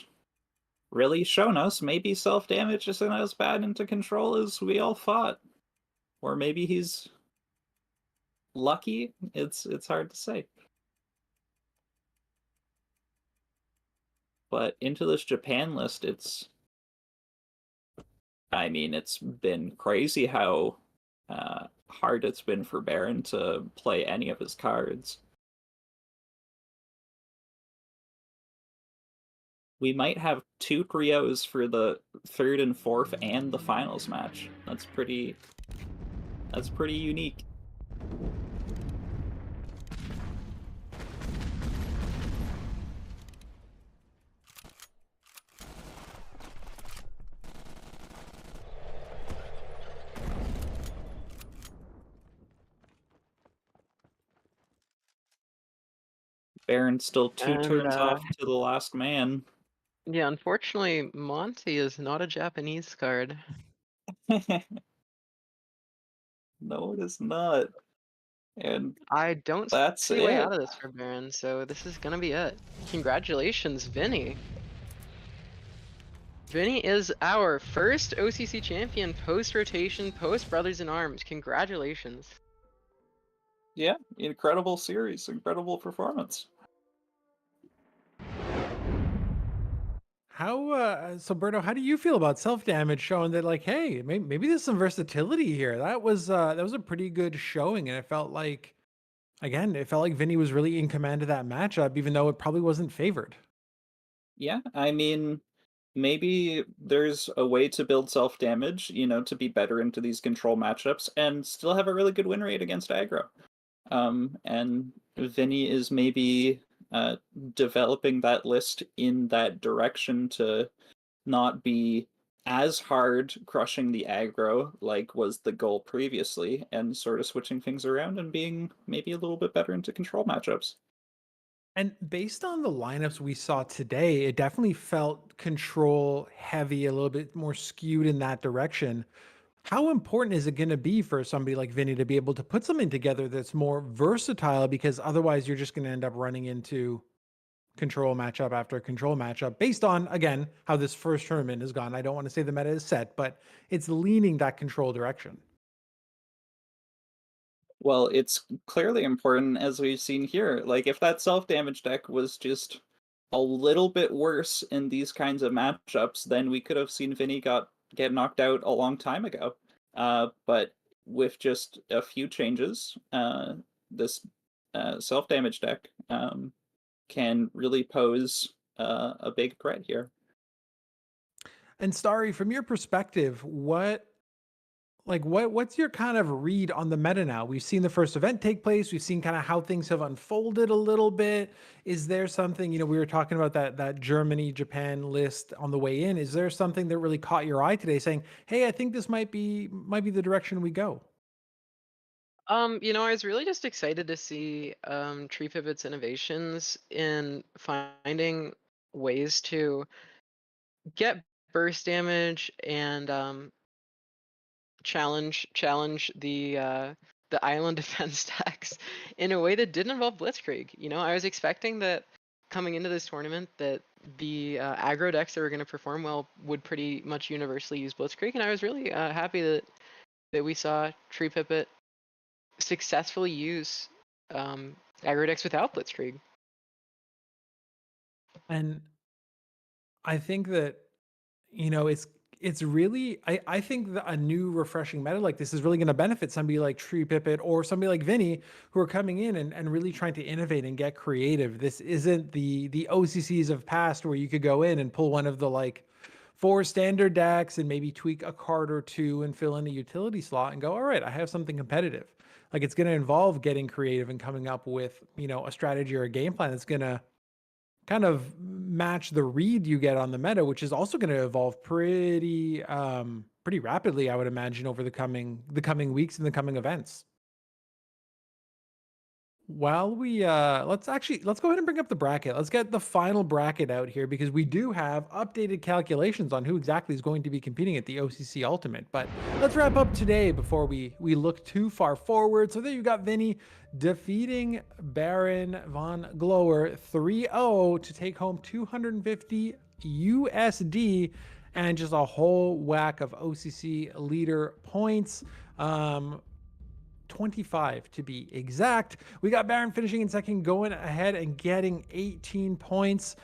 really shown us maybe self-damage isn't as bad into control as we all thought. Or maybe he's lucky. It's hard to say. But into this Japan list, it's been crazy how hard it's been for Baron to play any of his cards. We might have 2 trios for the 3rd and 4th and the finals match. That's pretty unique. Baron's still 2 And turns off to the last man. yeah, unfortunately, Monty is not a Japanese card. No, it is not. And I don't that's see a way it. out of this for Baron, so this is gonna be it. Congratulations, Vinny. Vinny is our first OCC champion post-rotation, post-Brothers in Arms. Congratulations. Yeah, incredible series, incredible performance. How so Berto, how do you feel about self-damage showing that like, hey, maybe there's some versatility here? That was a pretty good showing, and it felt like again, it felt like Vinny was really in command of that matchup, even though it probably wasn't favored. Yeah, I mean, maybe there's a way to build self-damage, to be better into these control matchups and still have a really good win rate against aggro. And Vinny is maybe developing that list in that direction to not be as hard crushing the aggro like was the goal previously, and sort of switching things around and being maybe a little bit better into control matchups. And based on the lineups we saw today, it definitely felt control heavy, a little bit more skewed in that direction. How important is it going to be for somebody like Vinny to be able to put something together that's more versatile? Because otherwise, you're just going to end up running into control matchup after control matchup based on, again, how this first tournament has gone. I don't want to say the meta is set, but it's leaning that control direction. Well, it's clearly important as we've seen here. Like, if that self-damage deck was just a little bit worse in these kinds of matchups, then we could have seen Vinny get knocked out a long time ago. But with just a few changes, this self-damage deck can really pose a big threat here. And Starry, from your perspective, like what's your kind of read on the meta now? We've seen the first event take place. We've seen kind of how things have unfolded a little bit. Is there something, we were talking about that Germany Japan list on the way in. Is there something that really caught your eye today saying, "Hey, I think this might be the direction we go?" I was really just excited to see Tree Pipit's innovations in finding ways to get burst damage and challenge the island defense decks in a way that didn't involve Blitzkrieg. I was expecting that coming into this tournament that the aggro decks that were going to perform well would pretty much universally use Blitzkrieg, and I was really happy that we saw Tree Pipit successfully use aggro decks without Blitzkrieg. And I think that it's really I think that a new refreshing meta like this is really going to benefit somebody like Tree Pipit or somebody like Vinny who are coming in and really trying to innovate and get creative. This isn't the OCCs of past where you could go in and pull one of the like four standard decks and maybe tweak a card or two and fill in a utility slot and go, all right, I have something competitive. Like it's going to involve getting creative and coming up with, a strategy or a game plan that's going to kind of match the read you get on the meta, which is also going to evolve pretty rapidly, I would imagine, over the coming weeks and the coming events. While we let's go ahead and bring up the bracket. Let's get the final bracket out here because we do have updated calculations on who exactly is going to be competing at the OCC Ultimate. But let's wrap up today before we look too far forward. So there you got Vinny defeating Baron von Glower 3-0 to take home 250 USD and just a whole whack of OCC leader points. 25 to be exact. We got Baron finishing in second, going ahead and getting 18 points.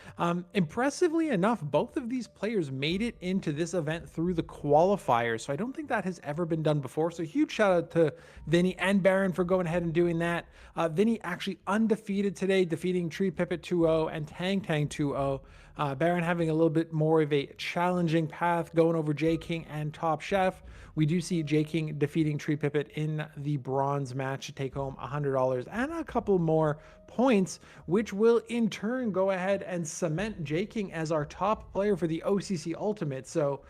Impressively enough, both of these players made it into this event through the qualifiers, so I don't think that has ever been done before. So huge shout out to Vinny and Baron for going ahead and doing that. Vinny actually undefeated today, defeating Tree Pipit 2-0 and Tang 2-0. Baron having a little bit more of a challenging path, going over J King and Top Chef. We do see J King defeating Tree Pipit in the bronze match to take home $100 and a couple more points, which will in turn go ahead and cement J King as our top player for the OCC Ultimate. So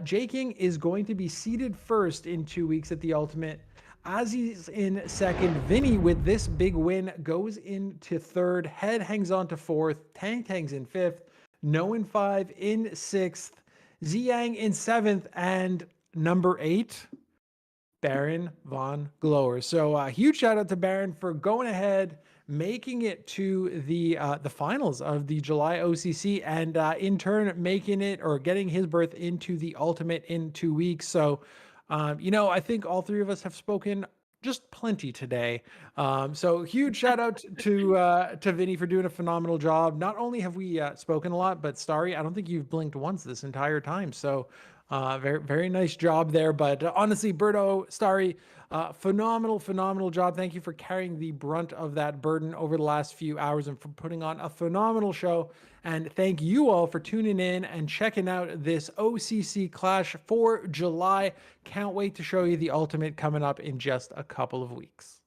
J King is going to be seated first in 2 weeks at the Ultimate. As he's in second, Vinny with this big win goes into third. Head hangs on to fourth. Tang's in fifth. No in five, in sixth. Ziyang in seventh, and number 8, Baron von Glower. So huge shout out to Baron for going ahead, making it to the finals of the July OCC, and in turn making it or getting his berth into the Ultimate in 2 weeks. So, I think all three of us have spoken just plenty today. So huge shout out to Vinny for doing a phenomenal job. Not only have we spoken a lot, but Starry, I don't think you've blinked once this entire time. So very, very nice job there. But honestly, Berto, Starry, phenomenal job. Thank you for carrying the brunt of that burden over the last few hours and for putting on a phenomenal show. And thank you all for tuning in and checking out this OCC Clash for July. Can't wait to show you the Ultimate coming up in just a couple of weeks.